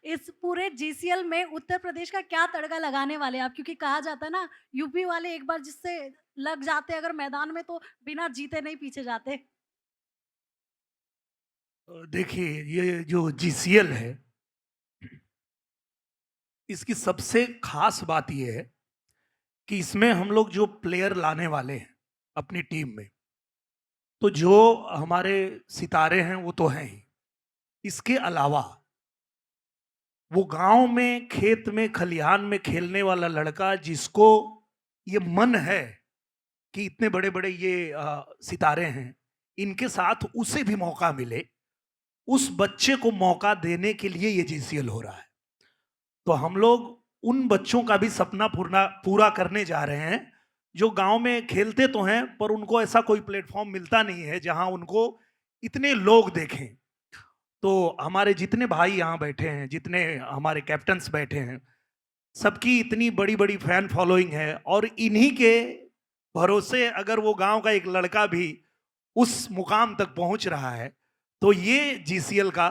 इस पूरे जीसीएल में उत्तर प्रदेश का क्या तड़का लगाने वाले हैं आप? क्योंकि कहा जाता है ना, यूपी वाले एक बार जिससे लग जाते अगर मैदान में तो बिना जीते नहीं पीछे जाते। देखिए, ये जो जीसीएल है, इसकी सबसे खास बात ये है कि इसमें हम लोग जो प्लेयर लाने वाले हैं अपनी टीम में, तो जो हमारे सितारे हैं वो तो हैं ही, इसके अलावा वो गांव में, खेत में, खलिहान में खेलने वाला लड़का जिसको ये मन है कि इतने बड़े बड़े ये सितारे हैं, इनके साथ उसे भी मौका मिले, उस बच्चे को मौका देने के लिए ये जीसीएल हो रहा है। तो हम लोग उन बच्चों का भी सपना पूरा करने जा रहे हैं जो गांव में खेलते तो हैं पर उनको ऐसा कोई प्लेटफॉर्म मिलता नहीं है जहां उनको इतने लोग देखें। तो हमारे जितने भाई यहाँ बैठे हैं, जितने हमारे कैप्टन्स बैठे हैं, सबकी इतनी बड़ी बड़ी फैन फॉलोइंग है, और इन्हीं के भरोसे अगर वो गांव का एक लड़का भी उस मुकाम तक पहुंच रहा है, तो ये जीसीएल का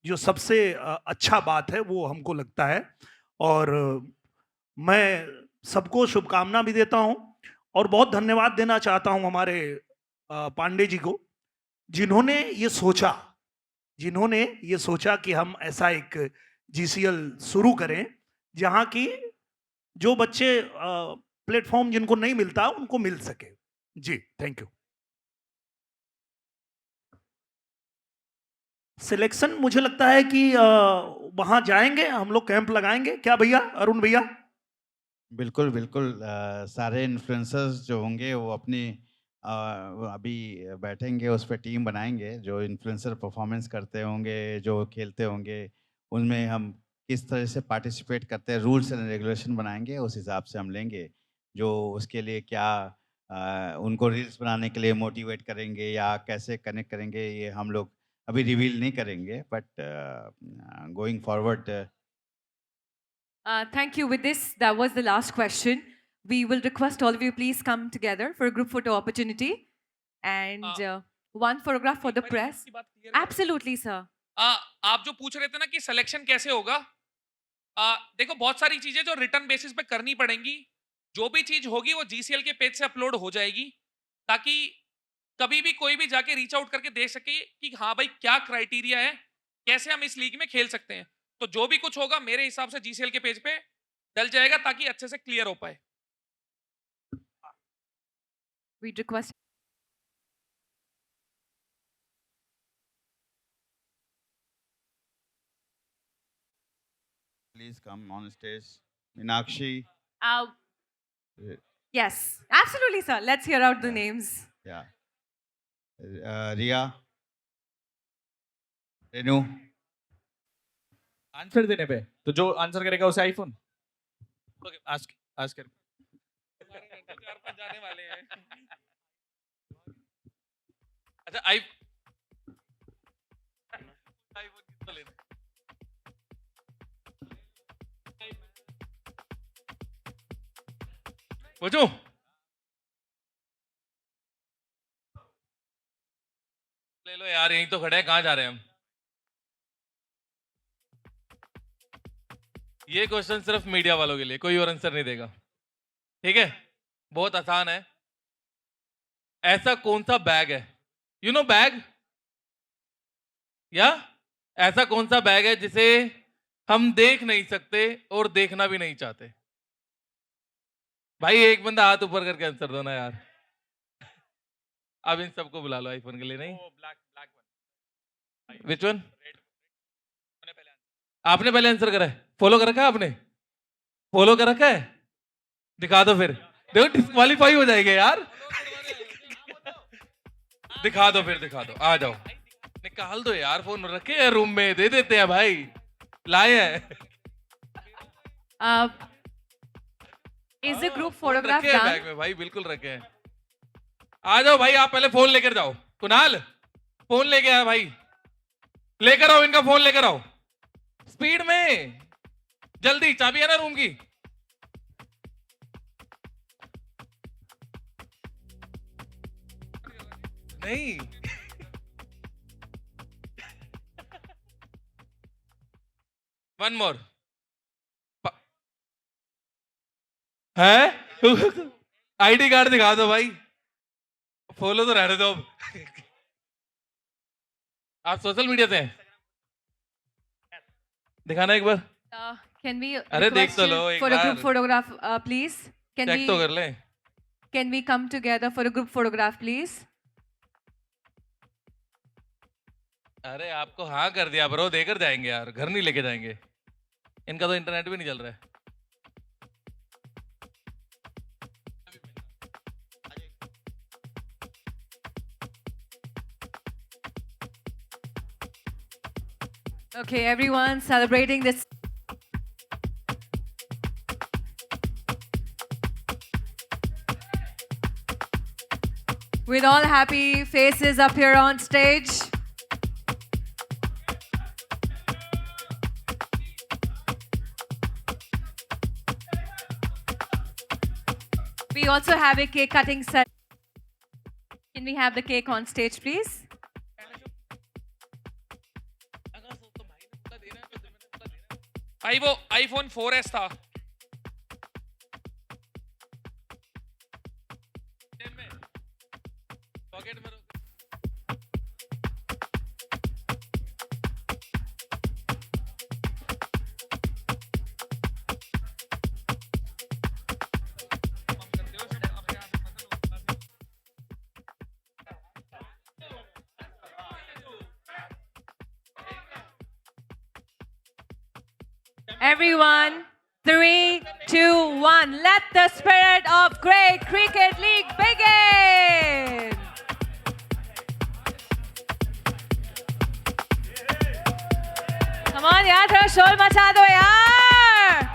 जो सबसे अच्छा बात है वो हमको लगता है। और मैं सबको शुभकामना भी देता हूं, और बहुत धन्यवाद देना चाहता हूं हमारे पांडे जी को, जिन्होंने ये सोचा कि हम ऐसा एक जीसीएल शुरू करें जहां की जो बच्चे प्लेटफॉर्म जिनको नहीं मिलता उनको मिल सके। जी थैंक यू। सिलेक्शन मुझे लगता है कि वहां जाएंगे हम लोग, कैंप लगाएंगे, क्या भैया, अरुण भैया? बिल्कुल बिल्कुल सारे इन्फ्लुएंसर्स जो होंगे वो अपनी वो अभी बैठेंगे, उस पर टीम बनाएंगे। जो इन्फ्लुएंसर परफॉर्मेंस करते होंगे, जो खेलते होंगे, उनमें हम किस तरह से पार्टिसिपेट करते हैं, रूल्स एंड रेगुलेशन बनाएंगे, उस हिसाब से हम लेंगे। जो उसके लिए क्या उनको रील्स बनाने के लिए मोटिवेट करेंगे या कैसे कनेक्ट करेंगे, ये हम लोग अभी रिवील नहीं करेंगे, but going forward. Thank you. With this, that was the last question. We will request all of you please come together for a group photo opportunity and one photograph for the press. Absolutely, sir. आप जो पूछ रहे थे ना कि selection कैसे होगा, देखो बहुत सारी चीजें जो रिटर्न बेसिस पे करनी पड़ेंगी। जो भी चीज होगी वो जीसीएल के पेज से अपलोड हो जाएगी, ताकि कभी भी कोई भी जाके रीच आउट करके देख सके कि हाँ भाई क्या क्राइटेरिया है, कैसे हम इस लीग में खेल सकते हैं। तो जो भी कुछ होगा मेरे हिसाब से जीसीएल के पेज पे डल जाएगा, ताकि अच्छे से क्लियर हो पाए। We request. Please come on stage. Meenakshi. Yes, absolutely, sir. Let's hear out the names. Yeah. Ria. Renu. Answer देने पे तो जो आंसर करेगा उसे आईफोन। ओके, आज कर 4-5 जाने वाले हैं। अच्छा आईफोन कितना लेना? पूछो। ले लो यार, यहीं तो खड़े हैं, कहाँ जा रहे हैं हम? ये क्वेश्चन सिर्फ मीडिया वालों के लिए, कोई और आंसर नहीं देगा, ठीक है? बहुत आसान है। ऐसा कौन सा बैग है, यू नो बैग, या ऐसा कौन सा बैग है जिसे हम देख नहीं सकते और देखना भी नहीं चाहते? भाई एक बंदा हाथ ऊपर करके आंसर दो ना यार। अब इन सबको बुला लो आईफोन के लिए। नहीं, विच वन? आपने पहले आंसर करा है, फॉलो कर रखा है आपने, फॉलो कर रखा है? दिखा दो फिर, देखो डिस्क्वालीफाई हो जाएंगे यार। दिखा दो फिर, दिखा दो, आ जाओ, निकाल दो यार, फोन रखे हैं रूम में, दे देते हैं भाई, लाए हैं। Is the group photograph रखे हैं done? बैग में भाई, बिल्कुल रखे हैं। आ जाओ भाई, आप पहले फोन लेकर जाओ। कुणाल फोन लेके आया भाई, लेकर आओ इनका फोन, लेकर आओ स्पीड में, जल्दी। चाबी है ना रूम की? नहीं वन मोर है। आईडी कार्ड दिखा दो भाई, फॉलो तो रहने दो। आप सोशल मीडिया से हैं? दिखाना एक बार। Can we अरे देख request तो you लो एक for a group बार, photograph, please? Can चेक तो कर ले। Can we come together for a group photograph, please? अरे आपको हाँ कर दिया ब्रो, देकर जाएंगे यार, घर नहीं लेके जाएंगे। इनका तो इंटरनेट भी नहीं चल रहा है। Okay, everyone celebrating this. With all happy faces up here on stage. We also have a cake cutting set. Can we have the cake on stage, please? भाई वो आईफोन 4S था। पॉकेट में Everyone, 3, 2, 1. Let the spirit of Great Cricket League begin. Come on, yaar, थोड़ा शोर मचा दो यार.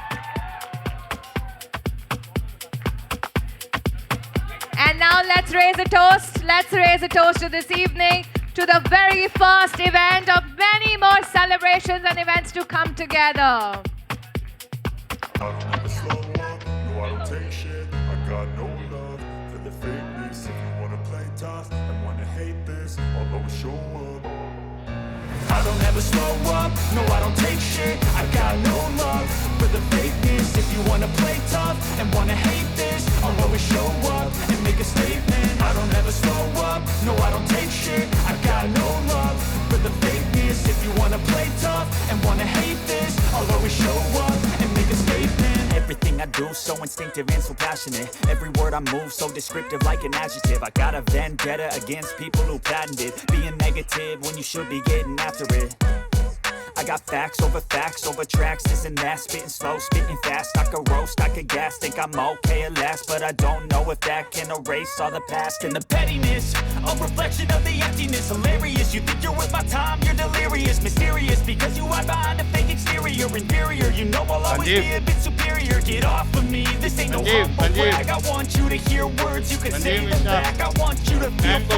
And now let's raise a toast. Let's raise a toast to this evening, to the very first event of many more celebrations and events to come together. I don't ever slow up, no I don't take shit. I got no love for the fakeness. If you wanna play tough and wanna hate this, I'll always show up. I don't ever slow up, no I don't take shit. I got no love for the fakeness. If you wanna play tough and wanna hate this, I'll always show up and make a statement. I don't ever slow up, no I don't take shit. I got no love for the fakeness. If you wanna play tough and wanna hate this, I'll always show up and make a statement. Everything I do so instinctive and so passionate. Every word I move so descriptive like an adjective. I got a vendetta against people who patented being negative when you should be getting after it. I got facts over tracks, this and that. Spitting slow, spitting fast. I could roast, I could gas. Think I'm okay at last, but I don't know if that can erase all the past. And the pettiness, a reflection of the emptiness. Hilarious, you think you're worth my time, you're delirious. Mysterious, because you hide behind a fake exterior. Inferior, you know I'll always be a bit superior. Get off of me, this ain't no humble brag. I want you to hear words, you can say them back. I want you to feel free.